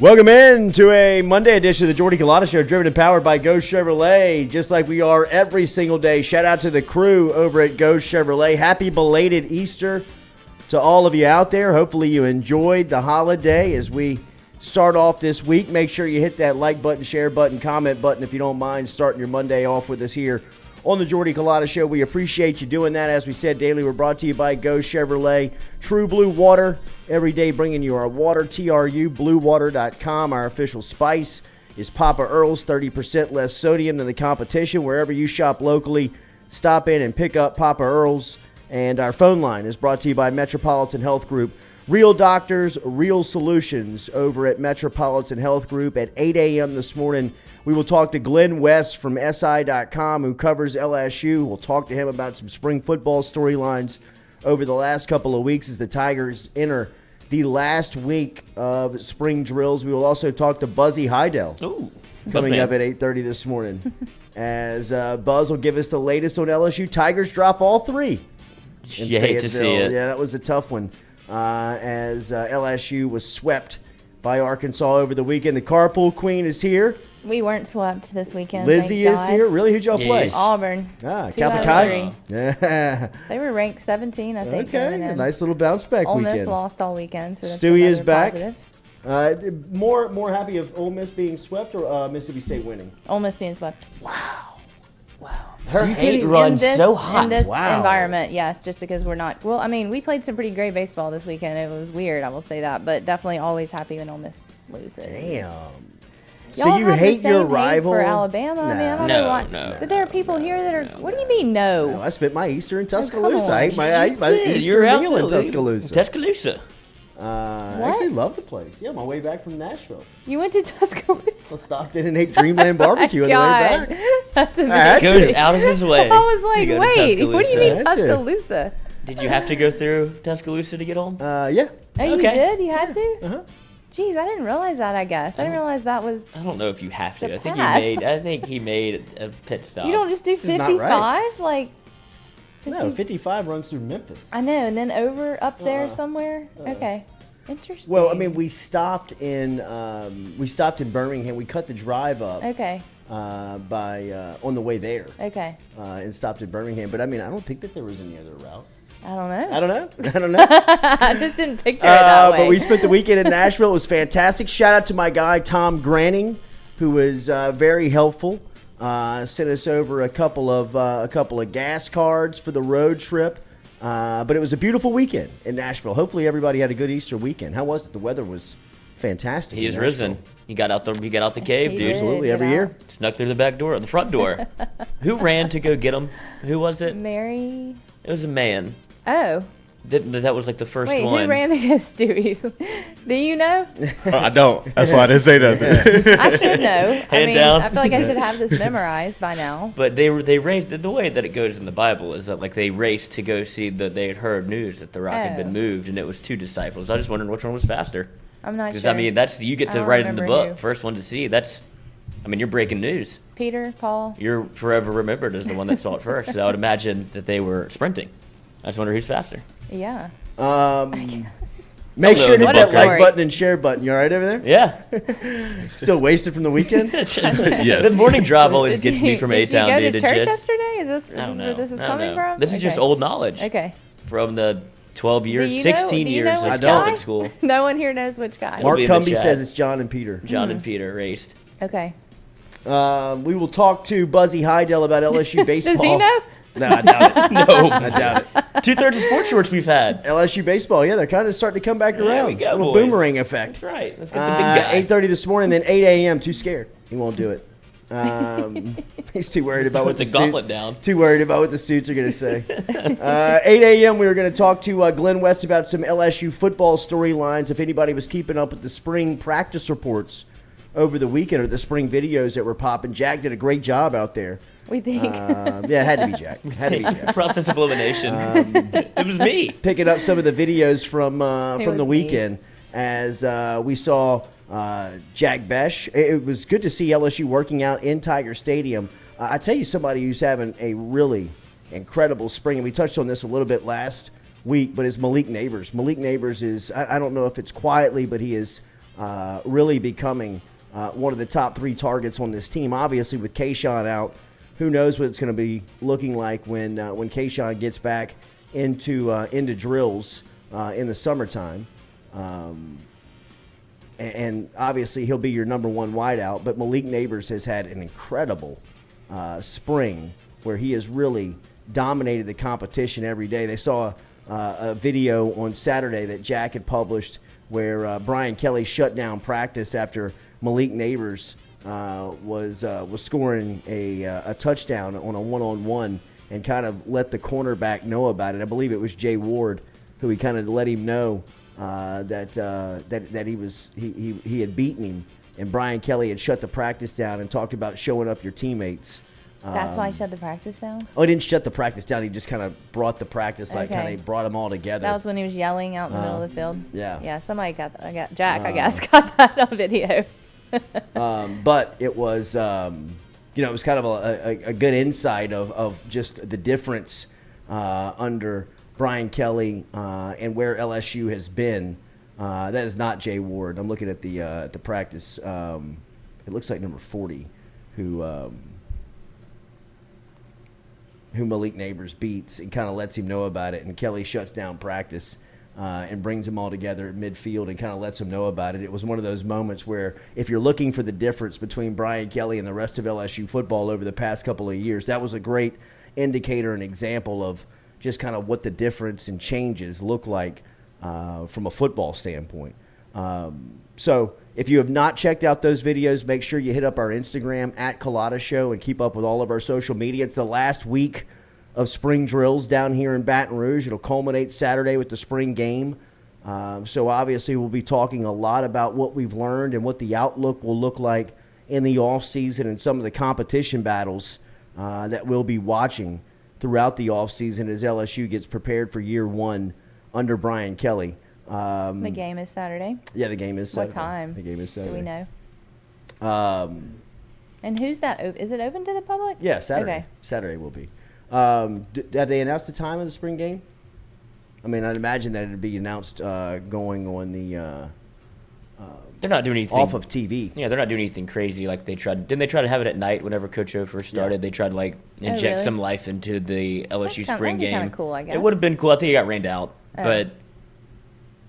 Welcome in to a Monday edition of the Jordy Culotta Show, driven and powered by Go Chevrolet, just like we are every single day. Shout out to the crew over at Go Chevrolet. Happy belated Easter to all of you out there. Hopefully you enjoyed the holiday as we start off this week. Make sure you hit that like button, share button, comment button if you don't mind starting your Monday off with us here on the Jordy Culotta Show. We appreciate you doing that. As we said, daily, we're brought to you by Go Chevrolet. True Blue Water, every day bringing you our water, TRUBluewater.com. Our official spice is Papa Earl's, 30% less sodium than the competition. Wherever you shop locally, stop in and pick up Papa Earl's. And our phone line is brought to you by Metropolitan Health Group. Real doctors, real solutions over at Metropolitan Health Group at 8 a.m. this morning. We will talk to Glen West from SI.com, who covers LSU. We'll talk to him about some spring football storylines over the last couple of weeks as the Tigers enter the last week of spring drills. We will also talk to Buzzy Haydel coming up at 8:30 this morning as Buzz will give us the latest on LSU. Tigers drop all three. You hate to see it. Yeah, that was a tough one as LSU was swept by Arkansas over the weekend. The Carpool Queen is here. We weren't swept this weekend. Lizzie is here. Really? Who'd y'all play? Auburn. Makai. Yeah. They were ranked 17, I think. Okay, a nice little bounce back Ole weekend. Miss lost all weekend. So Stewie is back. Positive. More happy of Ole Miss being swept or Mississippi State winning? Ole Miss being swept. Wow. Her hate runs so hot. In this environment, yes, just because we're not. Well, I mean, we played some pretty great baseball this weekend. It was weird, I will say that. But definitely always happy when Ole Miss loses. Damn. Y'all so you have hate the same your rival? Hate for Alabama? No. I mean, I don't know why. But there are people here that are. What do you mean, no? I spent my Easter in Tuscaloosa. I ate my Easter You're meal in Tuscaloosa. Tuscaloosa. I actually love the place. Yeah, my way back from Nashville. You went to Tuscaloosa? I stopped in and ate Dreamland Barbecue on the way back. That's amazing. He goes out of his way. I was like, wait, what do you mean Tuscaloosa? Did you have to go through Tuscaloosa to get home? Yeah. Oh, you did? You had to? Uh-huh. Jeez, I didn't realize that, I guess. I didn't realize that was. I don't know if you have to. the I think he made a pit stop. You don't just do This is not 55? right. Like. 50? No, 55 runs through Memphis. I know, and then up there somewhere? Okay. Interesting. Well, I mean, we stopped in Birmingham. We cut the drive up. Okay. On the way there. Okay. And stopped in Birmingham. But I mean, I don't think that there was any other route. I don't know. I don't know. I just didn't picture it that way. But we spent the weekend in Nashville. It was fantastic. Shout out to my guy Tom Granning, who was very helpful. Sent us over a couple of gas cards for the road trip. But it was a beautiful weekend in Nashville. Hopefully everybody had a good Easter weekend. How was it? The weather was fantastic. He is risen. He got out the cave, dude. Absolutely, every year. Snuck through the back door, the front door. Who ran to go get him? Who was it? Mary. It was a man. Oh. That was like the first one. Wait, who ran to go Stewie's? Do you know? I don't. That's why I didn't say nothing. I should know. Down. I feel like I should have this memorized by now. But they raced. The way that it goes in the Bible is that like they raced to go see that they had heard news that the rock had been moved, and it was two disciples. I just wondered which one was faster. I'm not sure. Because I mean, you get to write it in the book. Who. First one to see. You're breaking news. Peter, Paul. You're forever remembered as the one that saw it first. So I would imagine that they were sprinting. I just wonder who's faster. Yeah. Make sure to hit that story. like button and share button. You all right over there? Yeah. Still wasted from the weekend? Yes. Yes. The morning drive always gets me from A-Town, dude. Did you go to church yesterday? Is this where this is coming from? This is just old knowledge. Okay. From the 12 years, Do you 16 know years which of guy? Catholic school. No one here knows which guy. Mark be in the Cumby chat. says it's John and Peter. John and Peter raced. Okay. We will talk to Buzzy Haydel about LSU baseball. Does he know? No, I doubt it. No. I doubt it. 2/3 of sports shorts we've had. LSU baseball, yeah, they're kind of starting to come back around. There we go, Little boys. boomerang effect. That's right. Let's get the big guy. 8:30 this morning, then 8 a.m. Too scared. He won't do it. He's too worried about what With the the gauntlet suits, down. Too worried about what the suits are going to say. 8 a.m. we were going to talk to Glen West about some LSU football storylines. If anybody was keeping up with the spring practice reports over the weekend or the spring videos that were popping, Jack did a great job out there. We think. Yeah, it had to be Jack. Process of elimination. It was me. Picking up some of the videos from was the me. weekend as we saw Jack Besh. It was good to see LSU working out in Tiger Stadium. I tell you, somebody who's having a really incredible spring, and we touched on this a little bit last week, but is Malik Neighbors. Malik Neighbors is, I don't know if it's quietly, but he is really becoming one of the top 3 targets on this team. Obviously, with Kayshawn out, who knows what it's going to be looking like when Kayshawn gets back into drills in the summertime. And obviously, he'll be your number 1 wideout. But Malik Neighbors has had an incredible spring where he has really dominated the competition every day. They saw a video on Saturday that Jack had published where Brian Kelly shut down practice after Malik Neighbors was scoring a touchdown on a one-on-one and kind of let the cornerback know about it. I believe it was Jay Ward who he kind of let him know that he had beaten him, and Brian Kelly had shut the practice down and talked about showing up your teammates. That's why he shut the practice down? Oh, he didn't shut the practice down. He just kind of brought the practice, kind of brought them all together. That was when he was yelling out in the middle of the field? Yeah. Yeah, somebody got that. Jack, I guess, got that on video. But it was, it was kind of a good insight of just the difference under Brian Kelly and where LSU has been. That is not Jay Ward. I'm looking at the practice. It looks like number 40, who Malik Neighbors beats and kind of lets him know about it. And Kelly shuts down practice and brings them all together at midfield and kind of lets them know about it. It was one of those moments where if you're looking for the difference between Brian Kelly and the rest of LSU football over the past couple of years, that was a great indicator and example of just kind of what the difference and changes look like from a football standpoint. So if you have not checked out those videos, make sure you hit up our Instagram at Culotta Show and keep up with all of our social media. It's the last week of spring drills down here in Baton Rouge. It'll culminate Saturday with the spring game. So obviously we'll be talking a lot about what we've learned and what the outlook will look like in the offseason and some of the competition battles that we'll be watching throughout the offseason as LSU gets prepared for year 1 under Brian Kelly. The game is Saturday. Yeah, the game is Saturday. What time? The game is Saturday. Do we know? And who's that? Is it open to the public? Yeah, Saturday. Okay. Saturday will be. Have they announced the time of the spring game? I mean, I'd imagine that it'd be announced going on the They're not doing anything off of TV. Yeah, they're not doing anything crazy like they tried. Didn't they try to have it at night whenever Coach O first started? Yeah. They tried to inject really? some life into the LSU spring game. That'd be cool, I guess. It would have been cool. I think it got rained out, but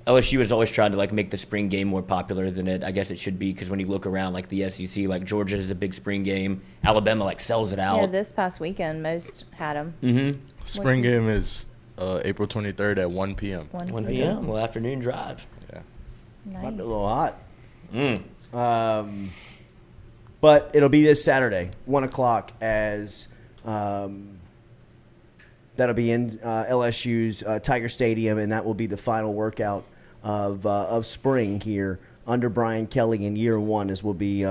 LSU is always trying to make the spring game more popular than I guess it should be, because when you look around the SEC, Georgia has a big spring game, Alabama sells it out. Yeah, this past weekend most had them. Mm-hmm. Spring game is April 23rd at 1 p.m. 1 p.m. Well, afternoon drive. Yeah. Nice. Might be a little hot. But it'll be this Saturday, 1 o'clock, as that'll be in LSU's Tiger Stadium, and that will be the final workout of spring here under Brian Kelly in year 1, as we'll be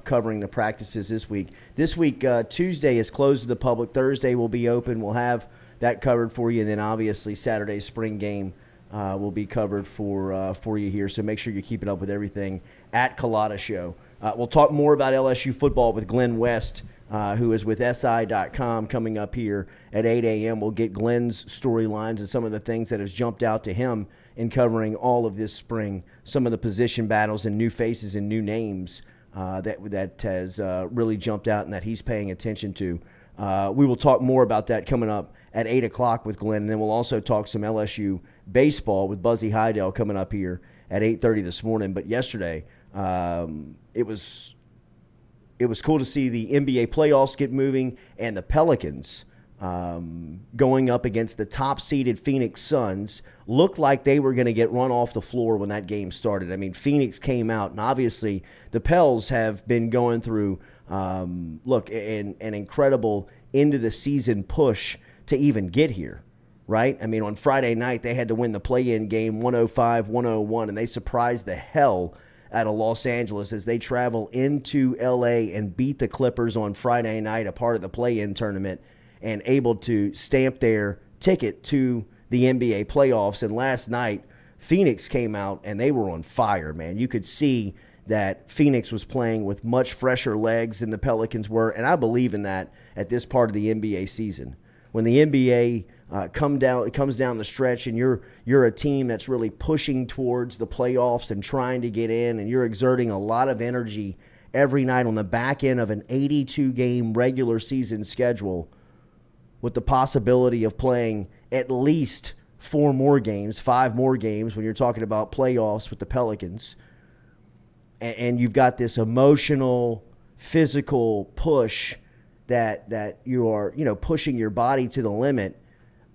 covering the practices this week. This week, Tuesday is closed to the public. Thursday will be open. We'll have that covered for you, and then obviously Saturday's spring game will be covered for you here. So make sure you're keeping up with everything at Culotta Show. We'll talk more about LSU football with Glen West, who is with SI.com, coming up here at 8 a.m. We'll get Glen's storylines and some of the things that has jumped out to him in covering all of this spring, some of the position battles and new faces and new names that has really jumped out and that he's paying attention to. We will talk more about that coming up at 8 o'clock with Glenn, and then we'll also talk some LSU baseball with Buzzy Haydel coming up here at 8:30 this morning. But yesterday, it was cool to see the NBA playoffs get moving and the Pelicans going up against the top-seeded Phoenix Suns. Looked like they were going to get run off the floor when that game started. I mean, Phoenix came out, and obviously the Pels have been going through, an incredible end-of-the-season push to even get here, right? I mean, on Friday night, they had to win the play-in game 105-101, and they surprised the hell out of Los Angeles as they travel into L.A. and beat the Clippers on Friday night, a part of the play-in tournament, and able to stamp their ticket to the NBA playoffs. And last night, Phoenix came out, and they were on fire, man. You could see that Phoenix was playing with much fresher legs than the Pelicans were, and I believe in that at this part of the NBA season. When the NBA it comes down the stretch, and you're a team that's really pushing towards the playoffs and trying to get in, and you're exerting a lot of energy every night on the back end of an 82-game regular season schedule with the possibility of playing at least 5 more games when you're talking about playoffs with the Pelicans. And you've got this emotional, physical push that you are, pushing your body to the limit.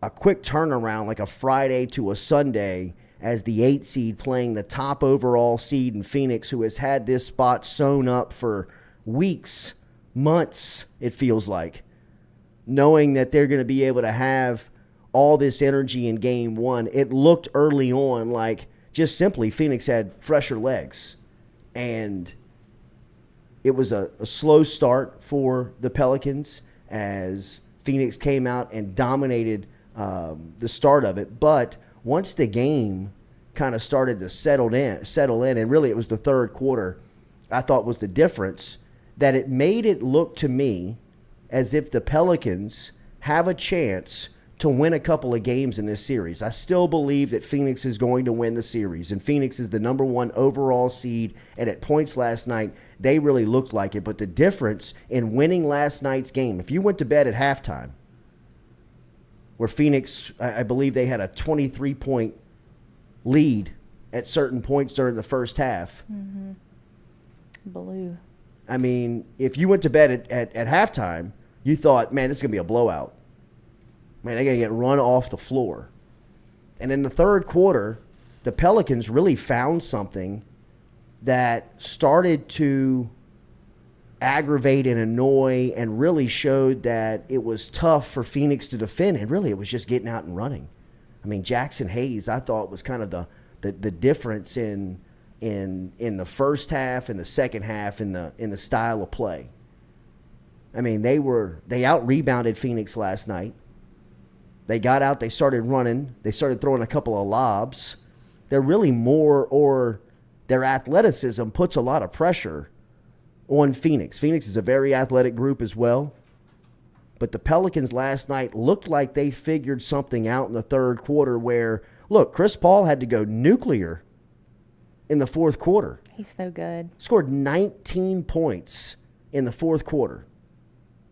A quick turnaround like a Friday to a Sunday as the 8 seed playing the top overall seed in Phoenix, who has had this spot sewn up for weeks, months, it feels like, knowing that they're going to be able to have all this energy in game 1. It looked early on like just simply Phoenix had fresher legs. And it was a slow start for the Pelicans as Phoenix came out and dominated the start of it. But once the game kind of started to settle in, and really it was the third quarter, I thought was the difference, that it made it look to me as if the Pelicans have a chance to win a couple of games in this series. I still believe that Phoenix is going to win the series, and Phoenix is the number 1 overall seed, and at points last night, they really looked like it. But the difference in winning last night's game, if you went to bed at halftime, where Phoenix, I believe they had a 23-point lead at certain points during the first half. Mm-hmm. Blue. I mean, if you went to bed at halftime, you thought, man, this is going to be a blowout. Man, they're going to get run off the floor. And in the third quarter, the Pelicans really found something that started to aggravate and annoy and really showed that it was tough for Phoenix to defend. And really, it was just getting out and running. I mean, Jackson Hayes, I thought, was kind of the difference in the first half and the second half in the style of play. I mean, they out-rebounded Phoenix last night. They got out, they started running, they started throwing a couple of lobs. They're really more, their athleticism puts a lot of pressure on Phoenix. Phoenix is a very athletic group as well. But the Pelicans last night looked like they figured something out in the third quarter where, look, Chris Paul had to go nuclear in the fourth quarter. He's so good. Scored 19 points in the fourth quarter.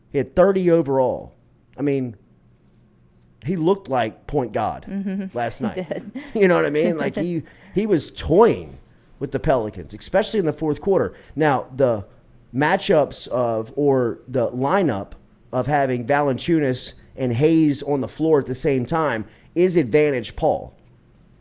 He had 30 overall. I mean, he looked like point god last night. He did. You know what I mean? Like he was toying with the Pelicans, especially in the fourth quarter. Now, the matchups or the lineup of having Valanciunas and Hayes on the floor at the same time is advantage Paul.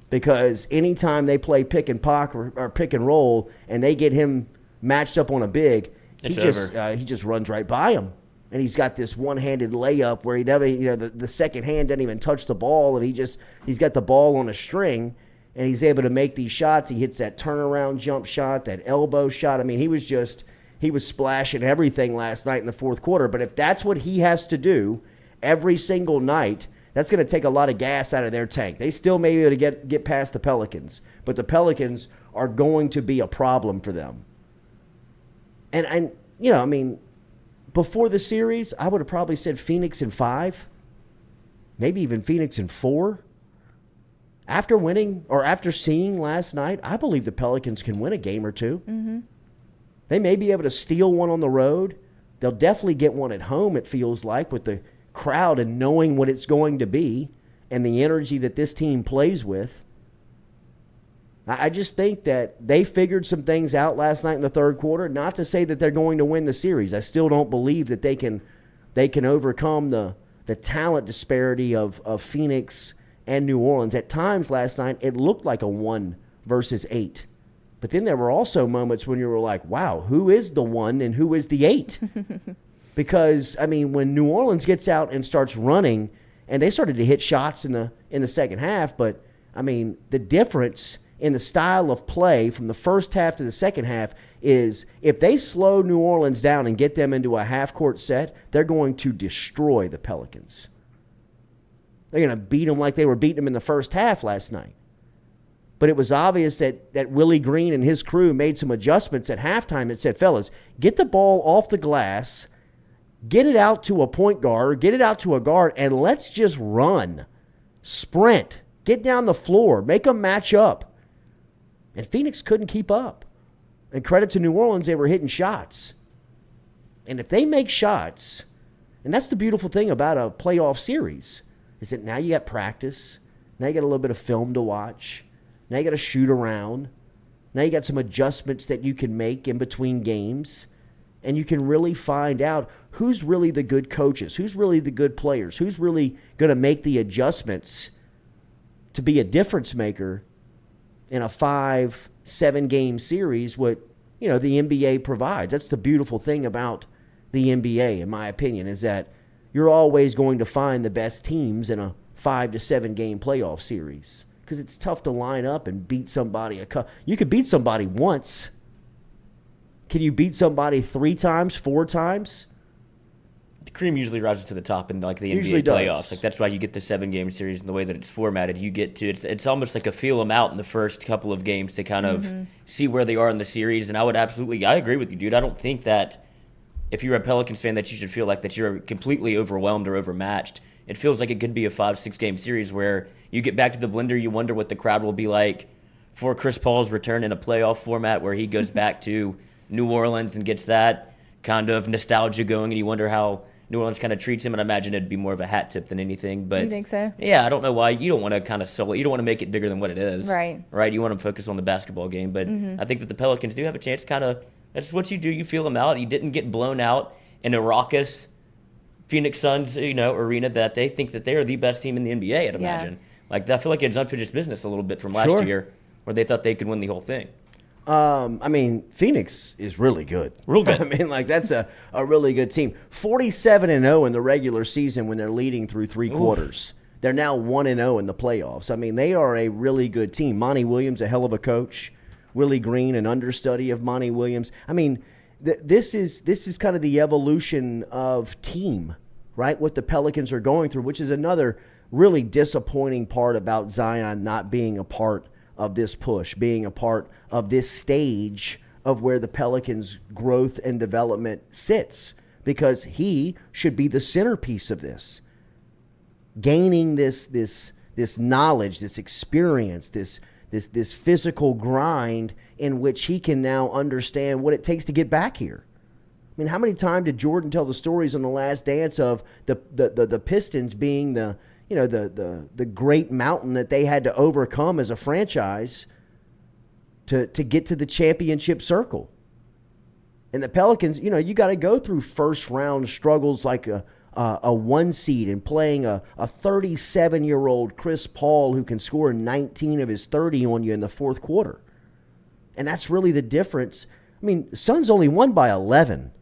Because anytime they play pick and pock or pick and roll and they get him matched up on a big, he just runs right by him. And he's got this one-handed layup where he never, the second hand doesn't even touch the ball, and he's got the ball on a string, and he's able to make these shots. He hits that turnaround jump shot, that elbow shot. I mean, he was splashing everything last night in the fourth quarter. But if that's what he has to do every single night, that's going to take a lot of gas out of their tank. They still may be able to get past the Pelicans, but the Pelicans are going to be a problem for them. And I mean, before the series, I would have probably said Phoenix in 5, maybe even Phoenix in 4. After winning or after seeing last night, I believe the Pelicans can win a game or two. Mm-hmm. They may be able to steal one on the road. They'll definitely get one at home, it feels like, with the crowd and knowing what it's going to be and the energy that this team plays with. I just think that they figured some things out last night in the third quarter. Not to say that they're going to win the series. I still don't believe that they can overcome the talent disparity of Phoenix and New Orleans. At times last night, it looked like a 1 versus 8. But then there were also moments when you were like, wow, who is the 1 and who is the 8? Because, I mean, when New Orleans gets out and starts running, and they started to hit shots in the second half, but, I mean, the difference in the style of play from the first half to the second half is if they slow New Orleans down and get them into a half-court set, they're going to destroy the Pelicans. They're going to beat them like they were beating them in the first half last night. But it was obvious that Willie Green and his crew made some adjustments at halftime that said, fellas, get the ball off the glass, get it out to a point guard, get it out to a guard, and let's just run. sprint, get down the floor, make them match up. And Phoenix couldn't keep up. And credit to New Orleans, they were hitting shots. And if they make shots, and that's the beautiful thing about a playoff series, is that now you got practice, now you got a little bit of film to watch, now you got to shoot around, now you got some adjustments that you can make in between games, and you can really find out who's really the good coaches, who's really the good players, who's really going to make the adjustments to be a difference maker in a 5-7 game series, what the NBA provides. That's the beautiful thing about the NBA, in my opinion, is that you're always going to find the best teams in a 5 to 7 game playoff series, because it's tough to line up and beat somebody. You could beat somebody once. Can you beat somebody 3 times, 4 times? The cream usually rises to the top in like the Usually NBA playoffs. does. Like that's why you get the 7-game series and the way that it's formatted. You get to it's almost like a feel them out in the first couple of games to kind of see where they are in the series. And I agree with you, dude. I don't think that if you're a Pelicans fan that you should feel like that you're completely overwhelmed or overmatched. It feels like it could be a 5-6 game series where you get back to the blender, you wonder what the crowd will be like for Chris Paul's return in a playoff format where he goes back to New Orleans and gets that kind of nostalgia going, and you wonder how New Orleans kind of treats him, and I imagine it'd be more of a hat tip than anything. But You think so? Yeah, I don't know why. You don't want to kind of sell it. You don't want to make it bigger than what it is. Right. Right? You want to focus on the basketball game. But I think that the Pelicans do have a chance kind of – that's what you do. You feel them out. You didn't get blown out in a raucous Phoenix Suns, arena that they think that they are the best team in the NBA, I'd imagine. Like, I feel like it's unfinished business a little bit from last year where they thought they could win the whole thing. Phoenix is really good. Real good. That's a really good team. 47-0 in the regular season when they're leading through 3 quarters. They're now 1-0 in the playoffs. They are a really good team. Monty Williams, a hell of a coach. Willie Green, an understudy of Monty Williams. This is kind of the evolution of team, right? What the Pelicans are going through, which is another really disappointing part about Zion not being a part of this push, being a part of this stage of where the Pelicans' growth and development sits, because he should be the centerpiece of this. Gaining this knowledge, this experience, this physical grind in which he can now understand what it takes to get back here. How many times did Jordan tell the stories on The Last Dance of the Pistons being the great mountain that they had to overcome as a franchise to get to the championship circle? And the Pelicans, you got to go through first round struggles like a 1 seed and playing a 37-year-old Chris Paul who can score 19 of his 30 on you in the fourth quarter. And that's really the difference. Suns only won by 11.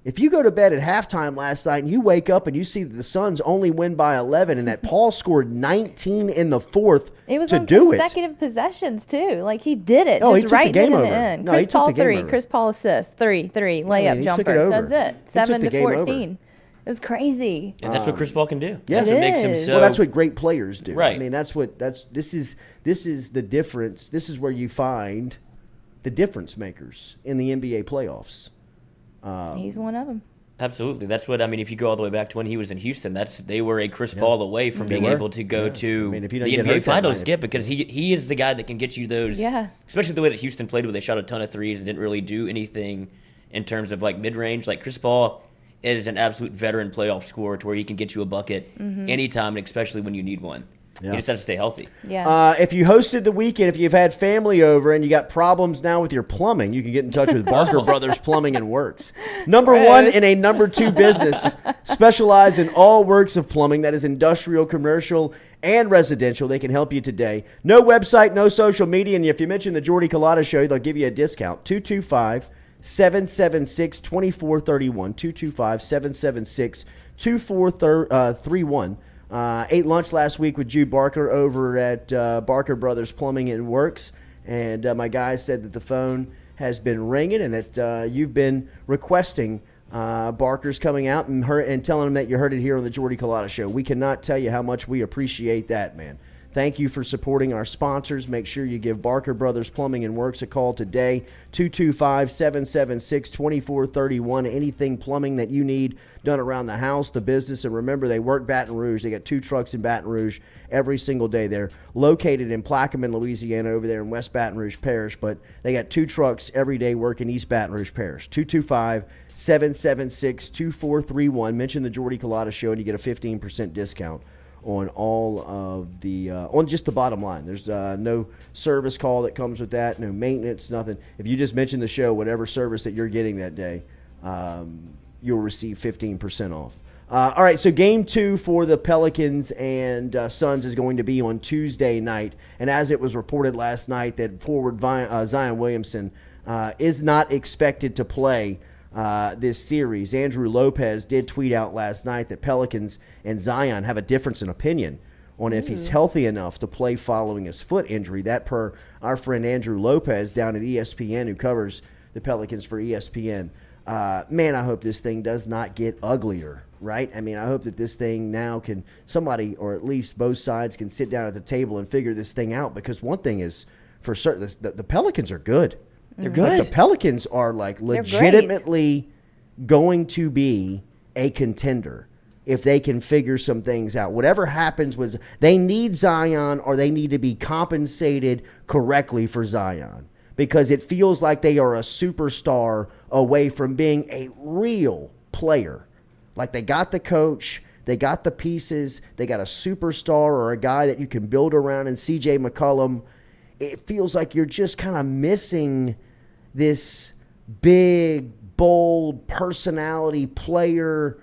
If you go to bed at halftime last night and you wake up and you see that the Suns only win by 11 and that Paul scored 19 in the fourth It was to on do it. consecutive possessions, too. Like, he did it Oh, he just took the right game then in over. the end. No, Chris he took Paul the game 3, over. Chris Paul assist, 3, layup he jumper. took it over. That's it. He took 7 the to game over. 14. It was crazy. And that's what Chris Paul can do. Yeah. That's what It makes him is. so. Well, that's what great players do. Right. This is the difference. This is where you find the difference makers in the NBA playoffs. He's one of them. Absolutely. That's what, if you go all the way back to when he was in Houston, they were a Chris Paul away from being able to go to if he the doesn't get NBA hurt that Finals. night. Yeah, because he is the guy that can get you those. Yeah. Especially the way that Houston played, where they shot a ton of threes and didn't really do anything in terms of like mid-range. Like Chris Paul is an absolute veteran playoff scorer to where he can get you a bucket anytime, and especially when you need one. Yeah. He just has to stay healthy. Yeah. If you hosted the weekend, if you've had family over and you got problems now with your plumbing, you can get in touch with Barker Brothers Plumbing and Works. Number one in a number 2 business, specialized in all works of plumbing, that is industrial, commercial, and residential. They can help you today. No website, no social media, and if you mention the Jordy Culotta Show, they'll give you a discount. 225-776-2431. 225-776-2431. Ate lunch last week with Jude Barker over at Barker Brothers Plumbing and Works, and my guy said that the phone has been ringing and that you've been requesting Barker's coming out and telling him that you heard it here on the Jordy Culotta Show. We cannot tell you how much we appreciate that, man. Thank you for supporting our sponsors. Make sure you give Barker Brothers Plumbing and Works a call today, 225-776-2431. Anything plumbing that you need done around the house, the business. And remember, they work Baton Rouge. They got 2 trucks in Baton Rouge every single day. They're located in Plaquemine, Louisiana, over there in West Baton Rouge Parish. But they got 2 trucks every day working East Baton Rouge Parish. 225-776-2431. Mention the Jordy Culotta Show and you get a 15% discount on all of the on just the bottom line. There's no service call that comes with that, no maintenance, nothing. If you just mention the show, whatever service that you're getting that day, you'll receive 15% off. All right, so game 2 for the Pelicans and Suns is going to be on Tuesday night. And as it was reported last night that forward Zion Williamson is not expected to play this series. Andrew Lopez did tweet out last night that Pelicans and Zion have a difference in opinion on if he's healthy enough to play following his foot injury. That per our friend Andrew Lopez down at ESPN, who covers the Pelicans for ESPN. Man, I hope this thing does not get uglier, right? I mean, I hope that this thing now can somebody, or at least both sides, can sit down at the table and figure this thing out, because one thing is for certain, the Pelicans are good. They're good. Like, the Pelicans are like legitimately going to be a contender if they can figure some things out. Whatever happens was they need Zion, or they need to be compensated correctly for Zion, because it feels like they are a superstar away from being a real player. Like, they got the coach, they got the pieces, they got a superstar or a guy that you can build around in C.J. McCollum. It feels like you're just kind of missing this big, bold personality player,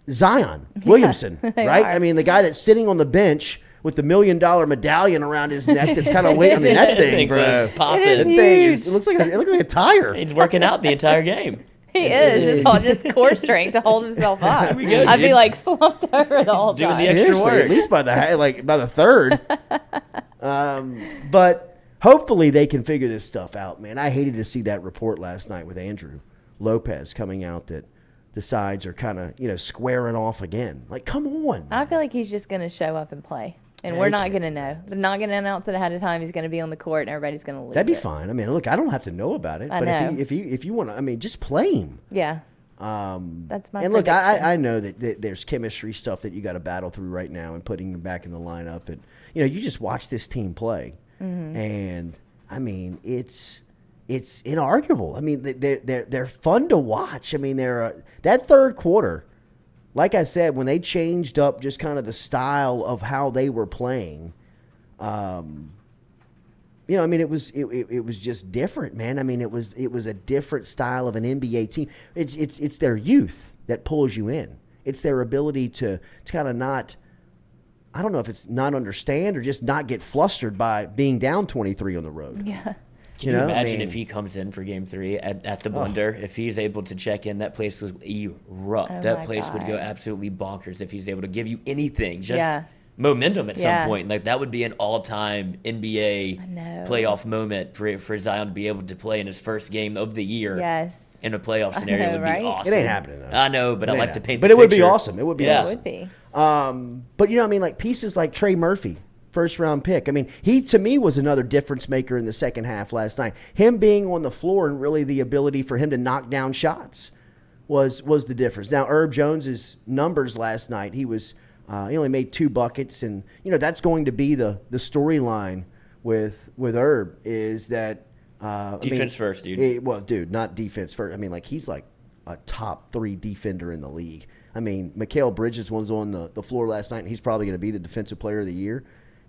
Zion Williamson, right? I mean, the guy that's sitting on the bench with the $1 million medallion around his neck that's kind of waiting. I mean, that thing, bro. It Looks like a tire. He's working out the entire game. He is just core strength to hold himself up. I'd be like slumped over the whole Doing time. the extra Seriously, work. at least by the third. But hopefully they can figure this stuff out, man. I hated to see that report last night with Andrew Lopez coming out that the sides are kind of, squaring off again. Like, come on. I feel like he's just going to show up and play. And we're not going to know. They're not going to announce it ahead of time. He's going to be on the court and everybody's going to lose. That'd be fine. I mean, look, I don't have to know about it. I But know. if you want to, I mean, just play him. Yeah. That's my And look, prediction. I know that there's chemistry stuff that you got to battle through right now and putting him back in the lineup. And, you just watch this team play. Mm-hmm. And, I mean, it's inarguable. I mean, they're fun to watch. I mean, that third quarter, like I said, when they changed up just kind of the style of how they were playing, I mean, it was just different, man. I mean, it was a different style of an NBA team. It's their youth that pulls you in. It's their ability to kind of not, I don't know if it's not understand or just not get flustered by being down 23 on the road. Yeah. Can you imagine if he comes in for game 3 at the Blender? If he's able to check in, that place would erupt. Oh that my place would go God. absolutely bonkers if he's able to give you anything, just Yeah. momentum at Yeah. some point. Like, that would be an all-time NBA I know. playoff moment for Zion to be able to play in his first game of the year. Yes. In a playoff scenario know, would right? be awesome. It ain't happening, though. I know, but I It like ain't to paint But the it would be picture. awesome. It would be Yeah. It awesome. would be. But I mean, like pieces like Trey Murphy, first round pick. I mean, he to me was another difference maker in the second half last night. Him being on the floor and really the ability for him to knock down shots was the difference. Now, Herb Jones's numbers last night, he only made 2 buckets, and that's going to be the storyline with Herb is that Defense first, dude. Well, dude, not defense first. I mean, like he's like a top 3 defender in the league. I mean, Mikal Bridges was on the floor last night, and he's probably going to be the defensive player of the year.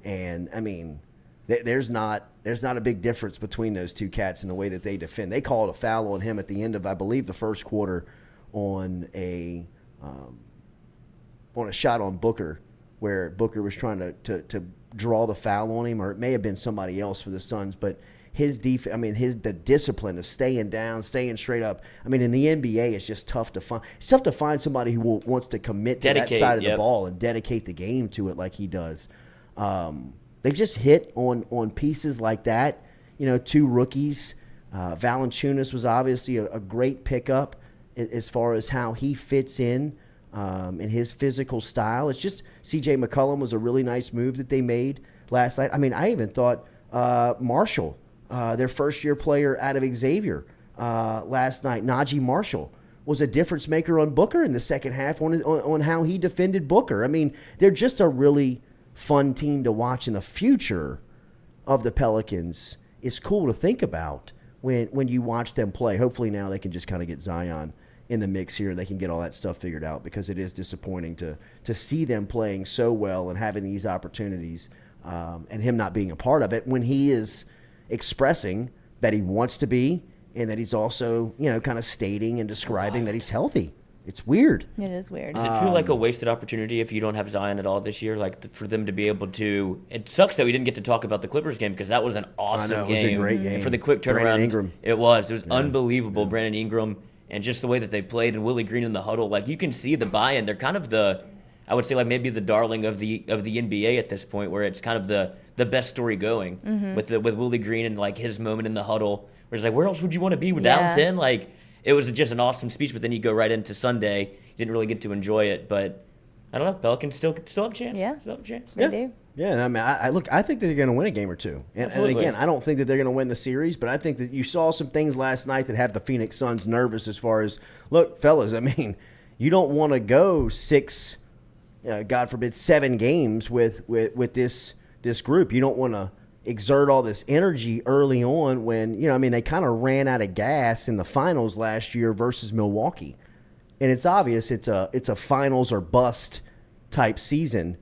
And, I mean, there's not a big difference between those two cats in the way that they defend. They called a foul on him at the end of, I believe, the first quarter on a shot on Booker where Booker was trying to draw the foul on him, or it may have been somebody else for the Suns. But his the discipline of staying down, staying straight up. I mean, in the NBA, it's just tough to find. It's tough to find somebody who wants to commit to that side of the ball and dedicate the game to it like he does. They just hit on pieces like that. 2 rookies. Valanciunas was obviously a great pickup as far as how he fits in and his physical style. It's just C.J. McCollum was a really nice move that they made last night. I mean, I even thought Marshall, their first-year player out of Xavier last night, Najee Marshall, was a difference maker on Booker in the second half on how he defended Booker. I mean, they're just a really fun team to watch, and the future of the Pelicans is cool to think about when you watch them play. Hopefully now they can just kind of get Zion in the mix here and they can get all that stuff figured out, because it is disappointing to see them playing so well and having these opportunities and him not being a part of it when he is expressing that he wants to be, and that he's also, kind of stating and describing that he's healthy. It's weird. It is weird. Does it feel like a wasted opportunity if you don't have Zion at all this year? Like, for them to be able to... It sucks that we didn't get to talk about the Clippers game, because that was an awesome game. It was a great game. And for the quick turnaround, Brandon Ingram. It was unbelievable. Brandon Ingram, and just the way that they played, and Willie Green in the huddle. Like, you can see the buy-in. They're kind of I would say, like, maybe the darling of the NBA at this point, where it's kind of the best story going with Willie Green and, like, his moment in the huddle. Where it's like, where else would you want to be? We're down 10? Like, it was just an awesome speech, but then you go right into Sunday. You didn't really get to enjoy it, but I don't know. Pelicans still have a chance. Yeah. Still have a chance. They do. Yeah, and I mean, I think that they're going to win a game or two. And again, I don't think that they're going to win the series, but I think that you saw some things last night that have the Phoenix Suns nervous as far as, look, fellas, I mean, you don't want to go 6, God forbid, 7 games with this group. You don't want to exert all this energy early on when, they kind of ran out of gas in the finals last year versus Milwaukee. And it's obvious it's a finals or bust type season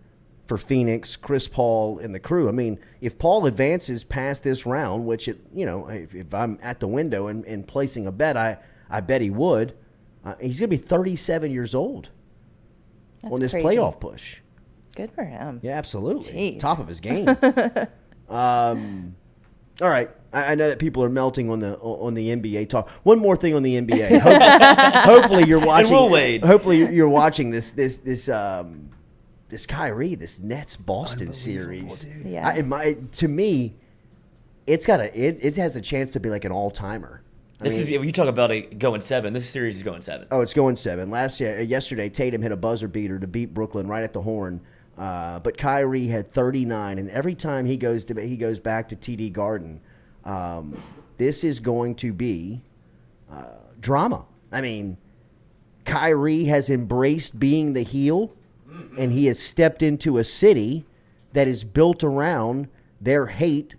for Phoenix, Chris Paul, and the crew. I mean, if Paul advances past this round, which, if I'm at the window and placing a bet, I bet he would, he's going to be 37 years old on this crazy. playoff push. Good for him. Yeah, absolutely. Jeez. Top of his game. All right. I know that people are melting on the NBA talk. One more thing on the NBA. Hopefully you're watching. And we'll wait. Hopefully you're watching this Kyrie, this Nets Boston series. Dude. Yeah. To me, it has a chance to be like an all timer. If you talk about it going 7, this series is going 7. Oh, it's going 7. Yesterday, Tatum hit a buzzer beater to beat Brooklyn right at the horn. But Kyrie had 39, and every time he goes back to TD Garden, this is going to be drama. I mean, Kyrie has embraced being the heel, and he has stepped into a city that is built around their hate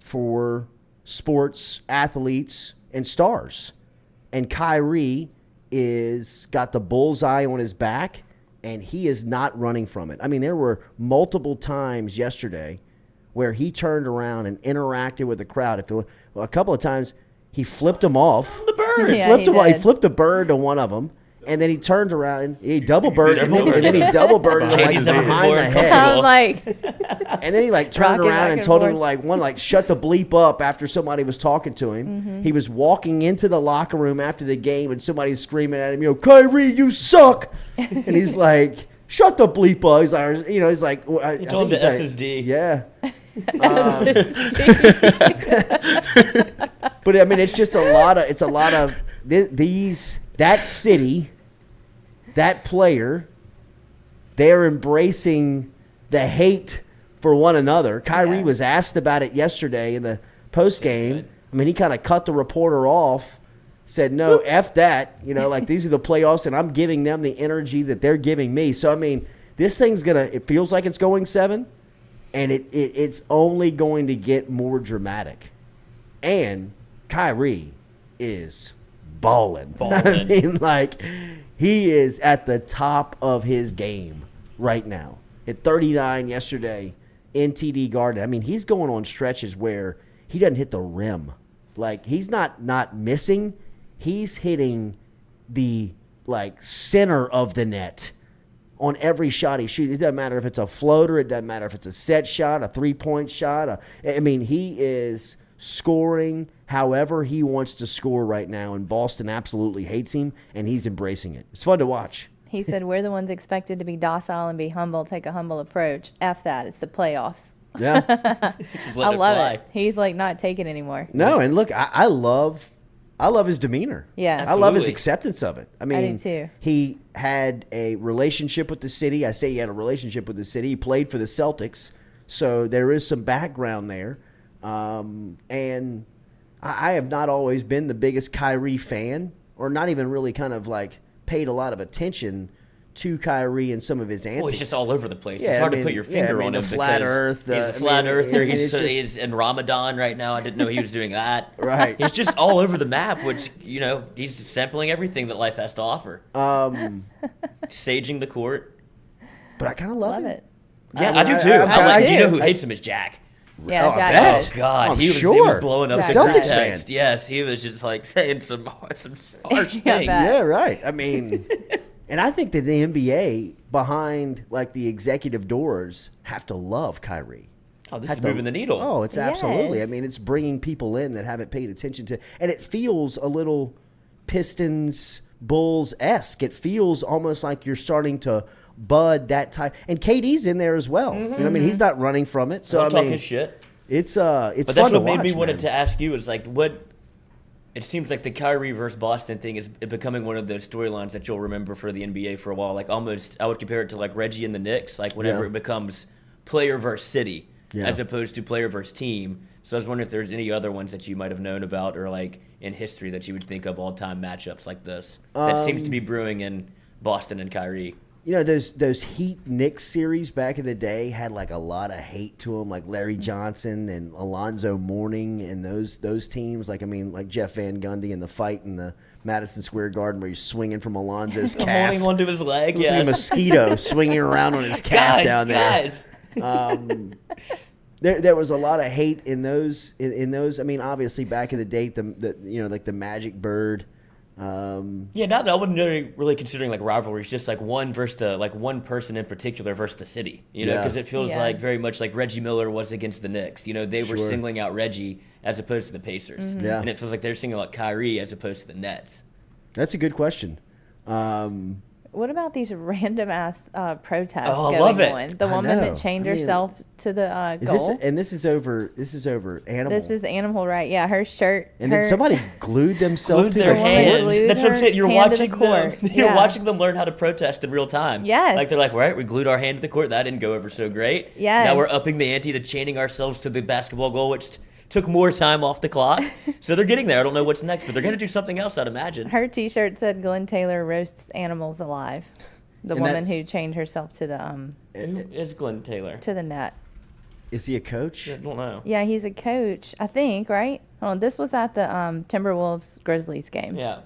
for sports, athletes, and stars. And Kyrie is got the bullseye on his back, and he is not running from it. I mean, there were multiple times yesterday where he turned around and interacted with the crowd. A couple of times he flipped him off. The bird. He flipped a bird to one of them, and then he turned around, he double birded, and then he double birded him Katie's behind more the head. I was like, And then he turned Rocking around back and and told him forth. shut the bleep up after somebody was talking to him. Mm-hmm. He was walking into the locker room after the game and somebody's screaming at him, Kyrie, you suck. And he's like, shut the bleep up. He's like, He told him to SSD. Yeah. But I mean, it's a lot of that city, that player, they're embracing the hate for one another. Kyrie was asked about it yesterday in the post game. I mean, he kind of cut the reporter off, said, no, F that. These are the playoffs, and I'm giving them the energy that they're giving me. So, I mean, this thing's it feels like it's going 7, and it's only going to get more dramatic. And Kyrie is balling. I mean, he is at the top of his game right now. At 39 yesterday in TD Garden. I mean, he's going on stretches where he doesn't hit the rim. He's not missing. He's hitting the center of the net on every shot he shoots. It doesn't matter if it's a floater. It doesn't matter if it's a set shot, a 3-point shot. I mean, he is scoring however he wants to score right now, and Boston absolutely hates him, and he's embracing it. It's fun to watch. he said, we're the ones expected to be docile and be humble, take a humble approach. F that. It's the playoffs. Yeah. Just I let it love fly. it. He's not taking anymore. No, and look, I love I love his demeanor. Yeah. I love his Absolutely. acceptance of it. I mean, do too. he had a relationship with the city. I say he had a relationship with the city. He played for the Celtics, so there is some background there. And I have not always been the biggest Kyrie fan, or not even really kind of like paid a lot of attention to Kyrie and some of his antics. Well, he's just all over the place. Yeah, It's hard I to put mean- your yeah, I finger mean, on the him. flat because earth, he's I a flat mean, earther. it's just- He's in Ramadan right now. I didn't know he was doing that. Right. He's just all over the map, which, he's sampling everything that life has to offer. Saging the court. But I kind of love Love him. it. Yeah, I- I do too. I- Do you know do. who hates him is Jack. Yeah, Oh, I Jack bet. does. Oh God, I'm he was sure. blowing up Jack the does. group Celtics fan. text. Yes, he was just like saying some harsh Yeah, things. bet. Yeah, right. I mean, and I think that the NBA behind like the executive doors have to love Kyrie. Oh, this Have is to- moving the needle. Oh, it's absolutely. I Yes. mean, it's bringing people in that haven't paid attention to, and it feels a little Pistons Bulls esque. It feels almost like you're starting to bud that type. And KD's in there as well. You know what I mean? He's not running from it. So Don't I talk mean, his shit. it's But fun that's to what made watch, me wanted man. to ask you is like what. It seems like the Kyrie versus Boston thing is becoming one of those storylines that you'll remember for the NBA for a while. Like almost, I would compare it to like Reggie and the Knicks. Like whenever Yeah. it becomes player versus city, Yeah. as opposed to player versus team. So I was wondering if there's any other ones that you might have known about or like in history that you would think of all-time matchups like this that seems to be brewing in Boston and Kyrie. You know, those Heat Knicks series back in the day had like a lot of hate to them, like Larry Johnson and Alonzo Mourning and those teams. Like, I mean, like Jeff Van Gundy and the fight in the Madison Square Garden where he's swinging from Alonzo's calf. Holding onto his leg, It was like a yes. mosquito swinging around on his calf down there. Guys. There was a lot of hate in those. In those, I mean, obviously back in the day, like the Magic Bird. Yeah, now that I wouldn't really considering like rivalries, just like one person in particular versus the city, Yeah. because it feels Yeah. like very much like Reggie Miller was against the Knicks. They were Sure. singling out Reggie as opposed to the Pacers. Yeah. And it feels like they're singling out Kyrie as opposed to the Nets. That's a good question. What about these random ass protests Oh, I going love it. on? The I woman know. that chained I mean, herself to the Is goal. this over animal? This is animal right. Yeah, her shirt. and her, then somebody glued themselves Glued to their the woman hands. glued That's what I'm her saying. You're hand to the watching them. court. You're Yeah. watching them learn how to protest in real time. Yes. Like they're like, right, we glued our hand to the court. That didn't go over so great. Yes. Now we're upping the ante to chaining ourselves to the basketball goal, which took more time off the clock. So they're getting there. I don't know what's next, but they're going to do something else, I'd imagine. Her T-shirt said "Glenn Taylor roasts animals alive." The And woman that's- who chained herself to the Who is Glenn Taylor? net. Is he a coach? I don't know. Yeah, he's a coach, I think. Right? Hold on, this was at the Timberwolves Grizzlies game. Yeah.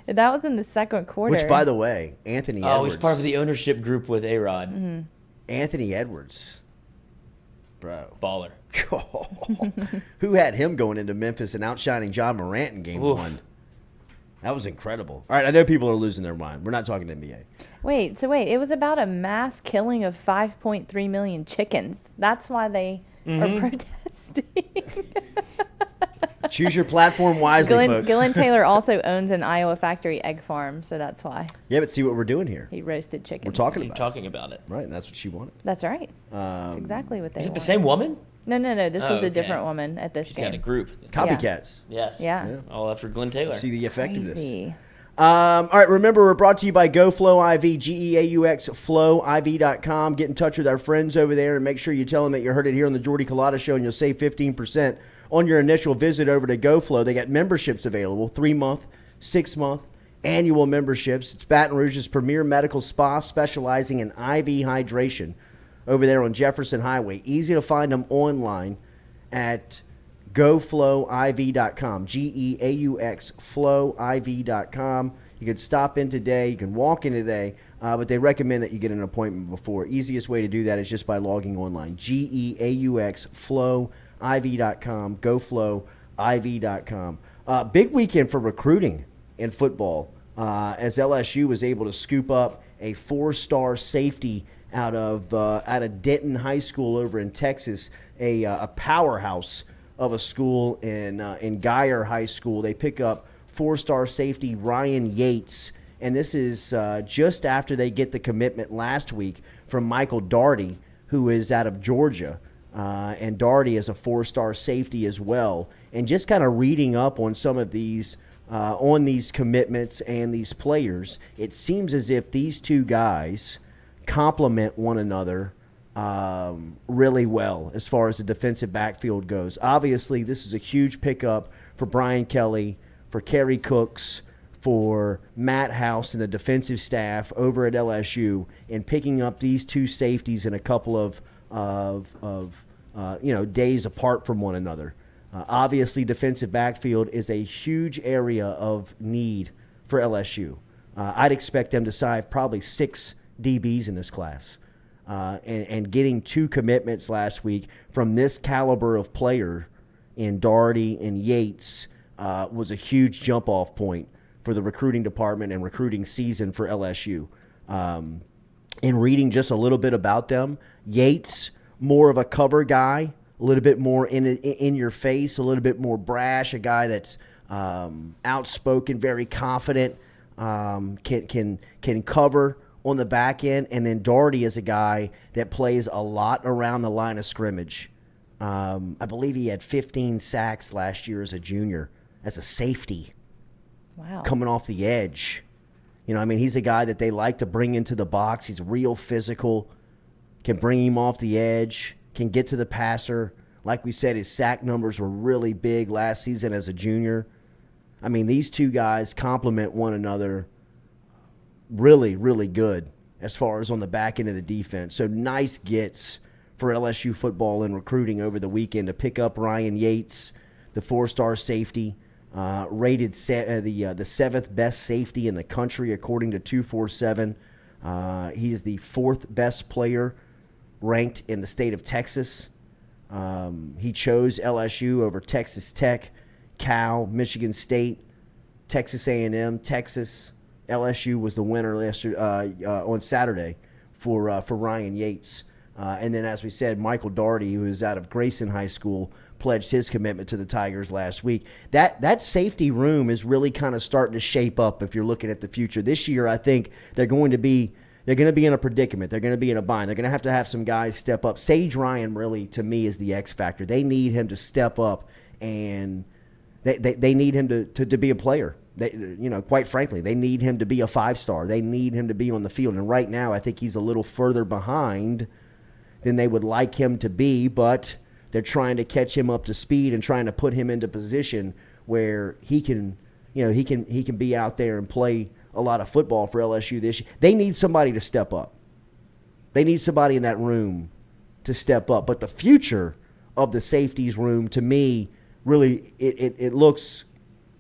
That was in the second quarter. Which, by the way, Anthony Oh, Edwards. he's part of the ownership group with A-Rod. Mm-hmm. Anthony Edwards. Bro. Baller. Who had him going into Memphis and outshining John Morant in game Oof. one? That was incredible. All right, I know people are losing their mind. We're not talking NBA. Wait, it was about a mass killing of 5.3 million chickens. That's why they are protesting. Choose your platform wisely, folks. Glenn Taylor also owns an Iowa factory egg farm, so that's why Yeah, but see what we're doing here. he roasted chickens. We're talking You're about talking about it. it. Right, and that's what she wanted. That's right. That's exactly what they Is it the want. same woman? No. This Oh, was a okay. different woman at this She's game. got a group. Copycats. Yes. Yeah. All after Glenn Taylor. See the effectiveness. Crazy. All right, remember, we're brought to you by GoFlow IV, G-E-A-U-X, flowiv.com. Get in touch with our friends over there and make sure you tell them that you heard it here on the Jordy Culotta Show, and you'll save 15% on your initial visit over to GoFlow. They got memberships available, 3-month, 6-month, annual memberships. It's Baton Rouge's premier medical spa specializing in IV hydration over there on Jefferson Highway. Easy to find them online at GoFlowIV.com, G-E-A-U-X, flowiv.com. You can stop in today. You can walk in today, but they recommend that you get an appointment before. Easiest way to do that is just by logging online, G-E-A-U-X, flowiv.com, GoFlowIV.com. Big weekend for recruiting in football as LSU was able to scoop up a 4-star safety out of Denton High School over in Texas, a powerhouse of a school in Geyer High School. They pick up 4-star safety Ryan Yates, and this is just after they get the commitment last week from Michael Daugherty, who is out of Georgia. and Darty is a 4-star safety as well. And just kind of reading up on some of these on these commitments and these players, it seems as if these two guys complement one another really well as far as the defensive backfield goes. Obviously, this is a huge pickup for Brian Kelly, for Kerry Cooks, for Matt House and the defensive staff over at LSU in picking up these two safeties in a couple of days apart from one another. Obviously, defensive backfield is a huge area of need for LSU. I'd expect them to sign probably 6 DBs in this class. And getting 2 commitments last week from this caliber of player in Darty and Yates was a huge jump-off point for the recruiting department and recruiting season for LSU. In reading just a little bit about them, Yates, more of a cover guy, a little bit more in your face, a little bit more brash, a guy that's outspoken, very confident, can cover on the back end. And then Darty is a guy that plays a lot around the line of scrimmage. I believe he had 15 sacks last year as a junior, as a safety. Wow. Coming off the edge. He's a guy that they like to bring into the box. He's real physical, can bring him off the edge, can get to the passer. Like we said, his sack numbers were really big last season as a junior. These two guys complement one another really, really good as far as on the back end of the defense. So nice gets for LSU football and recruiting over the weekend to pick up Ryan Yates, the 4-star safety, rated the 7th best safety in the country according to 247. He is the 4th best player ranked in the state of Texas. He chose LSU over Texas Tech, Cal, Michigan State, Texas A&M, Texas. LSU was the winner on Saturday for Ryan Yates. And then, as we said, Michael Darty, who is out of Grayson High School, pledged his commitment to the Tigers last week. That safety room is really kind of starting to shape up if you're looking at the future. This year, I think they're going to be in a predicament. They're going to be in a bind. They're going to have some guys step up. Sage Ryan, really, to me, is the X factor. They need him to step up, and they need him to be a player. Quite frankly, they need him to be a 5-star. They need him to be on the field. And right now, I think he's a little further behind than they would like him to be, but they're trying to catch him up to speed and trying to put him into position where he can be out there and play a lot of football for LSU this year. They need somebody to step up. They need somebody in that room to step up. But the future of the safeties room, to me, really, it looks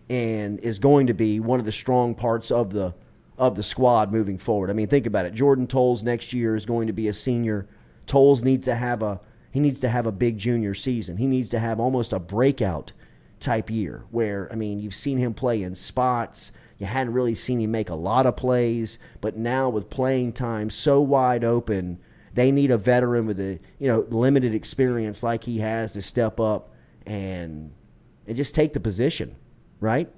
and is going to be one of the strong parts of the squad moving forward. Think about it. Jordan Tolles next year is going to be a senior. Tolles needs to have a big junior season. He needs to have almost a breakout type year where, you've seen him play in spots. You hadn't really seen him make a lot of plays, but now with playing time so wide open, they need a veteran with a limited experience like he has to step up and just take the position, right?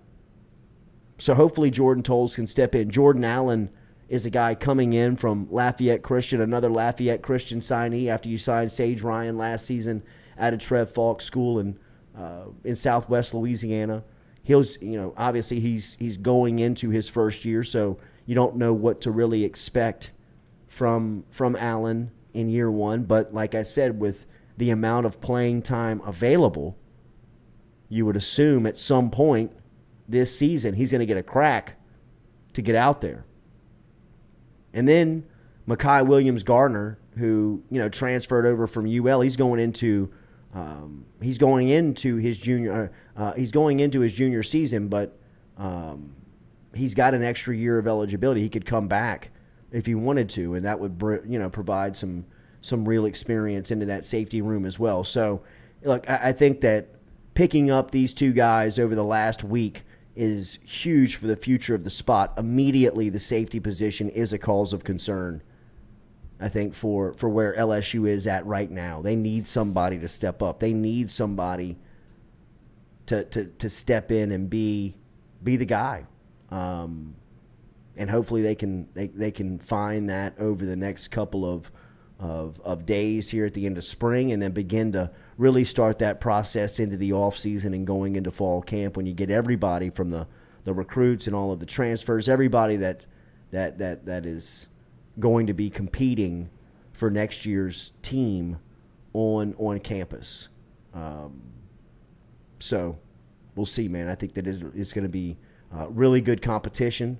So hopefully Jordan Tolles can step in. Jordan Allen is a guy coming in from Lafayette Christian, another Lafayette Christian signee after you signed Sage Ryan last season out of Trev Falk School in Southwest Louisiana. Obviously he's going into his first year, so you don't know what to really expect from Allen in year one. But like I said, with the amount of playing time available, you would assume at some point this season he's going to get a crack to get out there. And then Makai Williams Gardner, who transferred over from UL, he's going into his junior season, but he's got an extra year of eligibility. He could come back if he wanted to, and that would provide some real experience into that safety room as well. So, look, I think that picking up these two guys over the last week is huge for the future of the spot. Immediately, the safety position is a cause of concern, I think, for where LSU is at right now. They need somebody to step up. They need somebody to step in and be the guy. And hopefully they can find that over the next couple of days here at the end of spring, and then begin to really start that process into the off season and going into fall camp when you get everybody from the recruits and all of the transfers, everybody that is going to be competing for next year's team on campus. So we'll see, man. I think that it's going to be really good competition.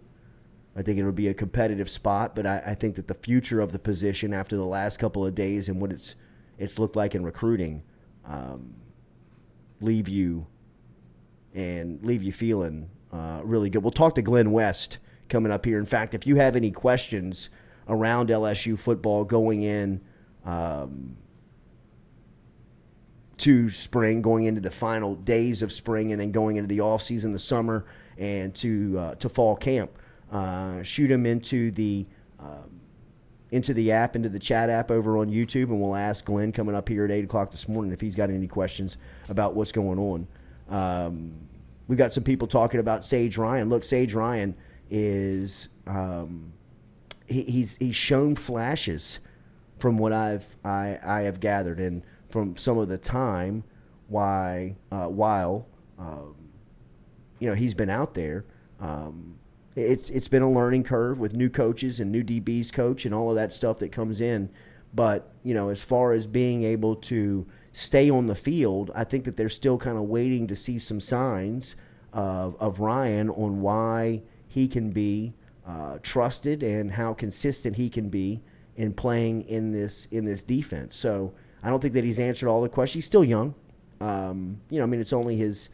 I think it'll be a competitive spot, but I think that the future of the position after the last couple of days and what it's looked like in recruiting leave you feeling really good. We'll talk to Glen West coming up here. In fact, if you have any questions around LSU football going in to spring, going into the final days of spring, and then going into the off season, the summer, and to fall camp, shoot them into the app, into the chat app over on YouTube, and we'll ask Glenn coming up here at 8 o'clock this morning if he's got any questions about what's going on. We've got some people talking about Sage Ryan. Look, Sage Ryan is he's shown flashes from what I have gathered, and from some of the time while he's been out there. It's been a learning curve with new coaches and new DBs coach and all of that stuff that comes in. But, as far as being able to stay on the field, I think that they're still kind of waiting to see some signs of Ryan on why he can be trusted and how consistent he can be in playing in this defense. So I don't think that he's answered all the questions. He's still young. It's only his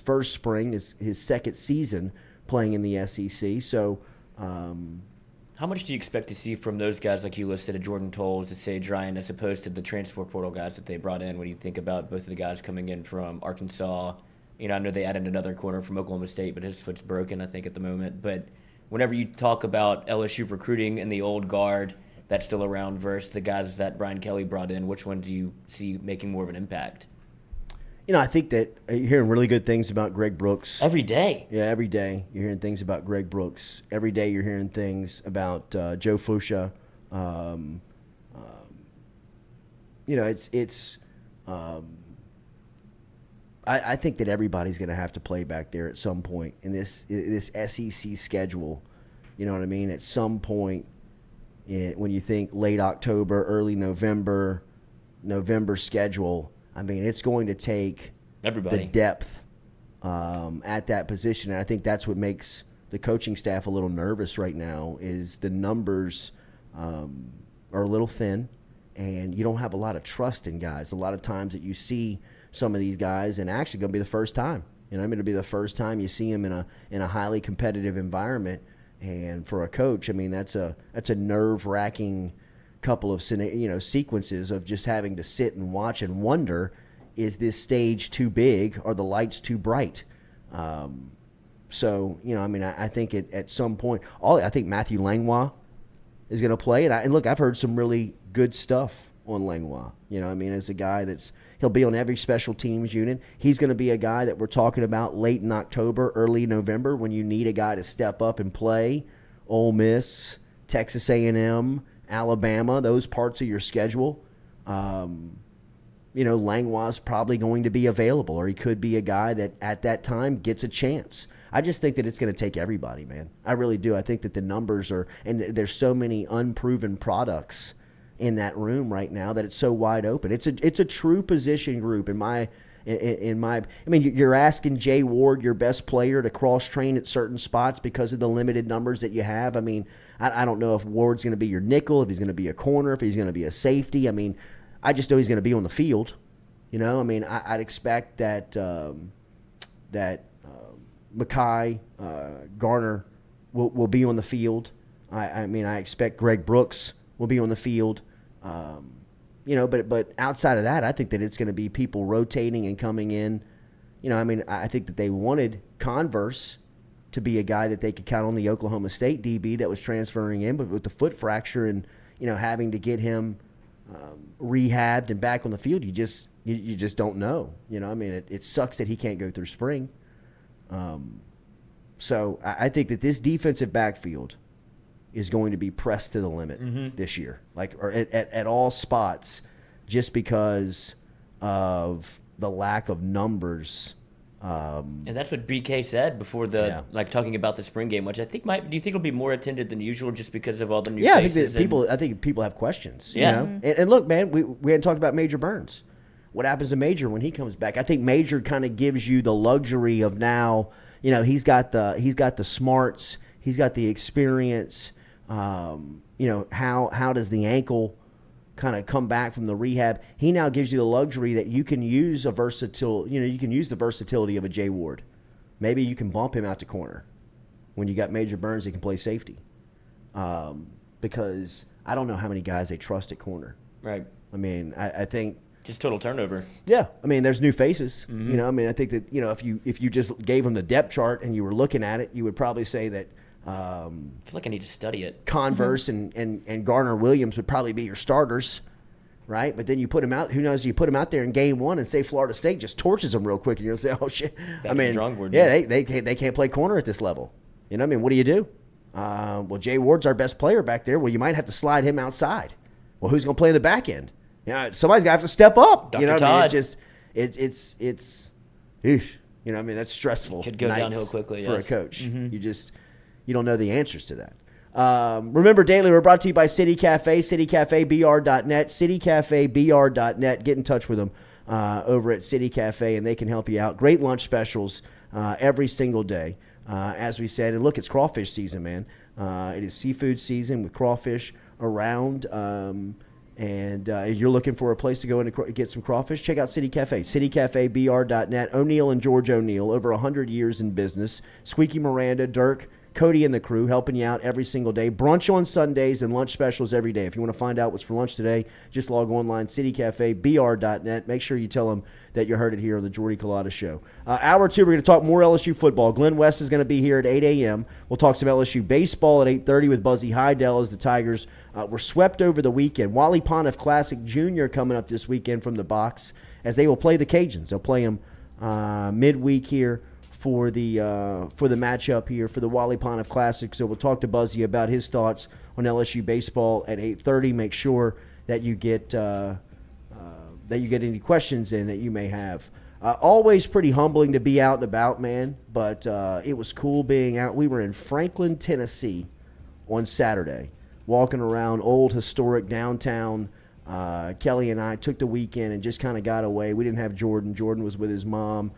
first spring, his second season playing in the SEC. So, how much do you expect to see from those guys like you listed, a Jordan Tolles, a Sage Ryan, as opposed to the transfer portal guys that they brought in? When you think about both of the guys coming in from Arkansas, I know they added another corner from Oklahoma State, but his foot's broken, I think, at the moment. But whenever you talk about LSU recruiting and the old guard that's still around versus the guys that Brian Kelly brought in, which one do you see making more of an impact? I think that you're hearing really good things about Greg Brooks. Every day. Yeah, every day you're hearing things about Greg Brooks. Every day you're hearing things about Joe Fuchsia. I think that everybody's going to have to play back there at some point in this SEC schedule. You know what I mean? At some point, when you think late October, early November schedule, I mean, it's going to take everybody the depth at that position. And I think that's what makes the coaching staff a little nervous right now is the numbers are a little thin, and you don't have a lot of trust in guys. A lot of times that you see some of these guys, and actually going to be the first time. It'll be the first time you see them in a highly competitive environment. And for a coach, I mean, that's a nerve-wracking couple of sequences of just having to sit and watch and wonder, is this stage too big? Are the lights too bright? I think at some point, I think Matthew Langlois is going to play. And look, I've heard some really good stuff on Langlois. As a guy he'll be on every special teams unit. He's going to be a guy that we're talking about late in October, early November, when you need a guy to step up and play. Ole Miss, Texas A&M, Alabama, those parts of your schedule. Langlois probably going to be available, or he could be a guy that at that time gets a chance. I just think that it's going to take everybody, man. I really do. I think that the numbers and there's so many unproven products in that room right now that it's so wide open. It's a true position group you're asking Jay Ward, your best player, to cross train at certain spots because of the limited numbers that you have. I mean, I don't know if Ward's going to be your nickel, if he's going to be a corner, if he's going to be a safety. I mean, I just know he's going to be on the field. I'd expect that Makai, Gardner will be on the field. I expect Greg Brooks will be on the field. But outside of that, I think that it's going to be people rotating and coming in. I think that they wanted Converse to be a guy that they could count on, the Oklahoma State DB that was transferring in, but with the foot fracture and, having to get him rehabbed and back on the field, you just don't know. It sucks that he can't go through spring. So I think that this defensive backfield is going to be pressed to the limit this year, like or at all spots, just because of the lack of numbers. And that's what BK said before like talking about the spring game, which I think do you think it'll be more attended than usual just because of all the new faces? I think people have questions. Yeah. You know? And look, man, we hadn't talked about Major Burns. What happens to Major when he comes back? I think Major kind of gives you the luxury of now, you know, he's got the smarts, he's got the experience. You know, how does the ankle kind of come back from the rehab? He now gives you the luxury that you can use you can use the versatility of a Jay Ward. Maybe you can bump him out to corner when you got Major Burns that can play safety. Because I don't know how many guys they trust at corner. Right. I mean, I think just total turnover. Yeah, I mean, there's new faces. You know, I mean, I think that, you know, if you just gave them the depth chart and you were looking at it, you would probably say that I feel like I need to study it. Converse and Gardner Williams would probably be your starters, right? But then you put them out. Who knows? You put them out there in game one and say Florida State just torches them real quick, and you'll say, "Oh shit!" Back to the drawing board, they can't play corner at this level. You know what I mean? What do you do? Well, Jay Ward's our best player back there. Well, you might have to slide him outside. Well, who's going to play in the back end? You know, somebody's got to have to step up. Dr. You know what Todd. I mean? It's oof. You know what I mean? That's stressful. Could go nights downhill quickly for a yes. coach. You don't know the answers to that. Remember, daily, we're brought to you by City Cafe, citycafebr.net, citycafebr.net. Get in touch with them over at City Cafe, and they can help you out. Great lunch specials every single day, as we said. And look, it's crawfish season, man. It is seafood season with crawfish around. And if you're looking for a place to go and get some crawfish, check out City Cafe, citycafebr.net. O'Neill and George O'Neill, over 100 years in business. Squeaky Miranda, Dirk, Cody and the crew helping you out every single day. Brunch on Sundays and lunch specials every day. If you want to find out what's for lunch today, just log online, citycafebr.net. Make sure you tell them that you heard it here on the Jordy Culotta Show. Hour two, we're going to talk more LSU football. Glen West is going to be here at 8 a.m. We'll talk some LSU baseball at 8:30 with Buzzy Haydel as the Tigers were swept over the weekend. Wally Pontiff Classic Jr. coming up this weekend from the box as they will play the Cajuns. They'll play them midweek here for the matchup here for the Wally Pontiff Classic. So we'll talk to Buzzy about his thoughts on LSU baseball at 8:30. Make sure that you get any questions in that you may have. Always pretty humbling to be out and about, man. But it was cool being out. We were in Franklin, Tennessee on Saturday, walking around old historic downtown. Kelly and I took the weekend and just kind of got away. We didn't have Jordan. Jordan was with his mom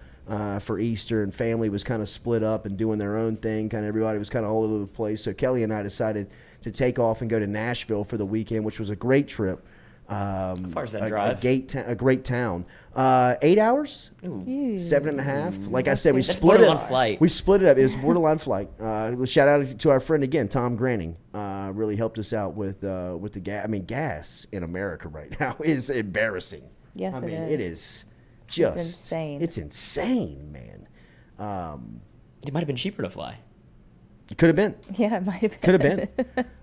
for Easter, and family was kind of split up and doing their own thing. Kind of everybody was kind of all over the place. So Kelly and I decided to take off and go to Nashville for the weekend, which was a great trip. How far is that drive? A great town. 8 hours? Ooh. 7.5. Like I said, we That's split it borderline flight. We split it up. It was a borderline flight. Shout out to our friend again, Tom Granning. Really helped us out with the gas. I mean, gas in America right now is embarrassing. Yes, it is. It is just It's insane. It's insane, man. It might have been cheaper to fly. It could have been. Yeah, it might have been. Could have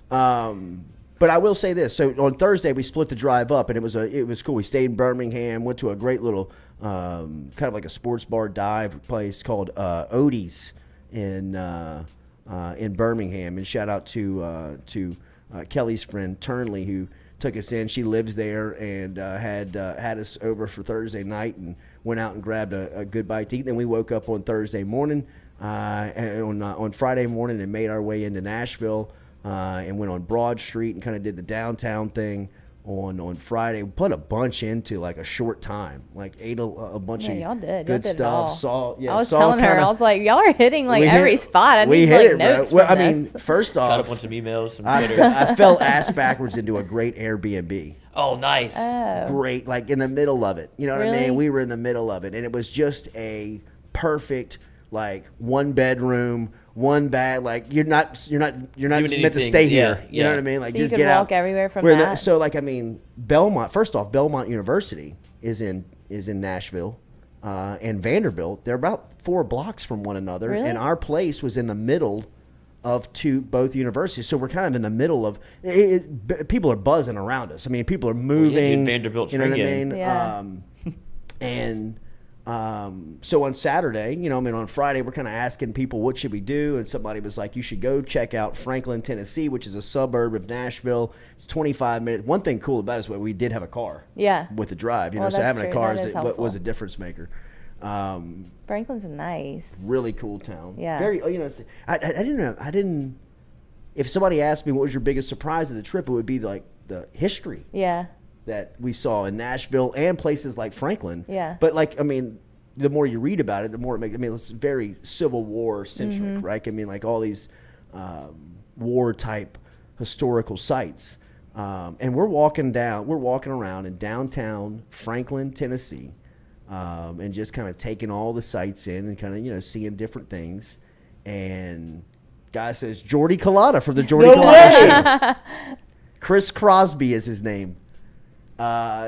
been. But I will say this. So on Thursday, we split the drive up, and it was cool. We stayed in Birmingham, went to a great little kind of like a sports bar dive place called Odie's in Birmingham. And shout out to Kelly's friend Turnley, who took us in. She lives there and had us over for Thursday night and went out and grabbed a good bite to eat. Then we woke up on Thursday morning, and on Friday morning, and made our way into Nashville. And went on Broad Street and kind of did the downtown thing on Friday. We put a bunch into like a short time, like ate a bunch of y'all did. good Y'all did it all. stuff. I was telling her, I was like, y'all are hitting like every spot. I we need hit like it, notes bro. Well, from I mean, this. first Caught up off, on some emails, some I Twitters. fell ass backwards into a great Airbnb. Oh, nice. Great, like in the middle of it. You know what I Really? mean? We were in the middle of it, and it was just a perfect like one bedroom, one bed. Like you're not meant to anything. stay here. Yeah, You know yeah. what I mean? Like So you just could get walk out everywhere from We're that? So like I mean, Belmont. First off, Belmont University is in Nashville, and Vanderbilt. They're about 4 blocks from one another, Really? and our place was in the middle of both universities. So we're kind of in the middle of people are buzzing around us. I mean, people are moving. Vanderbilt you know what I spring mean? game. Yeah. And So on Saturday, on Friday, we're kind of asking people, what should we do? And somebody was like, you should go check out Franklin, Tennessee, which is a suburb of Nashville. It's 25 minutes. One thing cool about it is we did have a car. Yeah. With the drive, Well, so having that's a car true. was a difference maker. Franklin's nice. Really cool town. Yeah. Very, I didn't know. If somebody asked me what was your biggest surprise of the trip, it would be like the history. Yeah. That we saw in Nashville and places like Franklin. Yeah. But the more you read about it, the more it makes. It's very Civil War centric, right? Like all these war type historical sites. And we're walking around in downtown Franklin, Tennessee, and just kind of taking all the sights in and kind of seeing different things. And guy says Jordy Culotta from the Jordy Culotta Show. Chris Crosby is his name.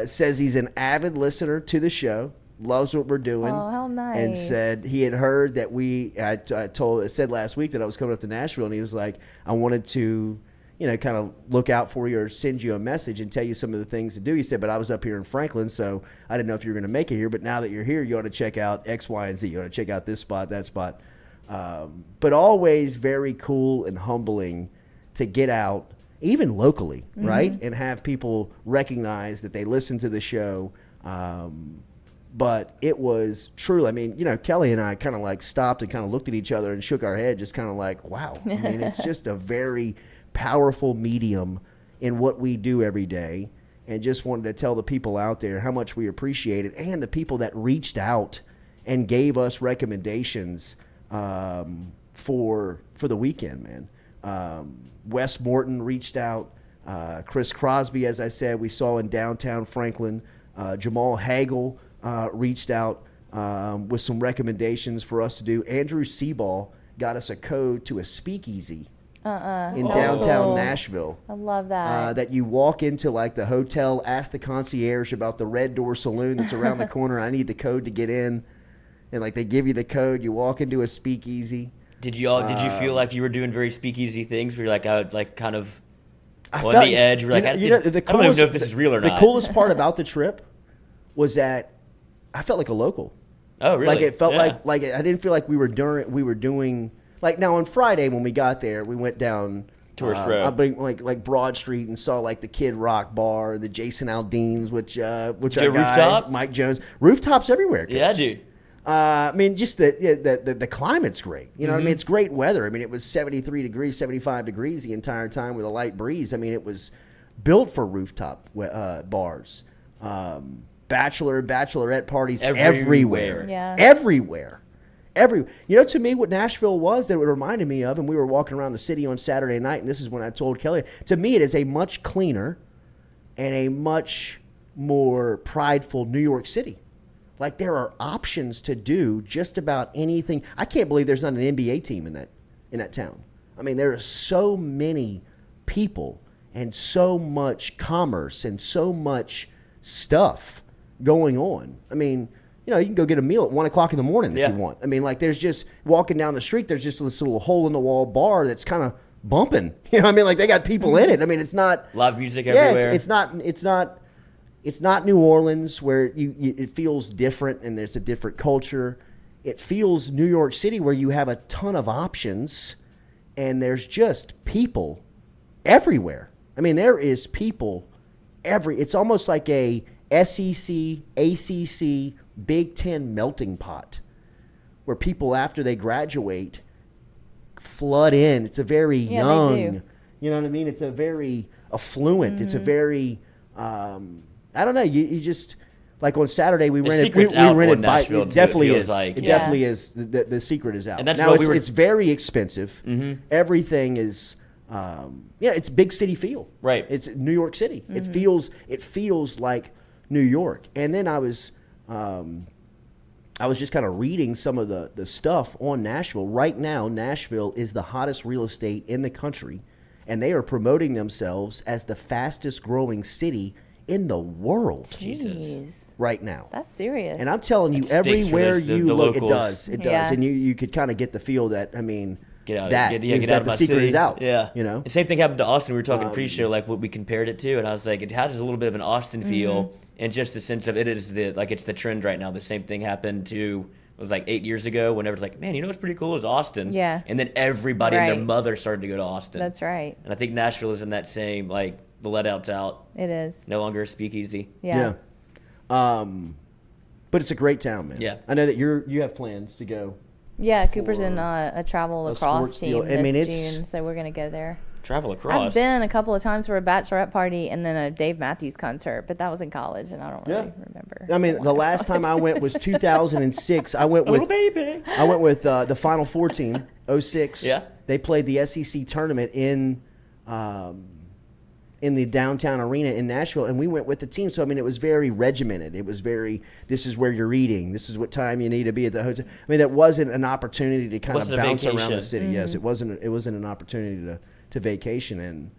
Says he's an avid listener to the show, loves what we're doing. Oh, how nice. And said he had heard that I said last week that I was coming up to Nashville, and he was like, I wanted to, kind of look out for you or send you a message and tell you some of the things to do. He said, but I was up here in Franklin, so I didn't know if you were going to make it here. But now that you're here, you ought to check out X, Y, and Z. You ought to check out this spot, that spot. But always very cool and humbling to get out, even locally, right? And have people recognize that they listen to the show. But it was truly, Kelly and I kind of like stopped and kind of looked at each other and shook our head, just kind of like, wow. It's just a very powerful medium in what we do every day. And just wanted to tell the people out there how much we appreciate it, and the people that reached out and gave us recommendations for the weekend, man. Wes Morton reached out. Chris Crosby, as I said, we saw in downtown Franklin. Jamal Hagel reached out with some recommendations for us to do. Andrew Seaball got us a code to a speakeasy in downtown Nashville. I love that. That you walk into like the hotel, ask the concierge about the Red Door Saloon that's around the corner. I need the code to get in. And like they give you the code, you walk into a speakeasy. Did you feel like you were doing very speakeasy things? Where you're like out, like kind of on felt, the edge? You're like, I don't even know if this is real or not. The coolest part about the trip was that I felt like a local. Oh, really? Like it felt like I didn't feel like we were doing like now on Friday when we got there, we went down Tourist Road, like Broad Street, and saw like the Kid Rock bar, the Jason Aldean's, which our guy, rooftop? Mike Jones, rooftops everywhere. Kids. Yeah, dude. Just the climate's great. You know what I mean? It's great weather. I mean, it was 73 degrees, 75 degrees the entire time with a light breeze. I mean, it was built for rooftop bars. Bachelorette parties everywhere. Yeah. Everywhere. To me, what Nashville was that it reminded me of, and we were walking around the city on Saturday night, and this is when I told Kelly, to me it is a much cleaner and a much more prideful New York City. Like there are options to do just about anything. I can't believe there's not an NBA team in that town. I mean, there are so many people and so much commerce and so much stuff going on. I mean, you can go get a meal at 1 o'clock in the morning if you want. I mean, like there's just walking down the street, there's just this little hole in the wall bar that's kind of bumping. You know what I mean? Like they got people in it. I mean, it's not live music everywhere. It's not New Orleans where it feels different and there's a different culture. It feels New York City where you have a ton of options and there's just people everywhere. I mean, there is people it's almost like a SEC, ACC, Big Ten melting pot where people after they graduate flood in. It's a very young, you know what I mean? It's a very affluent. It's a very, I don't know. You just like on Saturday we rented bike. It definitely is. It definitely is. The secret is out. And that's now what it's very expensive. Everything is. It's big city feel. Right. It's New York City. It feels like New York. And then I was just kind of reading some of the stuff on Nashville. Right now, Nashville is the hottest real estate in the country, and they are promoting themselves as the fastest growing city in the world. Jesus. Right now. That's serious. And I'm telling you, That stinks for everywhere the you look, locals. it does. And you could kind of get the feel that, I mean, Get out that of the my secret city. is out. Yeah. You know? The same thing happened to Austin. We were talking pre-show, like what we compared it to, and I was like, it has a little bit of an Austin feel, and just the sense of it's the trend right now. The same thing happened to, it was like 8 years ago, whenever it's like, man, you know what's pretty cool is Austin. Yeah. And then everybody and their Right. mother started to go to Austin. That's right. And I think Nashville is in that same, like, the let out's out. It is. No longer a speakeasy. Yeah. But it's a great town, man. Yeah. I know that you have plans to go. Yeah, Cooper's in a travel lacrosse sports deal. team I mean, this June, so we're going to go there. Travel across. I've been a couple of times for a bachelorette party and then a Dave Matthews concert, but that was in college, and I don't really remember. I mean, the last time I went was 2006. I went with baby. I went with the Final Four team, 06. Yeah. They played the SEC tournament in the downtown arena in Nashville, and we went with the team. So, I mean, it was very regimented. It was very, this is where you're eating. This is what time you need to be at the hotel. I mean, that wasn't an opportunity to kind of bounce around the city. Yes, it wasn't an opportunity to vacation and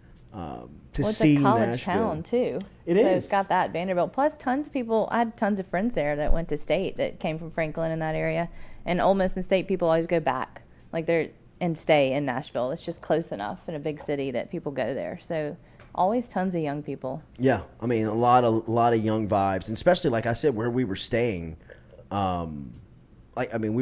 to see it's a college Nashville. town, too. It so is. it's got that, Vanderbilt. Plus, tons of people, I had tons of friends there that went to state that came from Franklin in that area. And Ole Miss and state people always go back, and stay in Nashville. It's just close enough in a big city that people go there. So always tons of young people. Yeah, I mean, a lot of young vibes, and especially like I said, where we were staying. We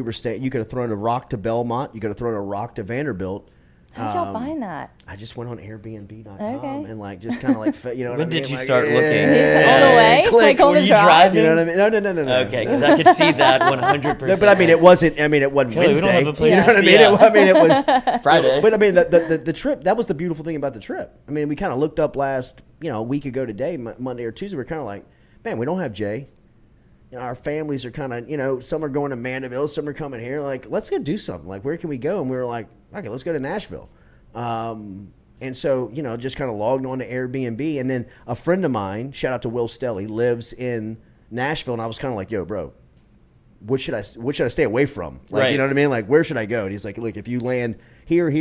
were staying. You could have thrown a rock to Belmont. You could have thrown a rock to Vanderbilt. How'd y'all find that? I just went on Airbnb.com Okay. and just kind of you know what I When mean? did you Like, start looking? On the way? Click. On Were the you drive? driving? You know what I mean? No. Okay, because I could see that 100%. No, but I mean, it wasn't. I mean, it wasn't Kelly, we Wednesday. don't have a place You know to what I mean? stay It was Friday. But I mean, the trip. That was the beautiful thing about the trip. I mean, we kind of looked up a week ago today, Monday or Tuesday. We're kind of like, man, we don't have Jay. You know, our families are kind of, some are going to Mandeville, some are coming here. Like, let's go do something. Like, where can we go? And we were like, okay, let's go to Nashville. And so, just kind of logged on to Airbnb. And then a friend of mine, shout out to Will Stelly, lives in Nashville. And I was kind of like, yo, bro, what should I stay away from? Like, Right. you know what I mean? Like, where should I go? And he's like, look, if you land here, or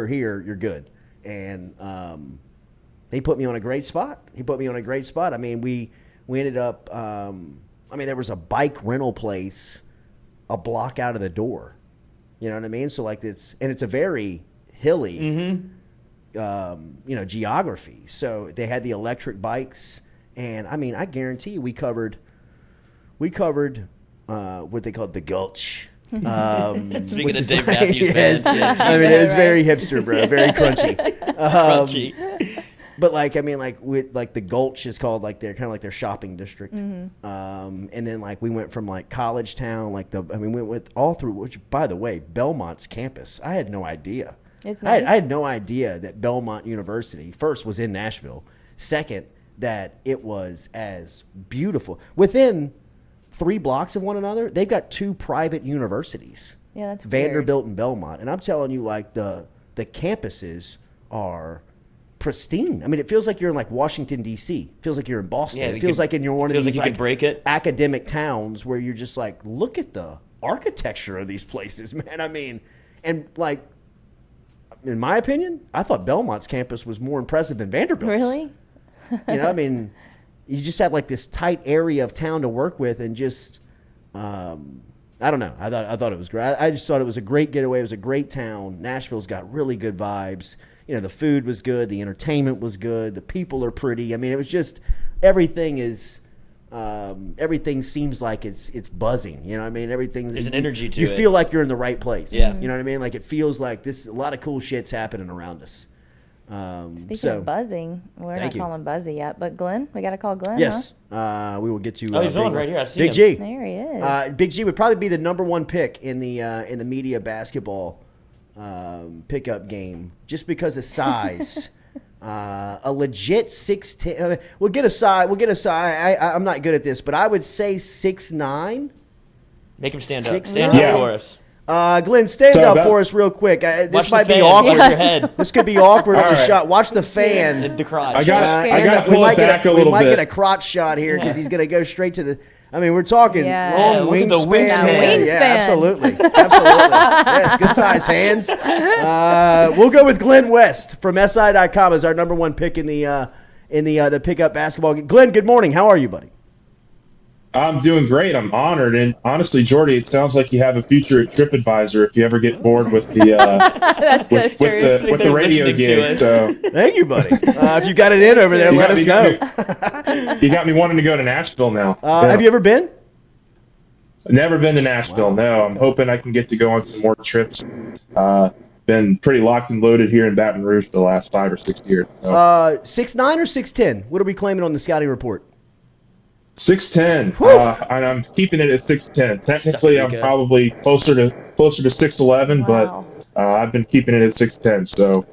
here, you're good. And he put me on a great spot. I mean, we ended up, there was a bike rental place a block out of the door. You know what I mean? So, it's a very hilly, geography. So they had the electric bikes. And, I guarantee you we covered what they called the Gulch. Speaking of is Dave Matthews yes, Band. yes. It was very hipster, bro. Very crunchy. Crunchy. But with the Gulch is called their shopping district. And then we went from College Town, we went with all through, which by the way, Belmont's campus. I had no idea. It's nice. I had no idea that Belmont University first was in Nashville. Second, that it was as beautiful. Within 3 blocks of one another, they've got 2 private universities. Yeah, that's Vanderbilt and Belmont. And I'm telling you, the campuses are pristine. I mean, it feels like you're in Washington D.C. It feels like you're in Boston. Yeah, it feels like you're one of feels these like you could break it. academic towns where you're just look at the architecture of these places, man. I mean, and in my opinion, I thought Belmont's campus was more impressive than Vanderbilt's. Really? You just have this tight area of town to work with, and just I don't know. I thought it was great. I just thought it was a great getaway. It was a great town. Nashville's got really good vibes. The food was good, the entertainment was good, the people are pretty. I mean, it was just everything seems like it's buzzing. You know what I mean? There's an energy to you it. You feel like you're in the right place. Yeah. You know what I mean? It feels like a lot of cool shit's happening around us. Speaking of buzzing, we're not calling Buzzy yet, but Glenn, we got to call Glenn, Yes. We will get to he's on right here. I see Big him. G. There he is. Big G would probably be the number 1 pick in the media basketball pickup game, just because of size. A legit 6'10". We'll get a size. I'm not good at this, but I would say 6'9". Make him stand up. 6'9". Stand up for us. Glenn, stand up for us real quick. Watch This the might be fan. awkward. Watch your head. This could be awkward on the right. shot. Watch the fan. The crotch. I got to We pull it back a little We might bit. get a crotch shot here because he's going to go straight to the. I mean, we're talking Yeah. long Yeah, look at the wingspan. wingspan. Yeah, Wingspan. absolutely. Yes, good size hands. We'll go with Glen West from SI.com as our number 1 pick in the pickup basketball game. Glenn, good morning. How are you, buddy? I'm doing great. I'm honored, and honestly, Jordy, it sounds like you have a future at TripAdvisor if you ever get bored with the That's so with true. the radio listening to gig. us. So Thank you, buddy. If you got it in over there, You let got- us you got know. you got me wanting to go to Nashville now. Yeah. Have you ever been? Never been to Nashville. No, I'm hoping I can get to go on some more trips. Been pretty locked and loaded here in Baton Rouge for the last 5 or 6 years. So. 6'9" or 6'10"? What are we claiming on the scouting report? 6'10", and I'm keeping it at 6'10". Technically, I'm Rico. probably closer to 6'11", Wow. but I've been keeping it at 6'10". So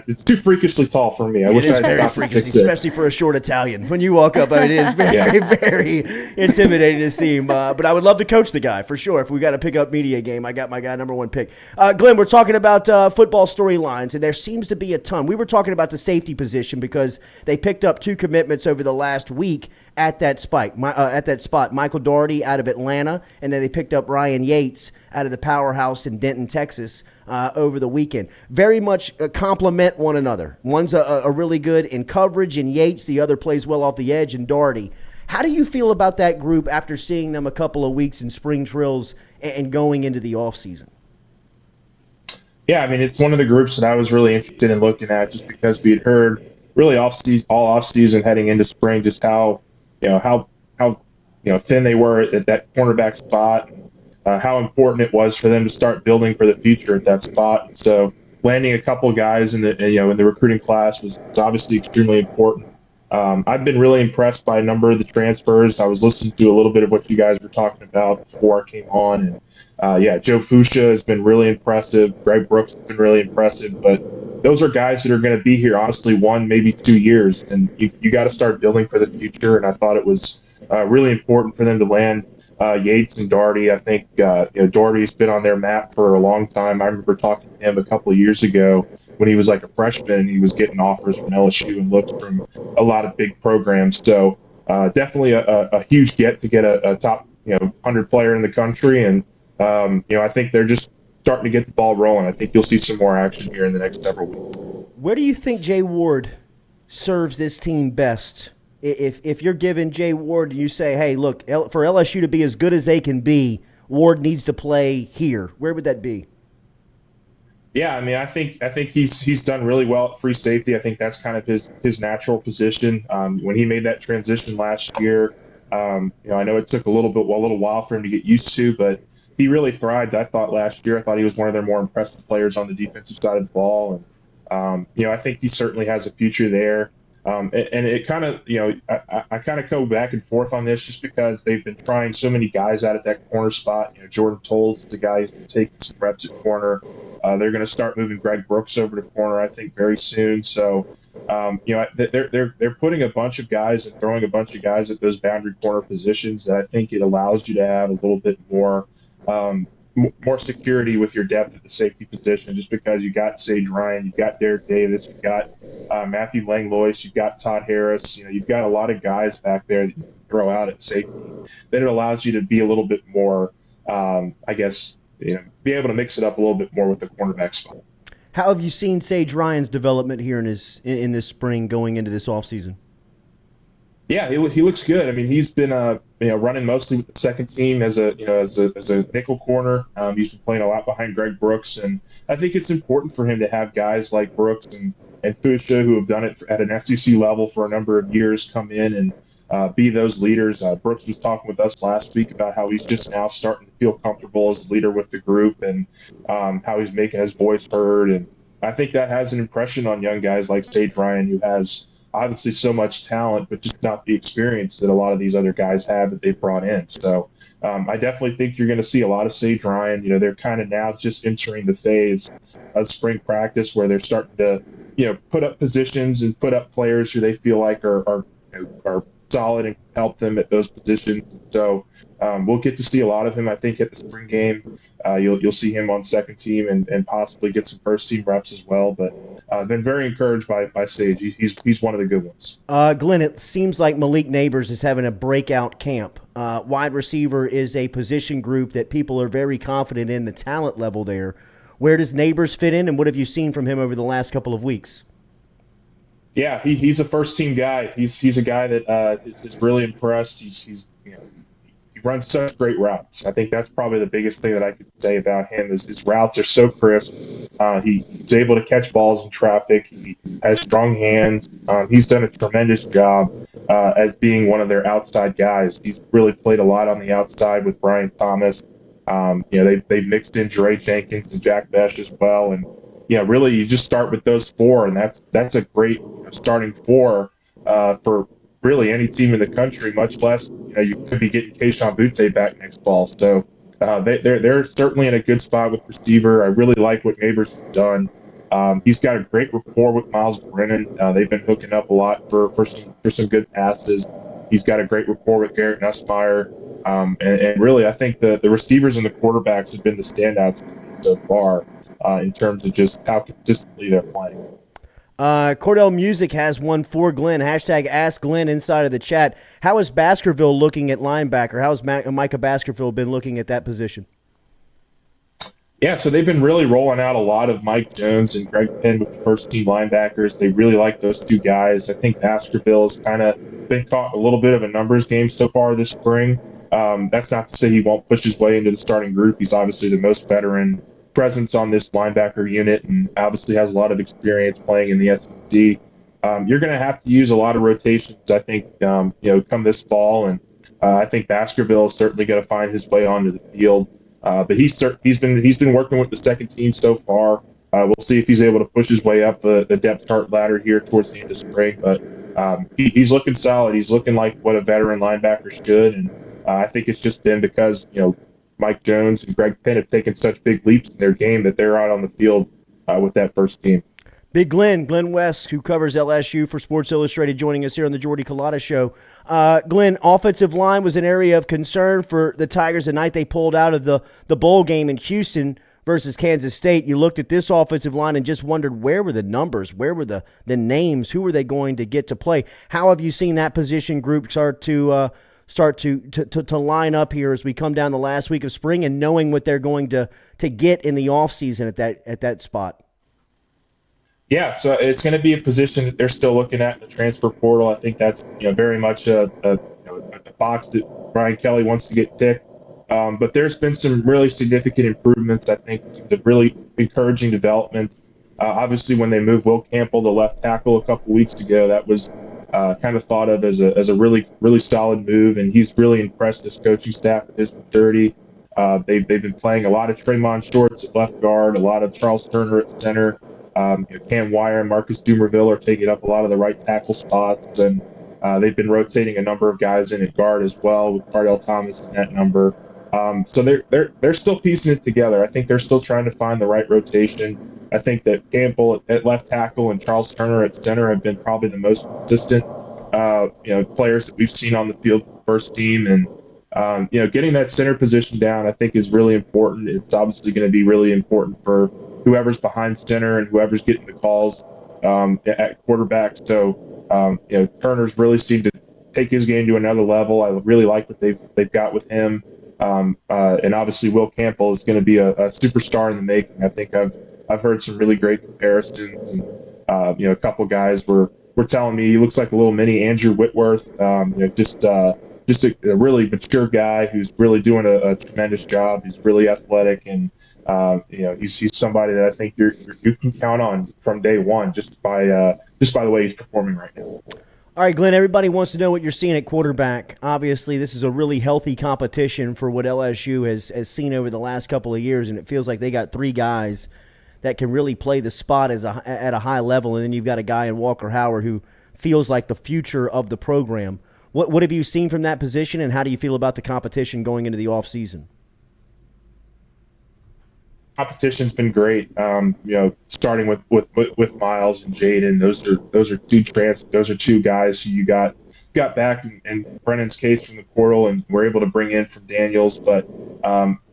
it's too freakishly tall for me. I It wish is I'd very stopped at freakish, 6'6". especially for a short Italian. When you walk up, it is very, Yeah. very intimidating to see him. But I would love to coach the guy for sure. If we got to pick up media game, I got my guy number one pick. Glenn, we're talking about football storylines, and there seems to be a ton. We were talking about the safety position because they picked up 2 commitments over the last week at that spot. Michael Doherty out of Atlanta, and then they picked up Ryan Yates out of the powerhouse in Denton, Texas. Over the weekend. Very much complement one another. One's a really good in coverage in Yates. The other plays well off the edge in Doherty. How do you feel about that group after seeing them a couple of weeks in spring drills and going into the offseason? Yeah, I mean, it's one of the groups that I was really interested in looking at just because we had heard really all off season heading into spring just how thin they were at that cornerback spot. How important it was for them to start building for the future at that spot. And so landing a couple guys in the recruiting class was obviously extremely important. I've been really impressed by a number of the transfers. I was listening to a little bit of what you guys were talking about before I came on. And Joe Fuchsia has been really impressive. Greg Brooks has been really impressive. But those are guys that are going to be here, honestly, 1, maybe 2 years. And you got to start building for the future. And I thought it was really important for them to land Yates and Doherty. I think Doherty's been on their map for a long time. I remember talking to him a couple of years ago when he was like a freshman. He was getting offers from LSU and looks from a lot of big programs. So definitely a huge get to get a top 100 player in the country. And I think they're just starting to get the ball rolling. I think you'll see some more action here in the next several weeks. Where do you think Jay Ward serves this team best? If you're giving Jay Ward, you say, hey, look, for LSU to be as good as they can be, Ward needs to play here. Where would that be? Yeah, I mean, I think he's done really well at free safety. I think that's kind of his natural position. When he made that transition last year, I know it took a little while for him to get used to, but he really thrived. I thought last year. I thought he was one of their more impressive players on the defensive side of the ball, and I think he certainly has a future there. And it kind of, I kind of go back and forth on this just because they've been trying so many guys out at that corner spot. Jordan Tolles, the guy who's been taking some reps at corner. They're going to start moving Greg Brooks over to corner, I think, very soon. So, they're putting a bunch of guys and throwing a bunch of guys at those boundary corner positions that I think it allows you to have a little bit more security with your depth at the safety position, just because you got Sage Ryan, you've got Derek Davis, you've got Matthew Langlois, you've got Todd Harris. You've got a lot of guys back there that you can throw out at safety. Then it allows you to be a little bit more, be able to mix it up a little bit more with the cornerback spot. How have you seen Sage Ryan's development here in this spring going into this offseason? Yeah, he looks good. I mean, he's been running mostly with the second team as a nickel corner. He's been playing a lot behind Greg Brooks, and I think it's important for him to have guys like Brooks and Fuchsia, who have done it at an SEC level for a number of years, come in and be those leaders. Brooks was talking with us last week about how he's just now starting to feel comfortable as a leader with the group, and how he's making his voice heard. And I think that has an impression on young guys like Sage Ryan, who has obviously so much talent, but just not the experience that a lot of these other guys have that they've brought in. So I definitely think you're going to see a lot of Sage Ryan. They're kind of now just entering the phase of spring practice where they're starting to, put up positions and put up players who they feel like are solid and help them at those positions. So we'll get to see a lot of him, I think, at the spring game. You'll see him on second team and possibly get some first team reps as well. But I've been very encouraged by Sage. He's one of the good ones. Glenn, it seems like Malik Neighbors is having a breakout camp. Wide receiver is a position group that people are very confident in the talent level there. Where does Neighbors fit in, and what have you seen from him over the last couple of weeks? Yeah, he's a first team guy. He's a guy that is really impressed. runs such great routes. I think that's probably the biggest thing that I could say about him is his routes are so crisp. He's able to catch balls in traffic. He has strong hands. He's done a tremendous job as being one of their outside guys. He's really played a lot on the outside with Brian Thomas. They mixed in Jeray Jenkins and Jack Besh as well. And, really you just start with those four, and that's a great starting four for really any team in the country, much less, you could be getting Keishon Butte back next fall. So they're certainly in a good spot with receiver. I really like what Neighbors has done. He's got a great rapport with Miles Brennan. They've been hooking up a lot for some good passes. He's got a great rapport with Garrett Nussmeier. And really, I think the receivers and the quarterbacks have been the standouts so far in terms of just how consistently they're playing. Cordell Music has one for Glenn. Hashtag Ask Glenn inside of the chat. How is Baskerville looking at linebacker? How has Micah Baskerville been looking at that position? Yeah, so they've been really rolling out a lot of Mike Jones and Greg Penn with the first-team linebackers. They really like those two guys. I think Baskerville has kind of been caught a little bit of a numbers game so far this spring. That's not to say he won't push his way into the starting group. He's obviously the most veteran presence on this linebacker unit and obviously has a lot of experience playing in the SEC. You're going to have to use a lot of rotations, I think, come this fall. And I think Baskerville is certainly going to find his way onto the field. But he's been working with the second team so far. We'll see if he's able to push his way up the depth chart ladder here towards the end of spring. But he's looking solid. He's looking like what a veteran linebacker should. And I think it's just been because, Mike Jones and Greg Penn have taken such big leaps in their game that they're out on the field with that first team. Big Glen West, who covers LSU for Sports Illustrated, joining us here on the Jordy Culotta Show. Glenn, offensive line was an area of concern for the Tigers the night they pulled out of the bowl game in Houston versus Kansas State. You looked at this offensive line and just wondered, where were the numbers? Where were the names? Who were they going to get to play? How have you seen that position group start to line up here as we come down the last week of spring and knowing what they're going to get in the offseason at that spot? Yeah, so it's going to be a position that they're still looking at in the transfer portal. I think that's very much a box that Brian Kelly wants to get ticked. But there's been some really significant improvements, I think, the really encouraging development. Obviously, when they moved Will Campbell to left tackle a couple weeks ago, that was kind of thought of as a really, really solid move, and he's really impressed this coaching staff with his maturity. They've been playing a lot of Tremont Shorts at left guard, a lot of Charles Turner at center. Cam Wire and Marcus Dumerville are taking up a lot of the right tackle spots, and they've been rotating a number of guys in at guard as well, with Cardell Thomas in that number. So they're still piecing it together. I think they're still trying to find the right rotation. I think that Campbell at left tackle and Charles Turner at center have been probably the most consistent, players that we've seen on the field for the first team. And getting that center position down, I think, is really important. It's obviously going to be really important for whoever's behind center and whoever's getting the calls at quarterback. So, Turner's really seemed to take his game to another level. I really like what they've got with him. And obviously Will Campbell is going to be a superstar in the making. I think I've heard some really great comparisons. And, a couple guys were telling me he looks like a little mini Andrew Whitworth. Just a really mature guy who's really doing a tremendous job. He's really athletic, and he's somebody that I think you can count on from day one just by the way he's performing right now. All right, Glenn, everybody wants to know what you're seeing at quarterback. Obviously, this is a really healthy competition for what LSU has seen over the last couple of years, and it feels like they got three guys that can really play the spot at a high level, and then you've got a guy in Walker Howard who feels like the future of the program. What have you seen from that position, and how do you feel about the competition going into the offseason? Competition's been great. Starting with Miles and Jaden, those are two guys who you got back in Brennan's case from the portal and were able to bring in from Daniels. But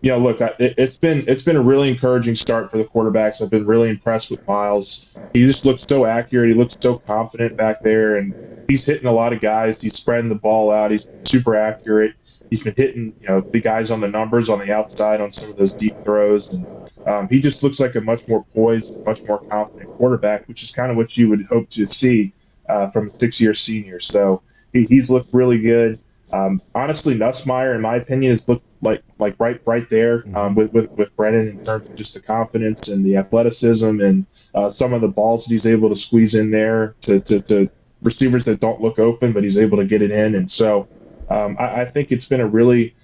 look, it's been a really encouraging start for the quarterbacks. I've been really impressed with Miles. He just looks so accurate. He looks so confident back there, and he's hitting a lot of guys. He's spreading the ball out. He's super accurate. He's been hitting, the guys on the numbers on the outside on some of those deep throws, and he just looks like a much more poised, much more confident quarterback, which is kind of what you would hope to see from a 6-year senior. So he's looked really good. Honestly, Nussmeier, in my opinion, has looked like right there with Brennan in terms of just the confidence and the athleticism and some of the balls that he's able to squeeze in there to receivers that don't look open, but he's able to get it in. And so I think it's been a really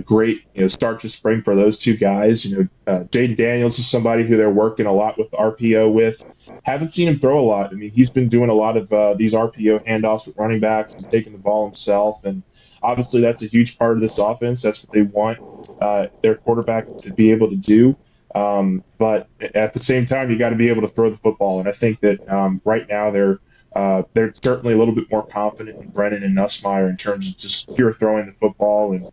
great start to spring for those two guys. Jaden Daniels is somebody who they're working a lot with the RPO with. Haven't seen him throw a lot. I mean, he's been doing a lot of these RPO handoffs with running backs and taking the ball himself. And obviously, that's a huge part of this offense. That's what they want their quarterbacks to be able to do. But at the same time, you got to be able to throw the football. And I think that right now they're certainly a little bit more confident in Brennan and Nussmeier in terms of just pure throwing the football. And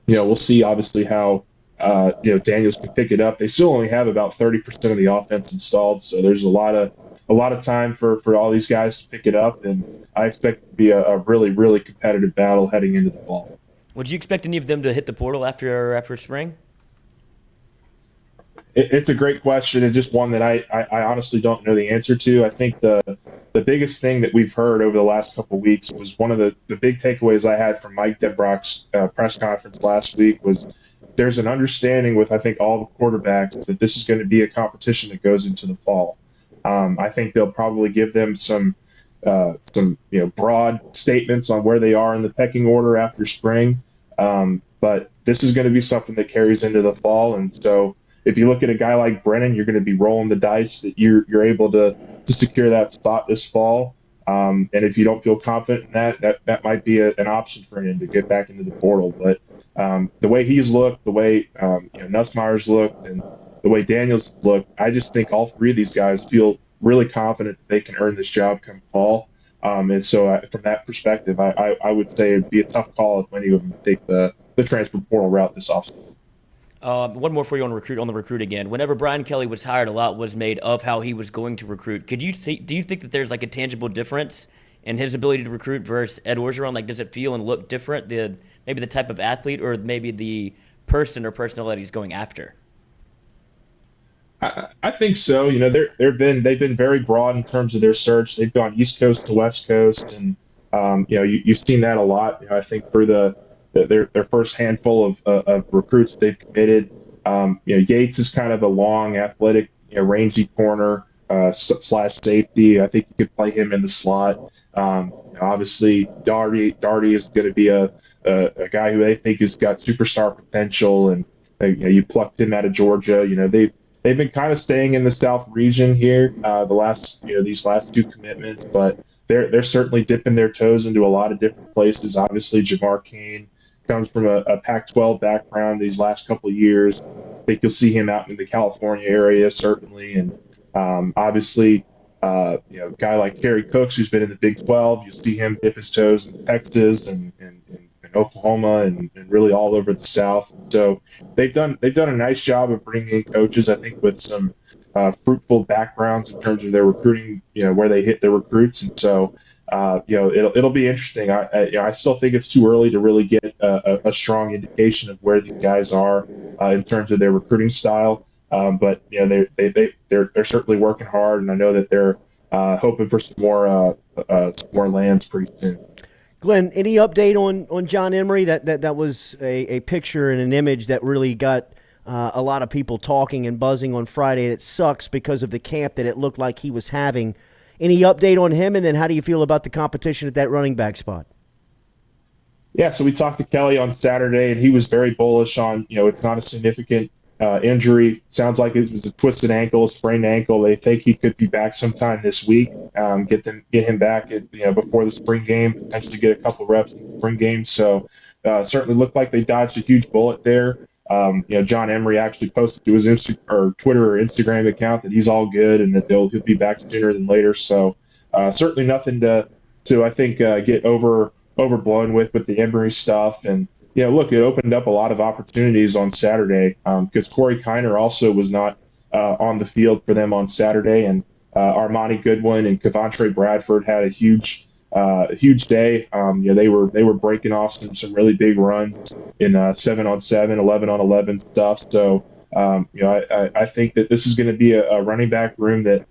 we'll see obviously how Daniels can pick it up. They still only have about 30% of the offense installed, so there's a lot of time for all these guys to pick it up, and I expect it to be a really, really competitive battle heading into the fall. Would you expect any of them to hit the portal after spring? It's a great question, and just one that I honestly don't know the answer to. I think the biggest thing that we've heard over the last couple of weeks was one of the big takeaways I had from Mike Denbrock's press conference last week was there's an understanding with, I think, all the quarterbacks that this is going to be a competition that goes into the fall. I think they'll probably give them some broad statements on where they are in the pecking order after spring, but this is going to be something that carries into the fall, and so if you look at a guy like Brennan, you're going to be rolling the dice that you're able to secure that spot this fall. And if you don't feel confident in that might be an option for him to get back into the portal. But the way he's looked, the way Nussmeier's looked, and the way Daniels looked, I just think all three of these guys feel really confident that they can earn this job come fall. And so from that perspective, I would say it'd be a tough call if any of them take the transfer portal route this offseason. One more for you on the recruit again. Whenever Brian Kelly was hired, a lot was made of how he was going to recruit. Do you think that there's like a tangible difference in his ability to recruit versus Ed Orgeron? Like, does it feel and look different? Maybe the type of athlete or maybe the person or personality he's going after? I think so. They've been very broad in terms of their search. They've gone East Coast to West Coast, and you've seen that a lot. I think for their first handful of recruits they've committed. Yates is kind of a long, athletic, rangy corner / safety. I think you could play him in the slot. Obviously, Darty is going to be a guy who they think has got superstar potential, and you plucked him out of Georgia. They've been kind of staying in the South region here these last two commitments, but they're certainly dipping their toes into a lot of different places. Obviously, Jamar Cain comes from a Pac-12 background these last couple of years. I think you'll see him out in the California area, certainly. And obviously, a guy like Kerry Cooks, who's been in the Big 12, you'll see him dip his toes in Texas and Oklahoma and really all over the South. So they've done a nice job of bringing in coaches, I think, with some fruitful backgrounds in terms of their recruiting, where they hit their recruits. And so it'll be interesting. I still think it's too early to really get a strong indication of where these guys are in terms of their recruiting style. But they're certainly working hard, and I know that they're hoping for some more lands pretty soon. Glenn, any update on John Emery? That was a picture and an image that really got a lot of people talking and buzzing on Friday. It sucks because of the camp that it looked like he was having. Any update on him, and then how do you feel about the competition at that running back spot? Yeah, so we talked to Kelly on Saturday, and he was very bullish on, it's not a significant injury. Sounds like it was a twisted ankle, a sprained ankle. They think he could be back sometime this week. Get him back before the spring game, potentially get a couple reps in the spring game. So certainly looked like they dodged a huge bullet there. John Emery actually posted to his Twitter or Instagram account that he's all good and that he'll be back sooner than later. So certainly nothing to I think get overblown with the Emery stuff. And look, it opened up a lot of opportunities on Saturday because Corey Kiner also was not on the field for them on Saturday, and Armani Goodwin and Kevontre Bradford had a huge day. They were breaking off some really big runs in 7-on-7, 11-on-11 stuff. So I think that this is going to be a running back room that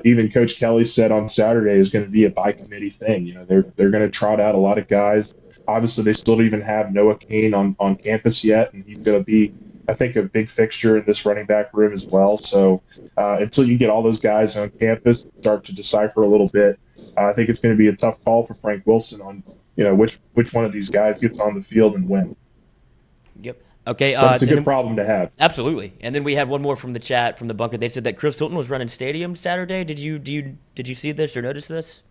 even Coach Kelly said on Saturday is going to be a by committee thing. They're going to trot out a lot of guys Obviously, they still don't even have Noah Cain on campus yet, and he's going to be, I think, a big fixture in this running back room as well. So until you get all those guys on campus, start to decipher a little bit, I think it's going to be a tough call for Frank Wilson on which one of these guys gets on the field and when. Yep. Okay. But it's a good problem to have. Absolutely. And then we had one more from the chat from the bunker. They said that Chris Hilton was running stadium Saturday. Did you see this or notice this?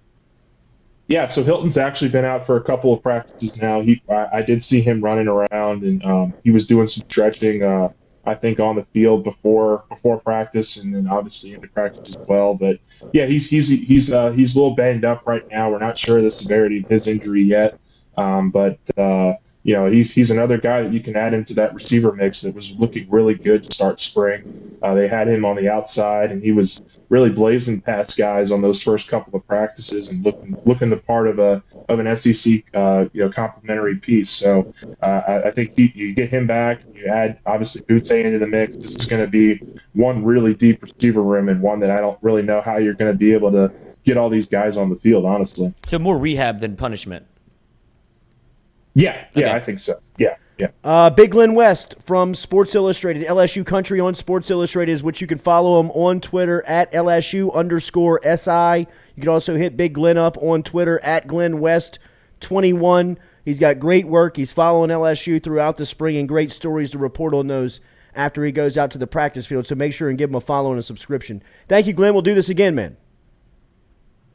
Yeah, so Hilton's actually been out for a couple of practices now. I did see him running around, and he was doing some stretching, I think, on the field before practice, and then obviously into practice as well. But yeah, he's a little banged up right now. We're not sure the severity of his injury yet, but he's another guy that you can add into that receiver mix that was looking really good to start spring. They had him on the outside, and he was really blazing past guys on those first couple of practices and looking the part of an SEC complimentary piece. So I think you get him back, and you add obviously Butte into the mix. This is going to be one really deep receiver room, and one that I don't really know how you're going to be able to get all these guys on the field, honestly. So more rehab than punishment. Yeah, Okay. I think so. Yeah. Big Glen West from Sports Illustrated. LSU Country on Sports Illustrated is which you can follow him on Twitter at LSU_SI. You can also hit Big Glen up on Twitter at Glen West 21. He's got great work. He's following LSU throughout the spring and great stories to report on those after he goes out to the practice field. So make sure and give him a follow and a subscription. Thank you, Glenn. We'll do this again, man.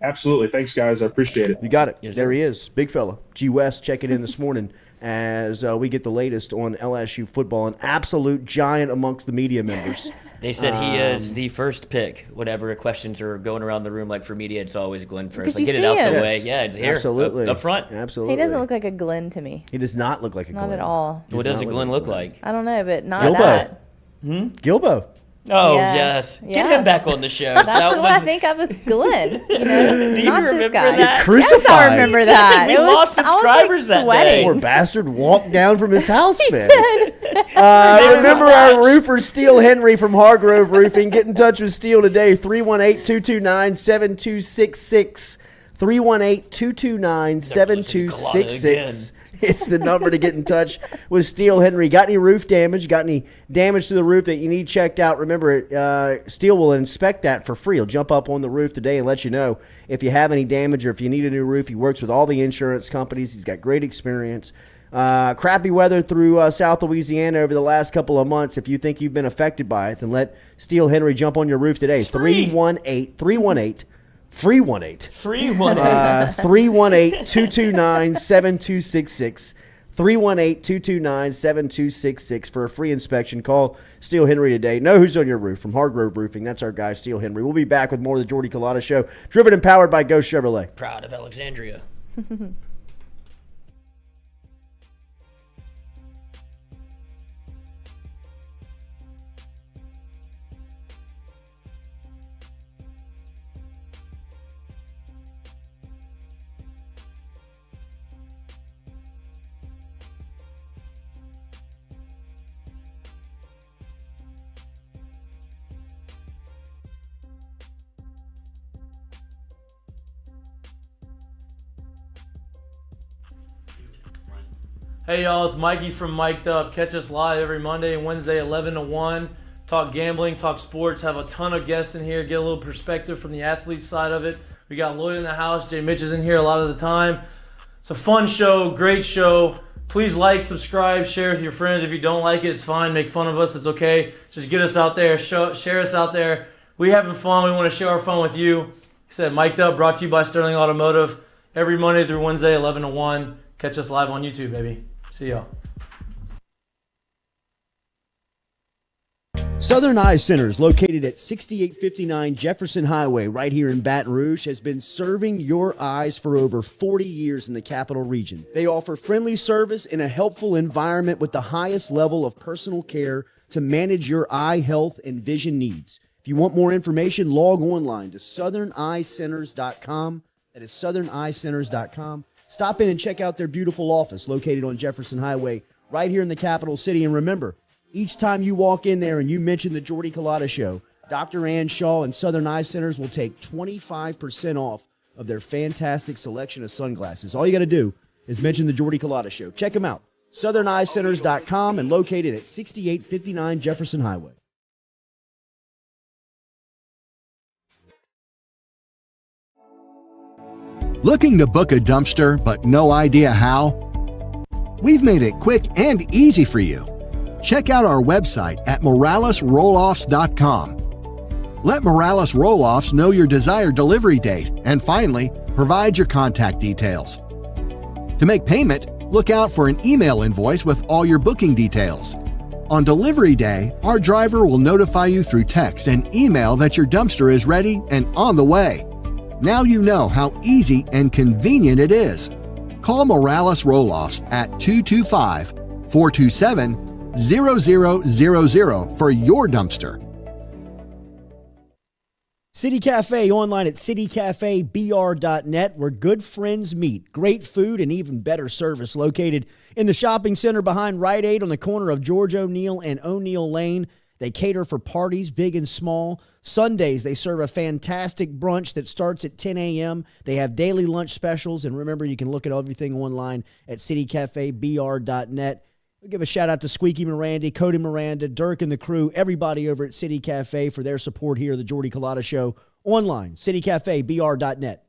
Absolutely. Thanks, guys. I appreciate it. You got it. Yes, There sir. he is. Big fella. G. West checking in this morning as we get the latest on LSU football. An absolute giant amongst the media members. They said he is the first pick. Whatever questions are going around the room, like for media, it's always Glenn first. Could Like, you get it see out him? the way. Yeah, it's here. Absolutely. Up front. Absolutely. He doesn't look like a Glenn to me. He does not look like a Not Glenn. at all. What does a Glenn look like? I don't know, but not Gilbo. that. Gilbo. Oh, Yeah. yes. Get Yeah. him back on the show. That's what I think of with Glenn. You know, Do you not remember this guy. that? Crucified. Yes, I remember that. We It was- lost I was, subscribers that day. Poor bastard walked down from his house, man. Did. Remember our roofer, Steele Henry from Hargrove Roofing. Get in touch with Steele today, 318-229-7266. 318-229-7266. It's the number to get in touch with Steele Henry. Got any roof damage? Got any damage to the roof that you need checked out? Remember, Steele will inspect that for free. He'll jump up on the roof today and let you know if you have any damage or if you need a new roof. He works with all the insurance companies. He's got great experience. Crappy weather through South Louisiana over the last couple of months. If you think you've been affected by it, then let Steele Henry jump on your roof today. 318 Free 1-8. Free one. 318-229-7266. 318-229-7266 for a free inspection. Call Steele Henry today. Know who's on your roof from Hargrove Roofing. That's our guy, Steele Henry. We'll be back with more of the Jordy Culotta Show, driven and powered by Ghost Chevrolet. Proud of Alexandria. Hey y'all, it's Mikey from Mic'd Up. Catch us live every Monday and Wednesday, 11 to 1. Talk gambling, talk sports, have a ton of guests in here, get a little perspective from the athlete side of it. We got Lloyd in the house, Jay Mitch is in here a lot of the time. It's a fun show, great show. Please like, subscribe, share with your friends. If you don't like it, it's fine. Make fun of us, it's okay. Just get us out there, share us out there. We having fun, we want to share our fun with you. Like I said, Mic'd Up, brought to you by Sterling Automotive. Every Monday through Wednesday, 11 to 1. Catch us live on YouTube, baby. See y'all. Southern Eye Centers, located at 6859 Jefferson Highway right here in Baton Rouge, has been serving your eyes for over 40 years in the capital region. They offer friendly service in a helpful environment with the highest level of personal care to manage your eye health and vision needs. If you want more information, log online to southernyecenters.com. That is southernyecenters.com. Stop in and check out their beautiful office located on Jefferson Highway right here in the capital city. And remember, each time you walk in there and you mention the Jordy Culotta Show, Dr. Ann Shaw and Southern Eye Centers will take 25% off of their fantastic selection of sunglasses. All you got to do has mentioned the Jordy Culotta Show. Check him out. SouthernEyecenters.com and located at 6859 Jefferson Highway. Looking to book a dumpster but no idea how? We've made it quick and easy for you. Check out our website at moralesrolloffs.com. Let Morales Roll-Offs know your desired delivery date and finally, provide your contact details. To make payment, look out for an email invoice with all your booking details. On delivery day, our driver will notify you through text and email that your dumpster is ready and on the way. Now you know how easy and convenient it is. Call Morales Roll-Offs at 225-427-0000 for your dumpster. City Cafe online at citycafebr.net, where good friends meet. Great food and even better service, located in the shopping center behind Rite Aid on the corner of George O'Neill and O'Neill Lane. They cater for parties, big and small. Sundays, they serve a fantastic brunch that starts at 10 a.m. They have daily lunch specials. And remember, you can look at everything online at citycafebr.net. We'll give a shout out to Squeaky Miranda, Cody Miranda, Dirk and the crew, everybody over at City Cafe for their support here at the Jordy Culotta Show. Online, citycafebr.net.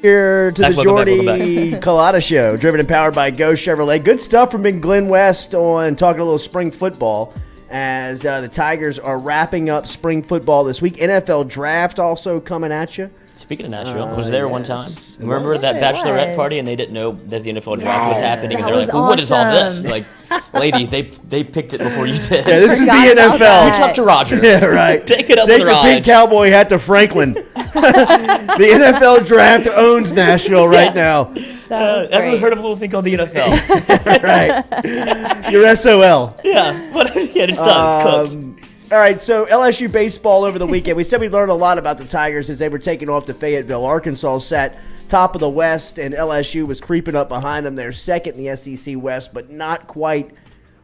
Here to the Jordy Culotta Show, driven and powered by Go Chevrolet. Good stuff from Big Glen West on talking a little spring football as the Tigers are wrapping up spring football this week. NFL draft also coming at you. Speaking of Nashville, I was there one time. Remember that bachelorette party and they didn't know that the NFL draft was happening? And they're like, well, what is all this? Like, lady, they picked it before you did. Yeah, this is the NFL. You talk to Roger. Yeah, right. Take it up Take with the Raj. pink cowboy hat to Franklin. The NFL draft owns Nashville right now. Ever heard of a little thing called the NFL? Right. Your SOL. Yeah, but yeah, it's done. It's cooked. All right, so LSU baseball over the weekend. We said we learned a lot about the Tigers as they were taking off to Fayetteville. Arkansas sat top of the West, and LSU was creeping up behind them. They're second in the SEC West, but not quite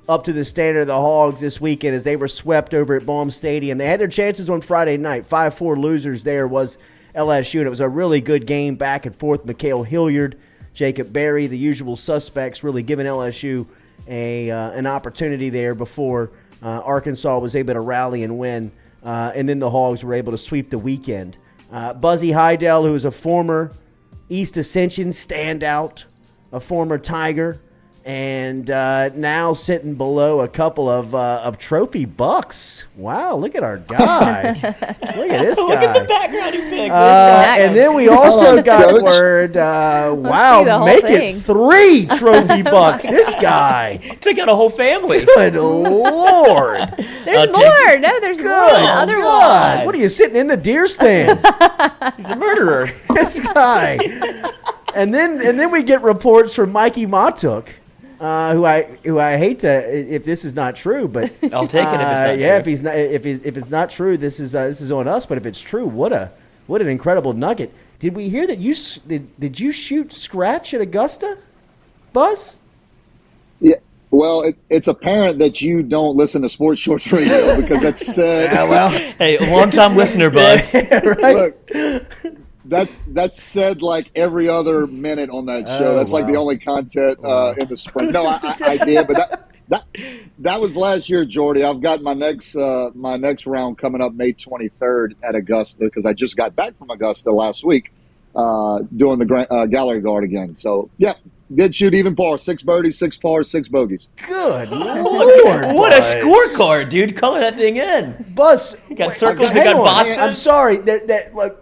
up to the standard of the Hogs this weekend as they were swept over at Baum Stadium. They had their chances on Friday night. 5-4 losers there was LSU, and it was a really good game back and forth. Mikhail Hilliard, Jacob Berry, the usual suspects, really giving LSU an opportunity there before Arkansas was able to rally and win, and then the Hogs were able to sweep the weekend. Buzzy Haydel, who is a former East Ascension standout, a former Tiger, and now sitting below a couple of trophy bucks. Wow, look at our guy. Look at this guy. Look at the background you picked. And then we also got word, wow, make it 3 trophy bucks. This guy. Took out a whole family. Good Lord. There's more. No, there's more. Other one. What are you sitting in the deer stand? He's a murderer. This guy. And then we get reports from Mikey Matuk, who I hate to, if this is not true, but I'll take it if it's not true. Yeah, if it's not true, this is on us. But if it's true, what an incredible nugget. did we hear that did you shoot scratch at Augusta, Buzz? Yeah. Well, it's apparent that you don't listen to Sports Shorts Radio because that's said. Yeah, well, Hey, long-time listener, Buzz. right. Look, that's said like every other minute on that show. Oh, That's like the wow. only content in the spring. No, I did, but that was last year, Jordy. I've got my next round coming up May 23rd at Augusta because I just got back from Augusta last week doing the gallery guard again. So yeah. Did shoot even par, 6 birdies, 6 pars, 6 bogeys. Good Lord, What a Buzz. scorecard, dude. Color that thing in. Buzz, You got circles, we hang got on. boxes. I'm sorry.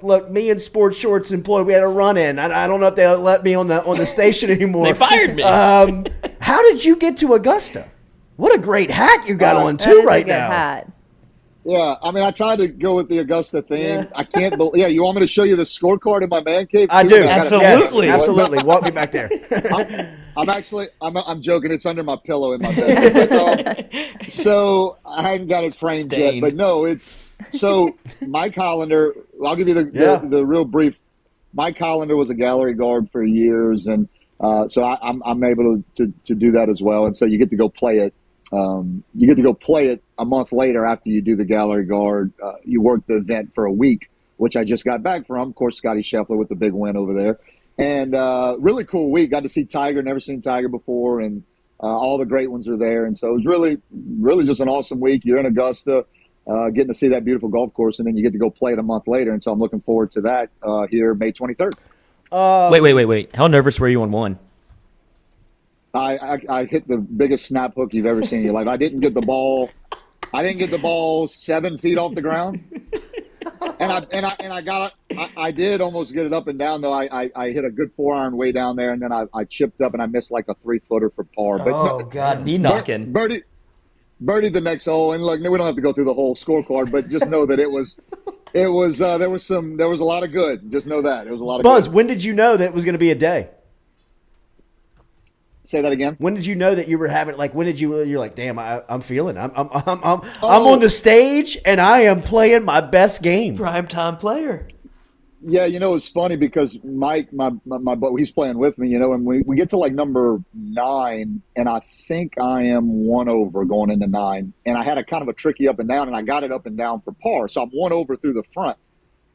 Look, me and Sports Shorts employee, we had a run in. I don't know if they'll let me on the station anymore. They fired me. How did you get to Augusta? What a great hat you got on That too is a right good now. hat. Yeah, I mean, I tried to go with the Augusta theme. Yeah. I can't believe. Yeah, you want me to show you the scorecard in my man cave? I too? do. got it. Absolutely. Yes, absolutely. Walk me back there. I'm joking. It's under my pillow in my bed. But, so I hadn't got it framed Stained. yet. But no, it's so Mike Hollander. I'll give you the real brief. Mike Hollander was a gallery guard for years, and so I'm able to do that as well. And so you get to go play it. You get to go play it a month later after you do the gallery guard. You work the event for a week, which I just got back from. Of course, Scotty Scheffler with the big win over there. And really cool week. Got to see Tiger. Never seen Tiger before. And all the great ones are there. And so it was really, really just an awesome week. You're in Augusta, getting to see that beautiful golf course. And then you get to go play it a month later. And so I'm looking forward to that here May 23rd. Wait. How nervous were you on one? I hit the biggest snap hook you've ever seen in your life. I didn't get the ball 7 feet off the ground, I did almost get it up and down though. I hit a good 4-iron way down there, and then I chipped up and I missed like a 3-footer for par. But God, knee knocking. Birdie the next hole, and look, we don't have to go through the whole scorecard, but just know that there was a lot of good. Just know that it was a lot of Buzz, good. when did you know that it was going to be a day? Say that again. When did you know that you were having when did you're like, damn, I'm feeling. I'm on the stage and I am playing my best game. Prime time player. Yeah, it's funny because Mike, my buddy, he's playing with me, and we get to like number 9, and I think I am 1 over going into 9, and I had a kind of a tricky up and down, and I got it up and down for par, so I'm 1 over through the front,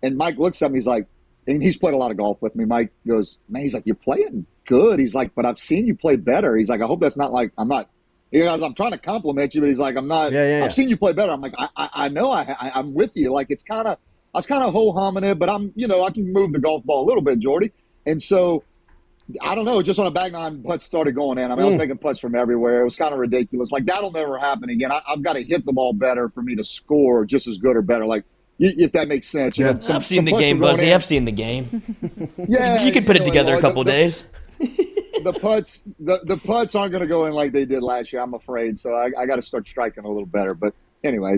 and Mike looks at me, he's like, and he's played a lot of golf with me. Mike goes, man, he's like, you're playing good. He's like, but I've seen you play better. He's like, I hope that's not like I'm not. He goes, I'm trying to compliment you, but he's like, I'm not. Yeah. I've seen you play better. I'm like, I know I'm with you. Like I was kind of ho hominid, but I'm, I can move the golf ball a little bit, Jordy. And so, I don't know, just on a bag 9, putts started going in. I mean, I was making putts from everywhere. It was kind of ridiculous. Like, that'll never happen again. I've got to hit the ball better for me to score just as good or better. Like, if that makes sense. Yeah. I've seen the game, Buzzy. I've seen the game. Yeah. You could put it together a couple days. The putts aren't going to go in like they did last year, I'm afraid. So I got to start striking a little better. But anyway,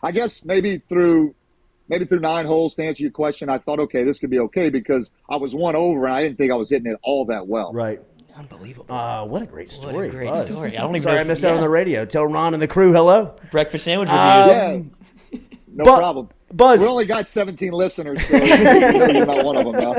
I guess maybe through 9 holes, to answer your question, I thought, okay, this could be okay because I was 1 over and I didn't think I was hitting it all that well. Right. Unbelievable. What a great story. What a great Buzz. story. I don't even Sorry know I if- missed out on yeah. the radio. Tell Ron and the crew hello. Breakfast sandwich reviews. Yeah. No problem. Buzz. We only got 17 listeners, so you're not one of them now.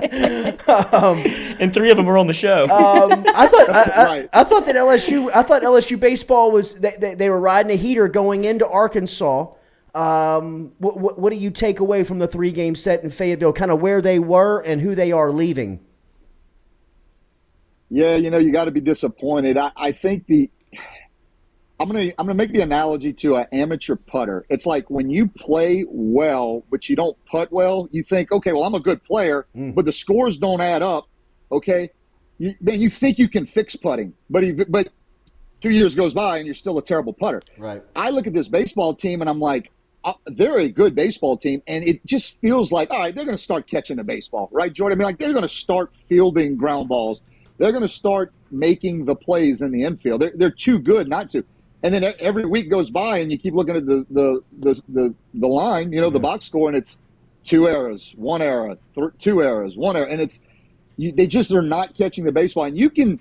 And 3 of them were on the show. I thought Right. I thought that LSU baseball was they were riding a heater going into Arkansas. What do you take away from the 3-game set in Fayetteville? Kind of where they were and who they are leaving. Yeah, you got to be disappointed. I think I'm gonna make the analogy to an amateur putter. It's like when you play well, but you don't putt well, you think, okay, well, I'm a good player, but the scores don't add up. Okay, you think you can fix putting, but 2 years goes by and you're still a terrible putter. Right. I look at this baseball team and I'm like, they're a good baseball team, and it just feels like, all right, they're going to start catching the baseball, right, Jordan? I mean, like they're going to start fielding ground balls. They're going to start making the plays in the infield. They're too good not to. And then every week goes by, and you keep looking at the line, the box score, and it's 2 errors, 1 error, 2 errors, 1 error, and they just are not catching the baseball. And you can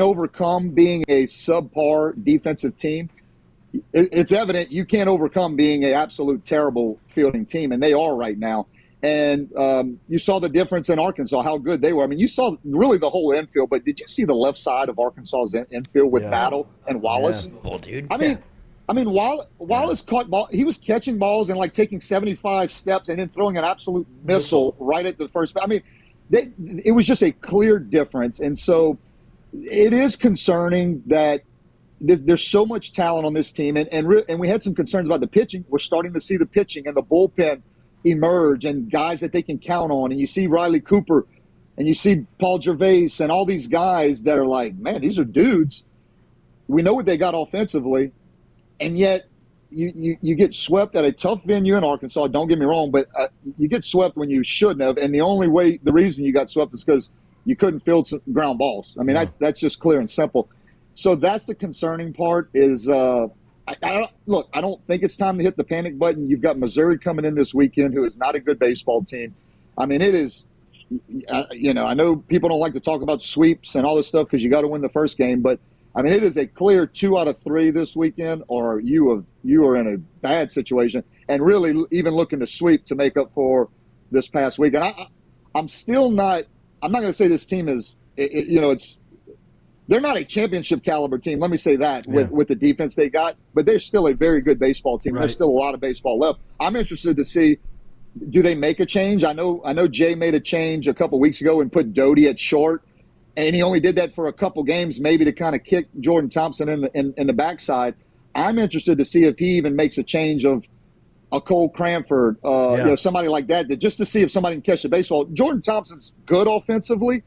overcome being a subpar defensive team. It's evident you can't overcome being an absolute terrible fielding team, and they are right now. And you saw the difference in Arkansas, how good they were. I mean, you saw really the whole infield, but did you see the left side of Arkansas's infield with Battle and Wallace? Yeah. Well, dude. I mean, Wallace caught ball. He was catching balls and like taking 75 steps and then throwing an absolute missile right at the first. I mean, it was just a clear difference. And so it is concerning that there's so much talent on this team. And we had some concerns about the pitching. We're starting to see the pitching and the bullpen emerge and guys that they can count on. And you see Riley Cooper and you see Paul Gervais and all these guys that are like, man, these are dudes. We know what they got offensively. And yet you get swept at a tough venue in Arkansas. Don't get me wrong, but you get swept when you shouldn't have. And the reason you got swept is because you couldn't field some ground balls. I mean, that's just clear and simple. So that's the concerning part is, I don't think it's time to hit the panic button. You've got Missouri coming in this weekend, who is not a good baseball team. I mean, it is, I know people don't like to talk about sweeps and all this stuff because you got to win the first game, but I mean, it is a clear 2 out of 3 this weekend, or you are in a bad situation, and really even looking to sweep to make up for this past week. And I'm not going to say this team is, they're not a championship caliber team. Let me say that with the defense they got, but they're still a very good baseball team. Right. There's still a lot of baseball left. I'm interested to see, do they make a change? I know Jay made a change a couple weeks ago and put Doty at short. And he only did that for a couple games, maybe to kind of kick Jordan Thompson in the backside. I'm interested to see if he even makes a change of a Cole Cranford, somebody like that, just to see if somebody can catch the baseball. Jordan Thompson's good offensively,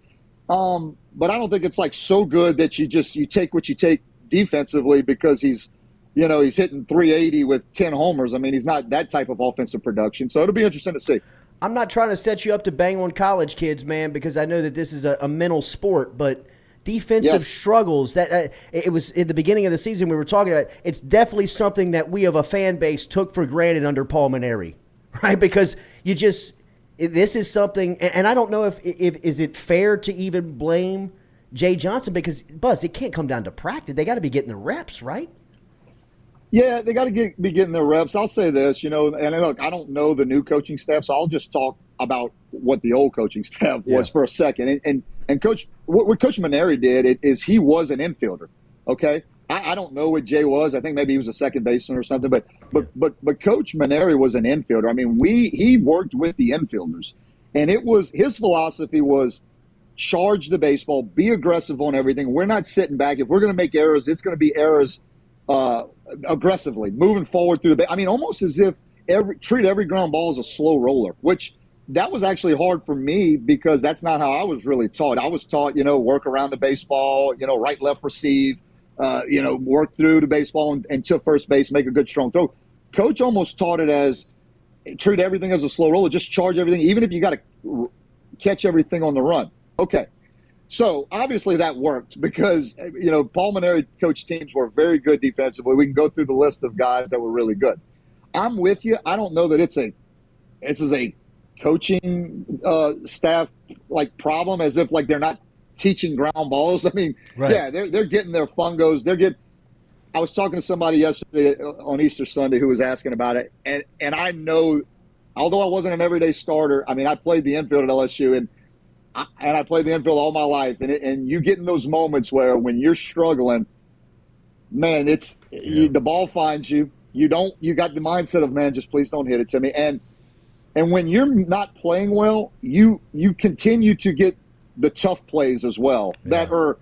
but I don't think it's like so good that you take what you take defensively because he's hitting 380 with 10 homers. I mean, he's not that type of offensive production. So it'll be interesting to see. I'm not trying to set you up to bang on college kids, man, because I know that this is a mental sport, but defensive struggles, that it was in the beginning of the season we were talking about, it's definitely something that we of a fan base took for granted under Paul Maneri, right? Because this is something, and I don't know if is it fair to even blame Jay Johnson, because, Buzz, it can't come down to practice. They got to be getting the reps, right? Yeah, they got to be getting their reps. I'll say this, and look, I don't know the new coaching staff, so I'll just talk about what the old coaching staff was for a second. And Coach, what Coach Maneri did is he was an infielder. Okay, I don't know what Jay was. I think maybe he was a second baseman or something. But Coach Maneri was an infielder. I mean, he worked with the infielders, and his philosophy was charge the baseball, be aggressive on everything. We're not sitting back. If we're going to make errors, it's going to be errors. Aggressively moving forward through the. I mean, almost as if treat every ground ball as a slow roller, which that was actually hard for me because that's not how I was really taught. I was taught, work around the baseball, right, left, receive, work through the baseball and to first base, make a good strong throw. Coach almost taught it as treat everything as a slow roller, just charge everything, even if you got to catch everything on the run. Okay. So obviously that worked because, Paul Maneri coach teams were very good defensively. We can go through the list of guys that were really good. I'm with you. I don't know that it's a coaching staff like problem as if like they're not teaching ground balls. I mean, yeah, they're getting their fungos. I was talking to somebody yesterday on Easter Sunday who was asking about it. And I know, although I wasn't an everyday starter, I mean, I played the infield at LSU and I played the infield all my life, and you get in those moments where when you're struggling, man, the ball finds you. You got the mindset of, man, just please don't hit it to me. And when you're not playing well, you continue to get the tough plays as well that are,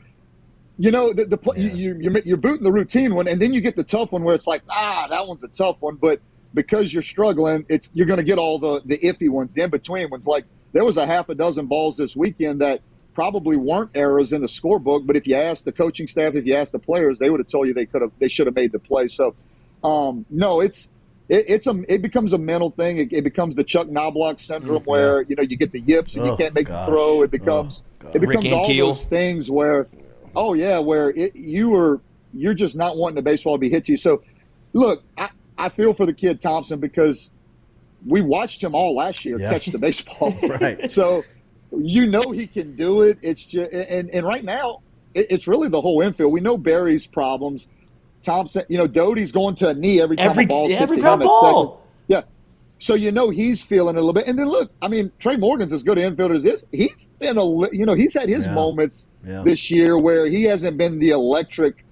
you're booting the routine one, and then you get the tough one where it's like, that one's a tough one, but because you're struggling, you're going to get all the iffy ones, the in between ones. Like, there was a half a dozen balls this weekend that probably weren't errors in the scorebook, but if you asked the coaching staff, if you asked the players, they would have told you they should have made the play. So, no, it becomes a mental thing. It becomes the Chuck Knobloch syndrome where you get the yips and you can't make the throw. It becomes all those things where, where you're just not wanting the baseball to be hit to you. So, look, I feel for the kid Thompson because we watched him all last year catch the baseball. Right. So he can do it. It's just and right now it's really the whole infield. We know Barry's problems. Thompson, Doty's going to a knee every time the ball's hit to him at second. Yeah. So he's feeling it a little bit. And then look, I mean, Trey Morgan's as good an infielder as this. He's been he's had his moments this year where he hasn't been the electric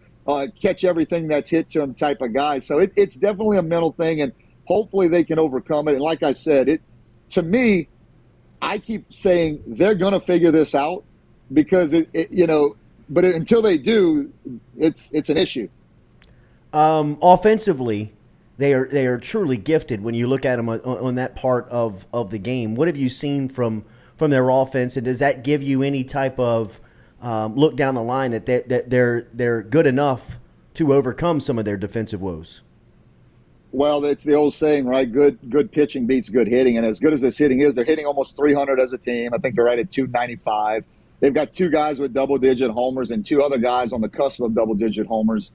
catch everything that's hit to him type of guy. So it's definitely a mental thing, and hopefully they can overcome it. And like I said, to me, I keep saying they're going to figure this out because but until they do, it's an issue. Offensively, they are truly gifted when you look at them on that part of the game. What have you seen from their offense, and does that give you any type of look down the line that they're good enough to overcome some of their defensive woes? Well, it's the old saying, right? Good pitching beats good hitting, and as good as this hitting is, they're hitting almost 300 as a team. I think they're right at 295. They've got 2 guys with double-digit homers and 2 other guys on the cusp of double-digit homers.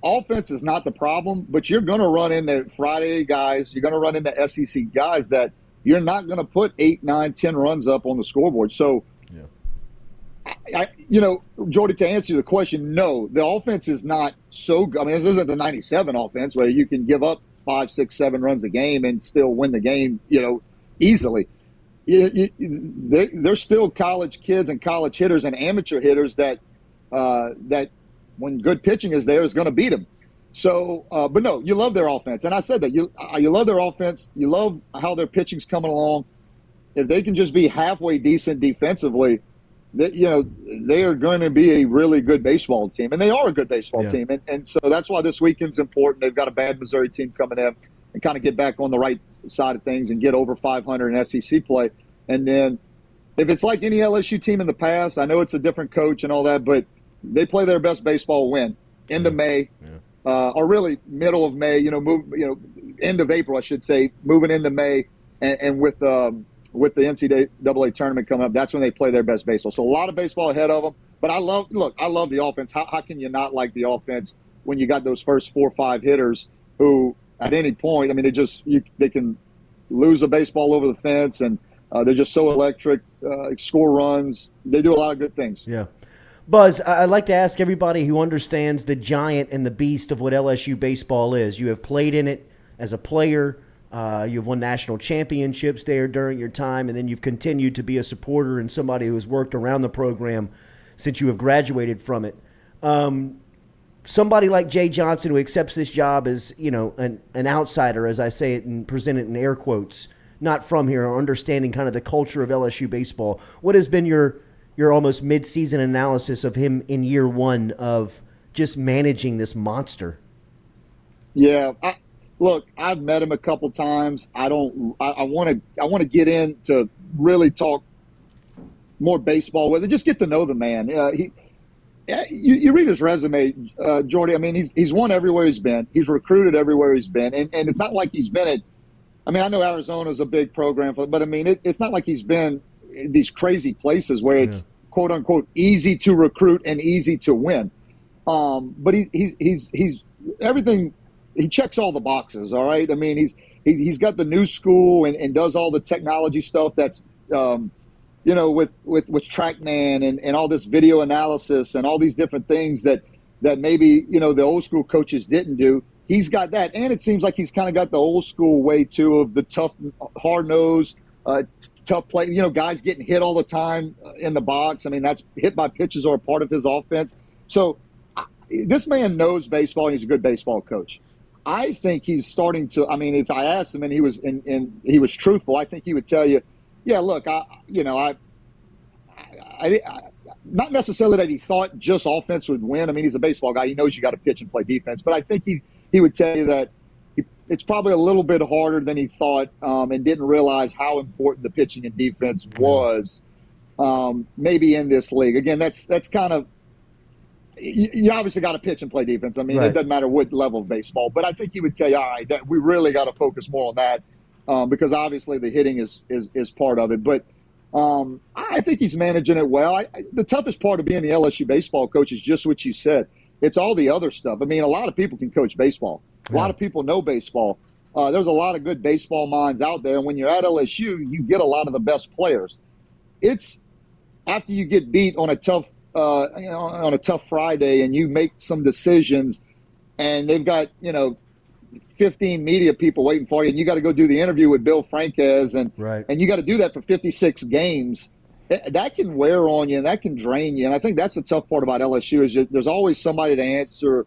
Offense is not the problem, but you're going to run into Friday guys. You're going to run into SEC guys that you're not going to put 8, 9, 10 runs up on the scoreboard. So, Jordy, to answer the question, no, the offense is not so good. I mean, this isn't the 97 offense where you can give up 5, 6, 7 runs a game and still win the game, easily. They're still college kids and college hitters and amateur hitters that when good pitching is there is going to beat them. So, but no, you love their offense. And I said that you love their offense. You love how their pitching's coming along. If they can just be halfway decent defensively, they are going to be a really good baseball team. And they are a good baseball team. And so that's why this weekend's important. They've got a bad Missouri team coming in and kind of get back on the right side of things and get over 500 in SEC play. And then if it's like any LSU team in the past, I know it's a different coach and all that, but they play their best baseball win end of May, or really middle of May. End of April, I should say, moving into May, and with the NCAA tournament coming up, that's when they play their best baseball. So a lot of baseball ahead of them. But I love the offense. How can you not like the offense when you got those first 4 or 5 hitters who, at any point, I mean, they can lose a baseball over the fence, and they're just so electric, score runs. They do a lot of good things. Yeah. Buzz, I'd like to ask everybody who understands the giant and the beast of what LSU baseball is. You have played in it as a player. You've won national championships there during your time, and then you've continued to be a supporter and somebody who has worked around the program since you have graduated from it. Somebody like Jay Johnson who accepts this job as, an outsider, as I say it and present it in air quotes, not from here, or understanding kind of the culture of LSU baseball. What has been your almost mid-season analysis of him in year one of just managing this monster? Yeah, look, I've met him a couple times. I want to get in to really talk more baseball with him, just get to know the man. You read his resume, Jordy. I mean, he's won everywhere he's been. He's recruited everywhere he's been, and it's not like he's been at. I mean, I know Arizona's a big program, but I mean, it's not like he's been in these crazy places where it's quote unquote easy to recruit and easy to win. But he's everything. He checks all the boxes. All right. I mean, he's got the new school and does all the technology stuff that's with TrackMan and all this video analysis and all these different things that maybe the old school coaches didn't do. He's got that, and it seems like he's kind of got the old school way too of the tough, hard nose, tough play. Guys getting hit all the time in the box. I mean, that's hit by pitches are a part of his offense. So this man knows baseball, and he's a good baseball coach. I think he's starting to. I mean, if I asked him and he was truthful, I think he would tell you, yeah, look, I not necessarily that he thought just offense would win. I mean, he's a baseball guy. He knows you got to pitch and play defense. But I think he would tell you that it's probably a little bit harder than he thought and didn't realize how important the pitching and defense was maybe in this league. Again, that's kind of – you obviously got to pitch and play defense. I mean, It doesn't matter what level of baseball. But I think he would tell you, all right, that we really got to focus more on that because obviously the hitting is part of it. But I think he's managing it well. The toughest part of being the LSU baseball coach is just what you said. It's all the other stuff. I mean, a lot of people can coach baseball. A lot of people know baseball. There's a lot of good baseball minds out there. And when you're at LSU, you get a lot of the best players. It's after you get beat on a tough Friday and you make some decisions and they've got, 15 media people waiting for you, and you got to go do the interview with Bill Franquez, and you got to do that for 56 games. That can wear on you, and that can drain you. And I think that's the tough part about LSU is there's always somebody to answer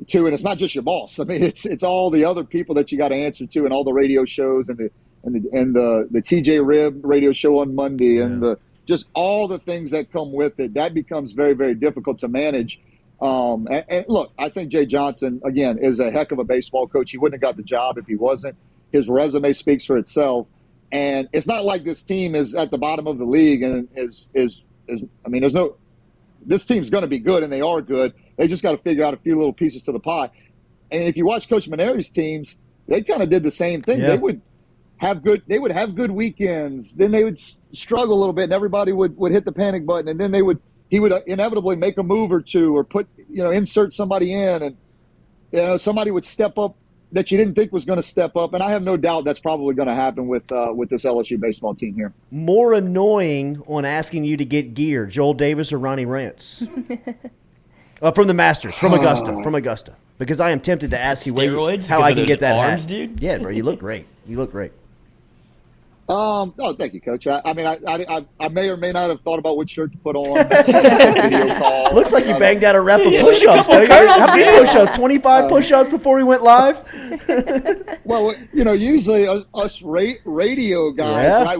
to, and it's not just your boss. I mean, it's all the other people that you got to answer to, and all the radio shows, and the TJ Rib radio show on Monday, and just all the things that come with it. That becomes very, very difficult to manage. And look, I think Jay Johnson, again, is a heck of a baseball coach. He wouldn't have got the job if he wasn't. His resume speaks for itself. And it's not like this team is at the bottom of the league and this team's going to be good, and they are good. They just got to figure out a few little pieces to the pie. And if you watch Coach Maneri's teams, they kind of did the same thing. Yeah. They would have good weekends. Then they would struggle a little bit, and everybody would hit the panic button. And then he would inevitably make a move or two, or insert somebody in, and somebody would step up that you didn't think was going to step up. And I have no doubt that's probably going to happen with this LSU baseball team here. More annoying on asking you to get gear, Joel Davis or Ronnie Rance? From the Masters, from Augusta. Because I am tempted to ask you how I can get that arms, hat. Dude. Yeah, bro, you look great. Thank you, Coach. I may or may not have thought about what shirt to put on. Video call. Looks like you banged out a rep of push-ups. How many push-ups? 25 push-ups before we went live? Well, usually us radio guys, right?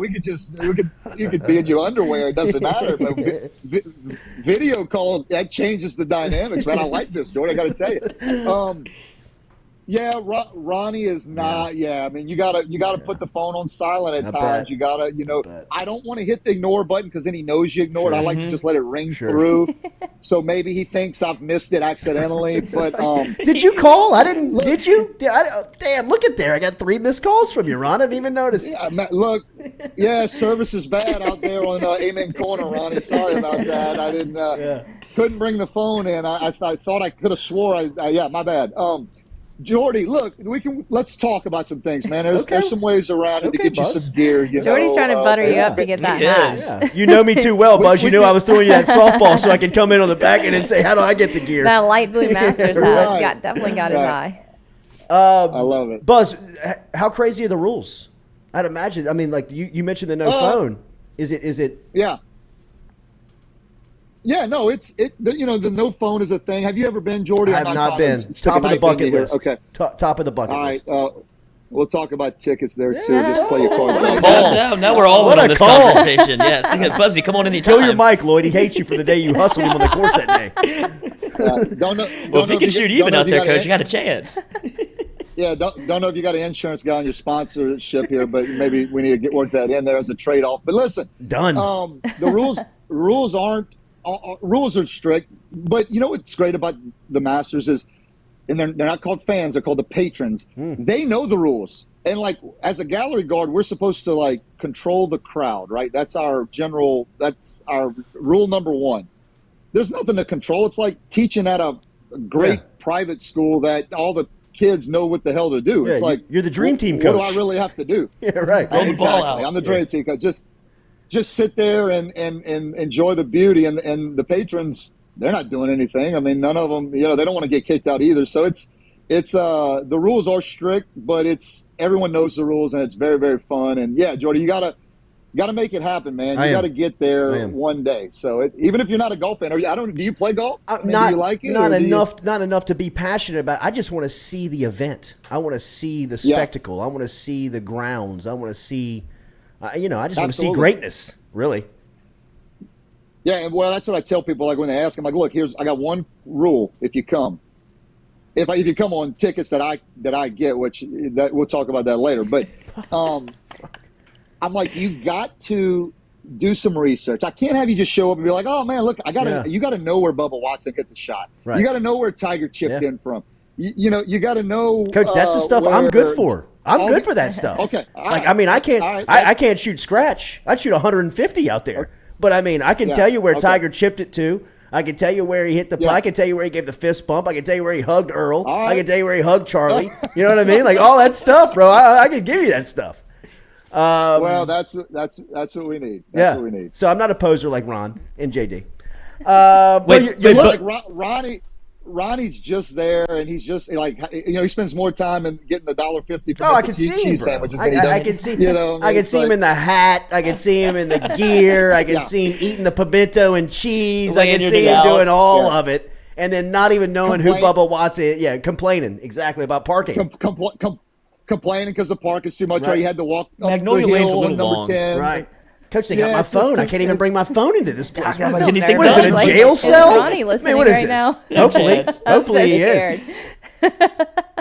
You could be in your underwear. It doesn't matter. But video call, that changes the dynamics, man. I like this, Jordy. I got to tell you. Yeah, Ronnie is not. Yeah, I mean, you gotta put the phone on silent at times. You gotta, I don't want to hit the ignore button because then he knows you ignored. I like to just let it ring through. So maybe he thinks I've missed it accidentally. But did you call? I didn't. Did you? Damn! Look at there. I got 3 missed calls from you, Ron. I didn't even notice. Yeah, look. Yeah, service is bad out there on Amen Corner, Ronnie. Sorry about that. I didn't. Couldn't bring the phone in. I thought I could have swore. Yeah, my bad. Jordy, look, let's talk about some things, man. There's some ways around it to get you some gear. Jordy's trying to butter you up to get that hat. Yeah. You know me too well, Buzz. You knew I was throwing you that softball so I could come in on the back end and say, how do I get the gear? That light blue Masters hat definitely got his eye. I love it. Buzz, how crazy are the rules? I'd imagine. I mean, like you mentioned the no phone. Is it? Yeah. Yeah, no, the no phone is a thing. Have you ever been, Jordy? I have not been. Top of the bucket list. Okay. Top of the bucket list. All right. We'll talk about tickets there, too. Just play your cards. Now we're all in on this conversation. Yeah, Buzzy, come on anytime. Kill your mic, Lloyd. He hates you for the day you hustled him on the course that day. If he can shoot even out there, Coach, you got a chance. Yeah, don't know if you got an insurance guy on your sponsorship here, but maybe we need to work that in there as a trade-off. But listen. Done. The rules aren't. Rules are strict, but you know what's great about the Masters is, and they're not called fans, they're called the patrons. They know the rules. And like, as a gallery guard, we're supposed to control the crowd, right? That's our rule number 1. There's nothing to control. It's like teaching at a great private school that all the kids know what the hell to do. It's like, you're the dream team coach. What do I really have to do? Yeah, right. Roll the ball out. I'm the dream team coach. Just sit there and enjoy the beauty, and the patrons, they're not doing anything. I mean, none of them, they don't want to get kicked out either. So it's the rules are strict, but everyone knows the rules, and it's very, very fun. And yeah, Jordy, you gotta make it happen, man. You gotta get there one day. So even if you're not a golf fan, do you play golf? Do you like it? Not enough to be passionate about. I just want to see the event. I want to see the spectacle. I want to see the grounds. I want to see. I just want to see greatness, really. Yeah, well, that's what I tell people. Like when they ask, I'm like, look, I got one rule. If you come, if you come on tickets that I get, which we'll talk about that later. But I'm like, you got to do some research. I can't have you just show up and be like, oh man, look, you got to know where Bubba Watson hit the shot. Right. You got to know where Tiger chipped in from. You got to know. Coach, that's the stuff I'm good for. I'm good for that stuff. Okay. I can't shoot scratch. I'd shoot 150 out there. But I mean, I can tell you where Tiger chipped it to. I can tell you where he hit the play. I can tell you where he gave the fist bump. I can tell you where he hugged Earl. I can tell you where he hugged Charlie. You know what I mean? Like all that stuff, bro. I can give you that stuff. Well, that's what we need. That's what we need. So I'm not a poser like Ron and JD. Ronnie. Ronnie's just there, and he's just like, he spends more time in getting the $1.50 for I can see him, cheese bro. sandwiches. I can see. I can see him in the hat. I can see him in the gear. I can see him eating the pimento and cheese. I can see him doing all of it, and then not even knowing who Bubba Watts is. Yeah, complaining exactly about parking. Complaining because the park is too much. Right. Or you had to walk up Magnolia the Lane's a hill on little number long. 10. Right. Coach, they got my phone. I can't even bring my phone into this place. I'm What so is it? nervous. What is it, a Like, jail is cell? Ronnie listening what is right this? now? Hopefully he scared. is.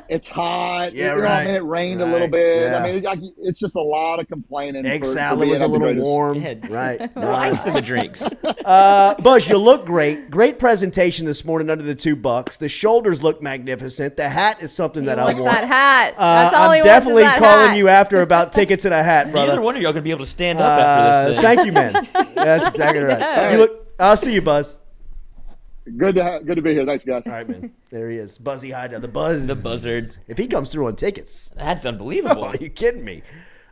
It's hot. Yeah, I mean, it rained a little bit. Yeah. I mean, it's just a lot of complaining. Egg for salad being was a at the little greatest. warm. Yeah. Right. No ice in the drinks. Buzz, you look great. Great presentation this morning under the $2. The shoulders look magnificent. The hat is something that I What's want. that hat? That's all he I'm wants is definitely that calling hat. you after about tickets and a hat, brother. Neither one of y'all going to be able to stand up after this thing. Thank you, man. That's exactly right. You look. I'll see you, Buzz. Good to be here. Thanks, guys. All right, man. There he is. Buzzy Haydel, the Buzz. The buzzard. If he comes through on tickets. That's unbelievable. Oh, are you kidding me?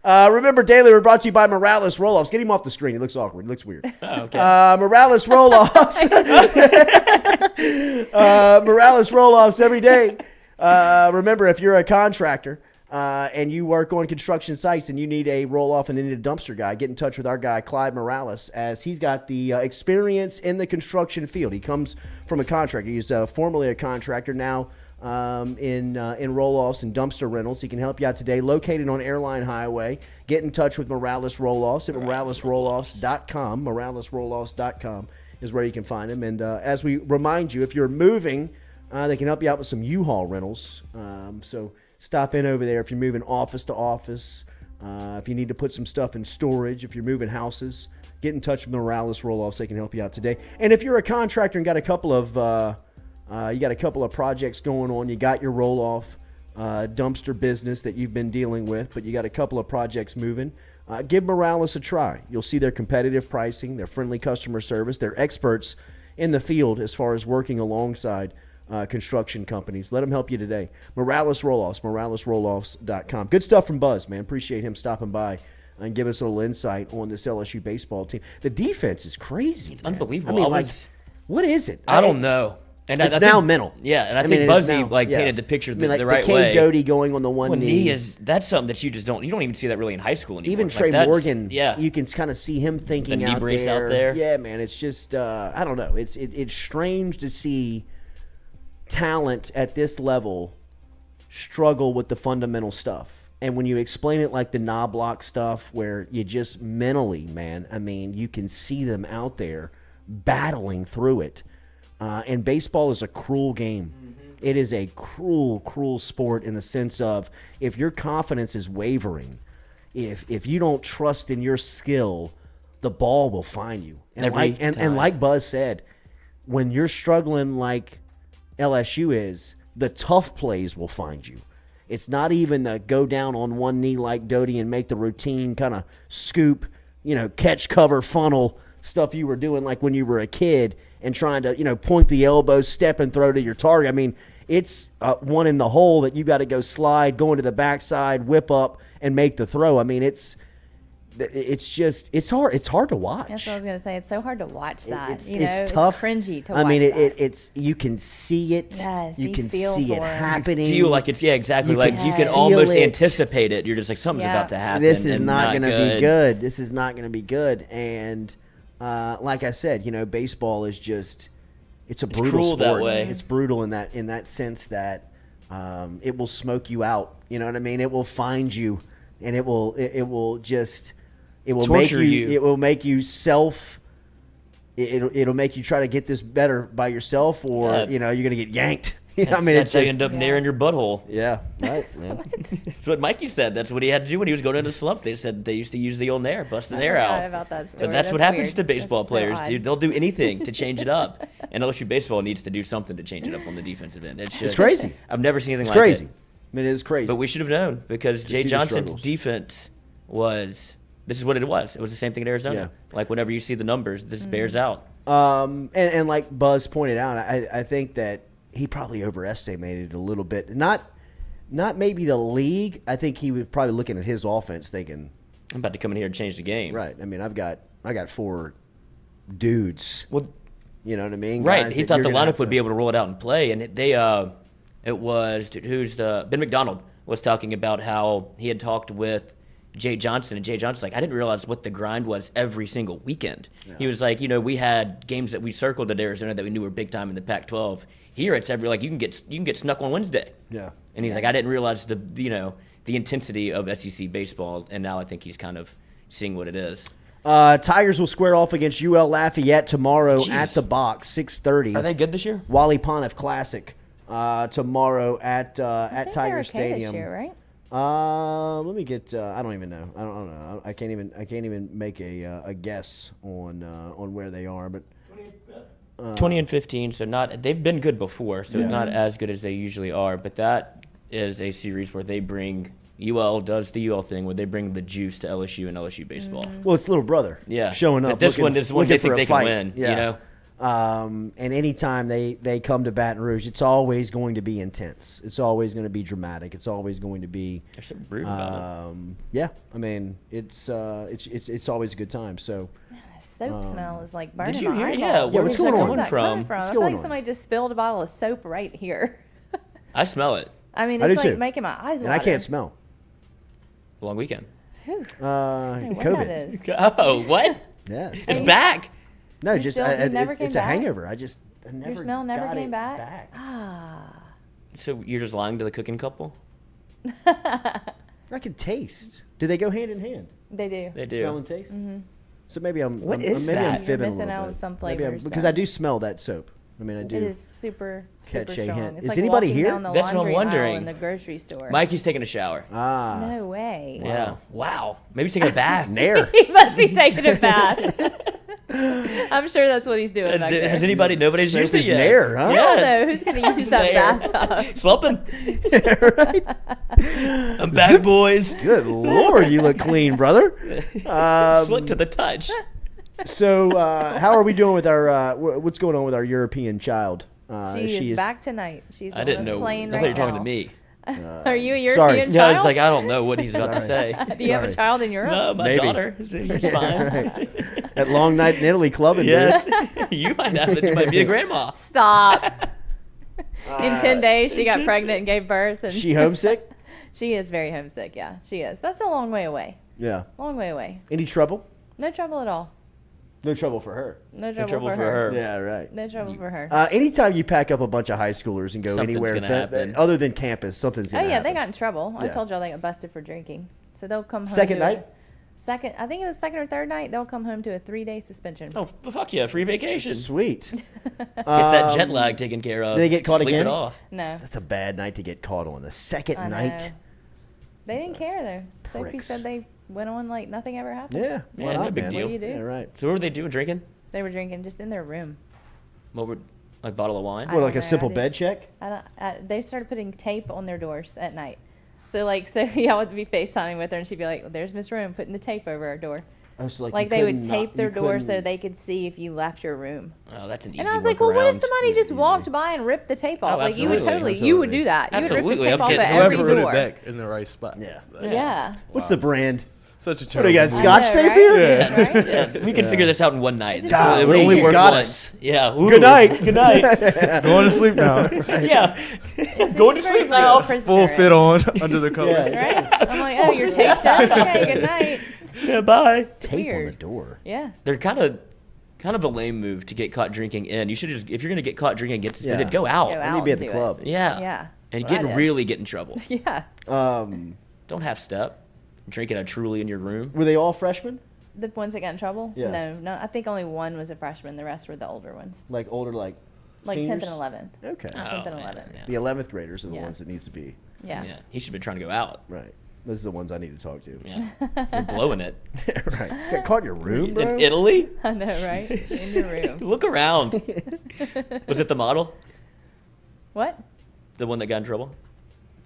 Remember, Daily, we're brought to you by Morales Roll-Offs. Get him off the screen. He looks awkward. He looks weird. Oh, okay. Morales Roll-Offs. Morales Roll-Offs every day. Remember, if you're a contractor and you work on construction sites and you need a roll-off and need a dumpster guy, get in touch with our guy, Clyde Morales, as he's got the experience in the construction field. He comes from a contractor. He's formerly a contractor, now in roll-offs and dumpster rentals. He can help you out today. Located on Airline Highway. Get in touch with Morales Roll-Offs at moralesrolloffs.com. Moralesrolloffs.com is where you can find him. And as we remind you, if you're moving, they can help you out with some U-Haul rentals. So stop in over there if you're moving office to office. If you need to put some stuff in storage, if you're moving houses, get in touch with Morales Roll-Offs. They can help you out today. And if you're a contractor and got a couple of projects going on, you got your roll-off dumpster business that you've been dealing with, but you got a couple of projects moving, give Morales a try. You'll see their competitive pricing, their friendly customer service. They're experts in the field as far as working alongside construction companies. Let them help you today. Morales Roll-Offs, moralesrolloffs.com. Good stuff from Buzz, man. Appreciate him stopping by and give us a little insight on this LSU baseball team. The defense is crazy. It's man. unbelievable. I mean, what is it? I don't know. And It's I now think, mental. Yeah, and I mean, think it is Buzzy now, painted the picture the right the way. Doty going on the one knee. That's something that you don't even see that really in high school anymore. Even Like, Trey Morgan, yeah, you can kind of see him thinking The knee out brace there. out there. Yeah, man, it's just I don't know. It's strange to see talent at this level struggle with the fundamental stuff. And when you explain it like the knob block stuff, where you just mentally, man, I mean, you can see them out there battling through it. And baseball is a cruel game. Mm-hmm. It is a cruel, cruel sport in the sense of if your confidence is wavering, if you don't trust in your skill, the ball will find you. And like Buzz said, when you're struggling like LSU is, the tough plays will find you. It's not even the go down on one knee like Doty and make the routine kind of scoop, catch, cover, funnel stuff you were doing like when you were a kid and trying to, point the elbow, step and throw to your target. I mean, it's one in the hole that you got to go slide, go into the backside, whip up, and make the throw. I mean, it's hard. It's hard to watch. That's what I was gonna say. It's so hard to watch that. It's tough. It's cringy to watch. I mean, that. it's you can see it. Yes, you can feel see it for it. happening. feel like it's exactly. You can You can feel almost it. anticipate it. You're just like something's about to happen. This is and not going to be good. good. This is not going to be good. And like I said, baseball is just it's a brutal cruel sport. that way. It's brutal in that sense that it will smoke you out. You know what I mean? It will find you, and it will just. It will Torture make you. It will make you It'll make you try to get this better by yourself, or you're going to get yanked. I mean, that's how you end up near in your butthole. Yeah, right, man. That's what Mikey said. That's what he had to do when he was going into slump. They said they used to use the old nair, bust the nair out. About that story. But that's what happens weird. to baseball That's so players, odd. dude. They'll do anything to change it up. And LSU baseball needs to do something to change it up on the defensive end. It's crazy. I've never seen anything It's like crazy. it. I mean, it is crazy. But we should have known because Jay see the Johnson's struggles. defense was. This is what it was. It was the same thing in Arizona. Yeah. Like whenever you see the numbers, this bears out. And like Buzz pointed out, I think that he probably overestimated it a little bit. Not maybe the league. I think he was probably looking at his offense thinking, I'm about to come in here and change the game. right. I mean, I got 4 dudes. Well, You know what I mean? Right. Guys He that thought you're the gonna have lineup would be able to roll it out and play, and it was Ben McDonald was talking about how he had talked with Jay Johnson, and Jay Johnson's like, I didn't realize what the grind was every single weekend. Yeah. He was like, we had games that we circled at Arizona that we knew were big time in the Pac-12. Here it's every you can get snuck on Wednesday. Yeah. And he's like, I didn't realize the intensity of SEC baseball, and now I think he's kind of seeing what it is. Tigers will square off against UL Lafayette tomorrow at the Box, 6:30. Are they good this year? Wally Pontiff Classic tomorrow at Tiger Stadium. This year, right? Let me get. I don't even know. I don't know. I can't even make a guess on where they are. But 20 and 15. So they've been good before. So not as good as they usually are. But that is a series where they bring. UL does the UL thing where they bring the juice to LSU and LSU baseball. Well, it's little brother. Yeah, showing up. But this one they think they can win. Yeah. You know. And anytime they come to Baton Rouge, it's always going to be intense. It's always going to be dramatic. It's always going to be. There's something rude about it. Yeah, I mean it's always a good time. So. The soap smell is like burning Did you my hear? eyeballs. Yeah, where's that coming from? I feel like somebody just spilled a bottle of soap right here. I smell it. I mean, I it's do like too. making my eyes water. And I can't smell. Long weekend. COVID. Oh, what? Yes. It's back. No, You just still- you never came it's a back? hangover. I never. Your smell never got came it back? Ah. So you're just lying to the cooking couple? I can taste. Do they go hand in hand? They do. They do. Smell and taste. Mm-hmm. So maybe I'm. What I'm, is maybe that? I'm You're fibbing missing a little out bit. on some Maybe flavors, because though. I do smell that soap. I mean, I do. It is super Catch a strong. hint. It's Is like anybody walking here? down the That's what I'm laundry aisle wondering. in the grocery store. Mikey's taking a shower. No way. Yeah. Wow. Maybe he's taking a bath. Nair. He must be taking a bath. I'm sure that's what he's doing back there. Has anybody? Nobody's used it yet. Nair, huh? I don't know. Who's going to use that Nair. bathtub? Slumping. Right. I'm back, boys. Good Lord, you look clean, brother. Slick to the touch. So, how are we doing with our? What's going on with our European child? She is back tonight. She's I didn't on the know. plane I thought right you were talking now. to me. Are you a European sorry. child? Yeah, I was like, I don't know what he's about to Sorry. say. Do you have a Sorry. child in Europe? No, my Maybe. daughter. She's fine. At Long Night in Italy clubbing. Yes. You might have it. You might be a grandma. Stop. In 10 days, she got pregnant and gave birth. And Is she homesick? She is very homesick, yeah. She is. That's a long way away. Yeah. Long way away. Any trouble? No trouble at all. No trouble for her. No trouble, trouble for for her. her. Yeah, right. No trouble for her. Anytime you pack up a bunch of high schoolers and go Something's anywhere gonna happen. other than campus, something's Oh, going to yeah, happen. they got in trouble. I Yeah. told y'all they got busted for drinking. So they'll come home. Second to night? I think it was second or third night. They'll come home to a 3-day suspension. Oh, fuck yeah. Free vacation. Sweet. Get that jet lag taken care of. Did they get caught Sleep again? it off. No. That's a bad night to get caught on. The second I know. night. They didn't care, though. Sophie Pricks. said they went on like nothing ever happened. Yeah. Why Yeah, no not, big man? deal. What do you do? Yeah, right. So what were they doing? Drinking? They were drinking just in their room. What were, like, bottle of wine? I What, don't like a know, simple I bed didn't- check? They started putting tape on their doors at night. So, like, Sophie, I would be FaceTiming with her, and she'd be like, well, there's Miss Room putting the tape over our door. I was like, Like, you they would couldn't tape not- their you door so couldn't- they could see if you left your room. Oh, that's an easy And I was like, well, what if workaround. somebody just walked by and ripped the tape off? Oh, Like, you would absolutely. totally, you would do that. You would Absolutely. rip the tape I'm off getting of every Whoever put door. it back in the right spot. Yeah. Yeah. What's the brand? Such a What, terrible do you got move. Scotch I know, tape right? here? Right? Yeah, we can figure this out in one night. Just- So it would Golly, only you work got once. us. Yeah. Ooh. Good night. Good night. Going to sleep now. Yeah. Going to sleep now. Full fit on under the covers. Yeah. Right? I'm like, oh, you're taped up? Okay, good night. Yeah, bye. Tape on the Weird. door. Yeah. They're kind of a lame move to get caught drinking in. You should just, if you're going to get caught drinking and get suspended, Yeah. go out. Go I out need to be at and the do it. club. Yeah. Yeah. And That's what I did. really get in trouble. Yeah. Don't half step. Drinking a Truly in your room. Were they all freshmen? The ones that got in trouble? Yeah. No. I think only one was a freshman. The rest were the older ones. Like older, like Like seniors? 10th and 11th. Okay. 10th and man, 11th. yeah. The 11th graders are the Yeah. ones that needs to be. Yeah. Yeah. He should have been trying to go out. Right. Those are the ones I need to talk to. Yeah. You're blowing it. Right. Got caught in your room, bro? In Italy? I know, right? In your room. Look around. Was it the model? What? The one that got in trouble?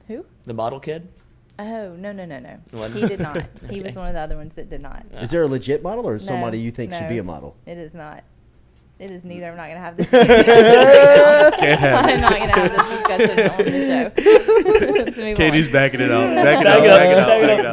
Who? The model kid? Oh, no. What? He did not. He was Okay. one of the other ones that did not. Is there a legit model or No, somebody you think should no. be a model? It is not. It is neither. I'm not going to have this discussion. Can't have I'm not going to have this discussion on the show. Let's move Katie's on. backing it out.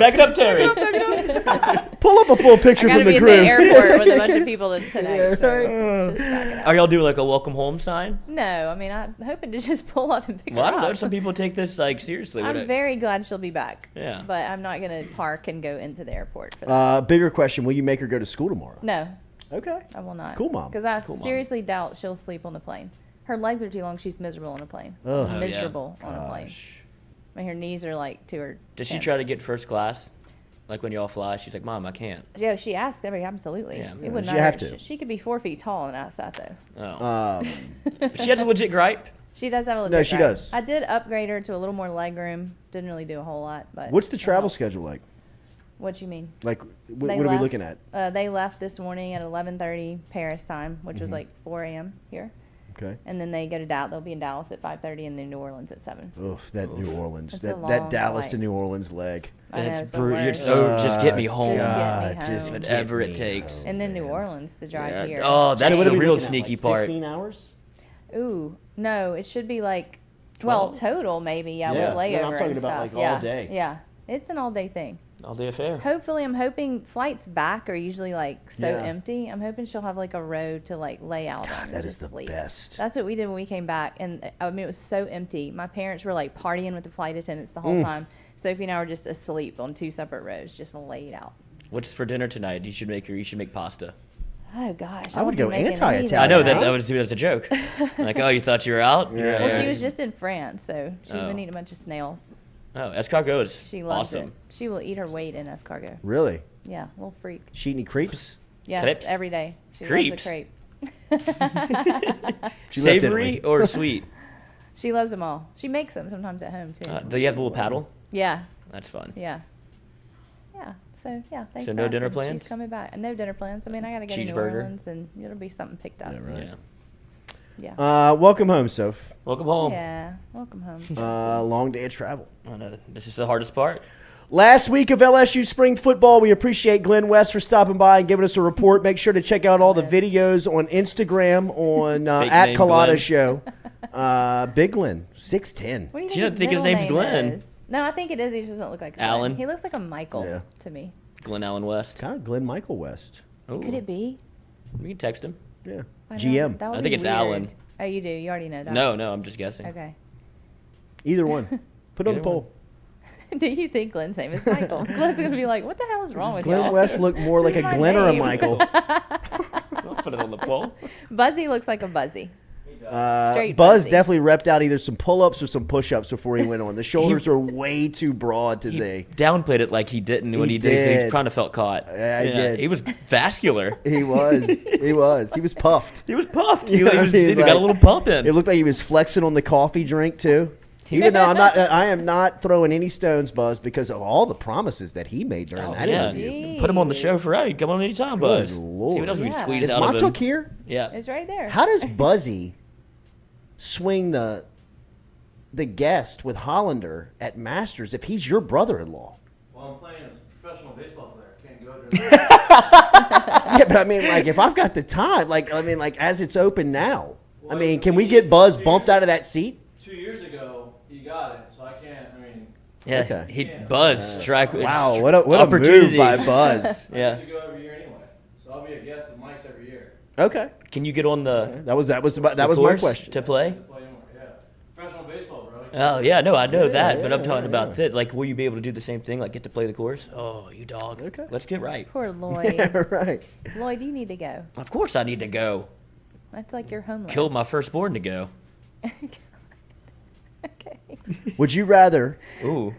Back it up, Terry. Back it up. Pull up a full picture I gotta from be the in crew. the airport with a bunch of people tonight. So just back it up. Are y'all doing like a welcome home sign? No, I mean I'm hoping to just pull up and pick Well, her I don't know. up. Some people take this like seriously. I'm very glad she'll be back. Yeah. But I'm not gonna park and go into the airport for that. Bigger question: will you make her go to school tomorrow? No, Okay. I will not. Cool, Mom. Because I Cool, Mom. seriously doubt she'll sleep on the plane. Her legs are too long. She's miserable on a plane. Ugh. Oh, yeah. Miserable on a plane. Gosh. I mean, her knees are like to her. Did she chin. try to get first class? Like when y'all fly, she's like, "Mom, I can't." Yeah, she asked Emery. Absolutely. Yeah. It would She not have hurt. to. She could be 4 feet tall and ask that though. Oh, Um, she has a legit gripe. She does have a legit No, she drive. does. I did upgrade her to a little more leg room. Didn't really do a whole lot, but. what's the it travel helped. schedule like? What you mean? Like, what They are we left- looking at? They left this morning at 11:30 Paris time, which was like 4 a.m. here, Okay. and then they go to Dallas. They'll be in Dallas at 5:30, and then New Orleans at 7. Oof, that New Orleans, It's a that long Dallas to flight. New Orleans leg. I know, That's it's the brutal. worst. Just get me home. Just get me God, home. just Whatever get it me takes. home, And then New man. Orleans to drive Yeah. here. Oh, that's So what the are we real looking at, sneaky like part. 15 hours? Ooh, no, it should be like 12? total maybe. Yeah, Yeah, with no, I'm layover talking and about, stuff. like, all yeah, day. Yeah, it's an all day thing. All day affair. Hopefully, I'm hoping flights back are usually like so Yeah. empty. I'm hoping she'll have like a row to like lay out on. that and is just the sleep. best. That's what we did when we came back, and I mean it was so empty. My parents were like partying with the flight attendants the whole time. Sophie and I were just asleep on 2 separate rows, just laid out. What's for dinner tonight? You should make pasta. Oh gosh, I would won't be go making anti-Italian. I know anything. that was a joke. Like, oh, you thought you were out? Yeah. Well, she was just in France, so she's Oh. been eating a bunch of snails. Oh, escargot is She loves awesome. it. She will eat her weight in escargot. Really? Yeah, little freak. She eat any creeps? Yes, Crepes? every day. She Crepes? loves a crepe. She left Savory Italy. or sweet? She loves them all. She makes them sometimes at home too. Do you have the little paddle? Yeah, That's fun. yeah, yeah. So yeah, thanks. So for no dinner asking. plans? She's coming back. No dinner plans. I mean, I gotta go to New Cheeseburger? Orleans, and it'll be something picked up. Yeah, right. Yeah. Yeah. Welcome home, Soph. Welcome home. Yeah. Welcome home. Long day of travel. Oh, no, this is the hardest part. Last week of LSU spring football, we appreciate Glen West for stopping by and giving us a report. Make sure to check out all the videos on Instagram on Fake at name Culotta Glenn. Show. Big Glen, 6'10". What do you Do you not think his middle name's name Glenn? is? No, I think it is. He just doesn't look like Glenn. Alan? He looks like a Michael Yeah. to me. Glenn Allen West. Kind of Glenn Michael West. Ooh. Could it be? We can text him. Yeah. Why not? GM. That would I be think it's weird. Alan. Oh, you do. You already know that. No, I'm just guessing. Okay. Either one. Put it on the Either one. poll. Do you think Glenn's name is Michael? Glenn's gonna be like, "What the hell is wrong with Glenn y'all?" West look more like This a is my Glenn or a name. Michael. I'll put it on the poll. Buzzy looks like a Buzzy. Straight Buzz Buzzy. definitely repped out either some pull-ups or some push-ups before he went on. The shoulders are way too broad He today. downplayed it like he didn't when He he did. So did. he kind of felt caught. Yeah, he did. He was vascular. He was. He was. He was puffed. He was puffed. You know what I mean? He got Like, a little pump in. It looked like he was flexing on the coffee drink too. Even though I am not throwing any stones, Buzz, because of all the promises that he made during that yeah. interview. Put him on the show for right. Come on anytime, Buzz. Good See Lord. what else we can Yeah. squeeze Is out of him. Montauk here? Yeah. It's right there. How does Buzzy swing the guest with Hollander at Masters if he's your brother-in-law? Well, I'm playing as a professional baseball player. I can't go there. Yeah, but I mean, like, if I've got the time, like, as it's open now, I Well, mean, can we get Buzz bumped out of that seat? 2 years ago, he got it, so I can't. I mean, Yeah. Okay. He Buzz strike. Wow, what a opportunity. move by Buzz. I Yeah. get to go every year anyway. So I'll be a guest of Mike's every year. Okay, Can you get on the that was my course question. to play? To play more, yeah. Professional baseball, bro. Oh yeah, no, I know that, but I'm yeah, talking about yeah. this. Like, will you be able to do the same thing? Like, get to play the course? Oh, you dog. Okay. Let's get right. Poor Lloyd. Yeah, right. Lloyd, you need to go. Of course, I need to go. That's like your homeland. Killed my firstborn to go. Okay. Would you rather? Ooh.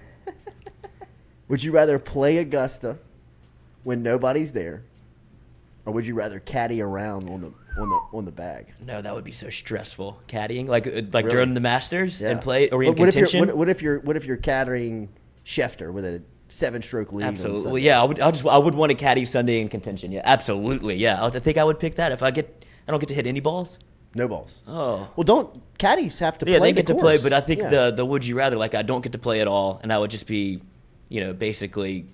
Would you rather play Augusta when nobody's there, or would you rather caddy around on the bag? No, that would be so stressful. Caddying, like during the Masters and play or in What if contention. you're what if you're caddying Schefter with a 7-stroke lead? on Absolutely, Sunday? yeah. I would want to caddy Sunday in contention. Yeah, absolutely, yeah. I think I would pick that if I don't get to hit any balls. No balls. Oh. Well, don't caddies have to Yeah, play they get the to play, course? but I think Yeah. the would you rather, like, I don't get to play at all, and I would just be, basically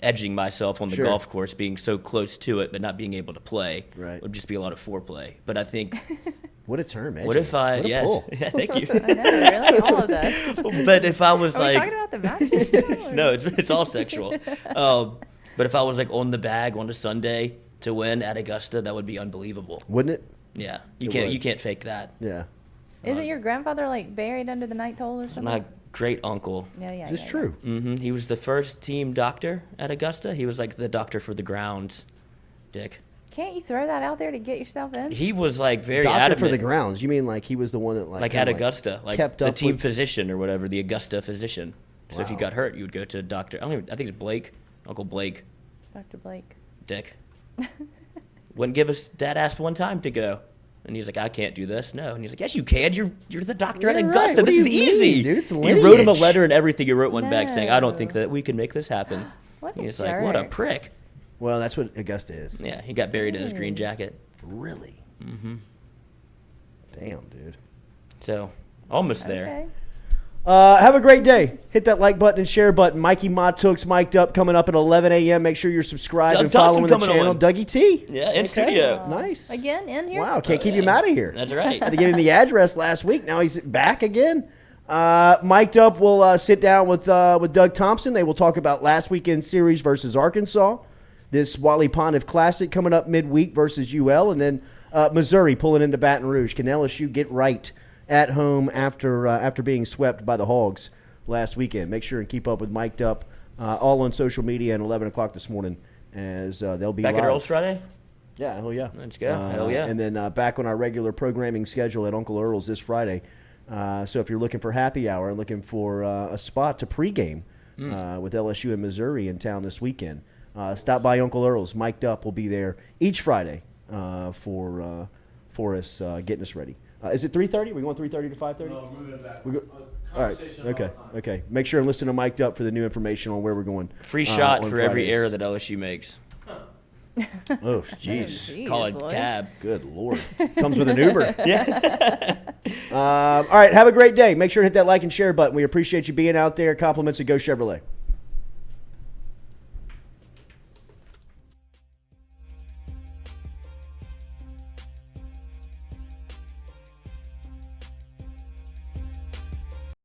edging myself on the Sure. golf course, being so close to it, but not being able to play. Right. Would just be a lot of foreplay. But I think, What a term, what if I, What a yes, pull. yeah, thank you. I know, really, all of this. But if I was Are we like, talking about the Masters? Still, or- no, it's all sexual. But if I was like on the bag on a Sunday to win at Augusta, that would be unbelievable. Wouldn't it? Yeah, would. you can't fake that. Yeah. Isn't your grandfather like buried under the night toll or something? My great uncle. Yeah. Is this true? Mm-hmm. He was the first team doctor at Augusta. He was like the doctor for the grounds, Dick. Can't you throw that out there to get yourself in? He was like very Doctor adamant. for the grounds. You mean like he was the one that Like at Augusta, like kept the up team with- physician or whatever, the Augusta physician. So if you Wow. got hurt, you would go to doctor. I think it's Blake, Uncle Blake, Dr. Blake. Dick. Wouldn't give us. Dad asked one time to go, and he's like, "I can't do this." No, and he's like, "Yes, you can. You're the doctor at You're Augusta. right. What This do is you easy." mean, dude? It's He wrote him a lineage. letter and everything. He wrote one back saying, "I don't think No. that we can make this happen." What a He's like, "What a jerk. prick." Well, that's what Augusta is. Yeah, he got buried in his green jacket. Really? Mm-hmm. Damn, dude. So almost there. Okay. Have a great day. Hit that like button and share button. Mikey Motooks mic'd up coming up at 11 a.m. Make sure you're subscribed Doug and following the Thompson coming channel. on. Dougie T. Yeah, in Okay. studio. Nice. Again, in here? Wow, can't keep him out of here. That's right. Had to give him the address last week. Now he's back again. Mic'd up. We'll sit down with Doug Thompson. They will talk about last weekend's series versus Arkansas. This Wally Pontiff Classic coming up midweek versus UL, and then Missouri pulling into Baton Rouge. Can LSU get right at home after being swept by the Hogs last weekend? Make sure and keep up with Mic'd Up all on social media at 11 o'clock this morning as they'll be Back live. at Earl's Friday. Yeah, hell yeah. Let's go. Hell yeah. And then back on our regular programming schedule at Uncle Earl's this Friday. So if you're looking for happy hour and looking for a spot to pregame with LSU and Missouri in town this weekend, stop by Uncle Earl's. Mic'd Up will be there each Friday for us getting us ready. Is it 3:30? We going 3:30 to 5:30? No, moving it back. All right. Okay. Okay. Make sure and listen to Mic'd Up for the new information on where we're going. Free shot on for every Fridays. error that LSU makes. Oh, jeez. Jeez, Call it Lloyd. cab. Good Lord. Comes with an Uber. Yeah. All right. Have a great day. Make sure to hit that like and share button. We appreciate you being out there. Compliments of Go Chevrolet.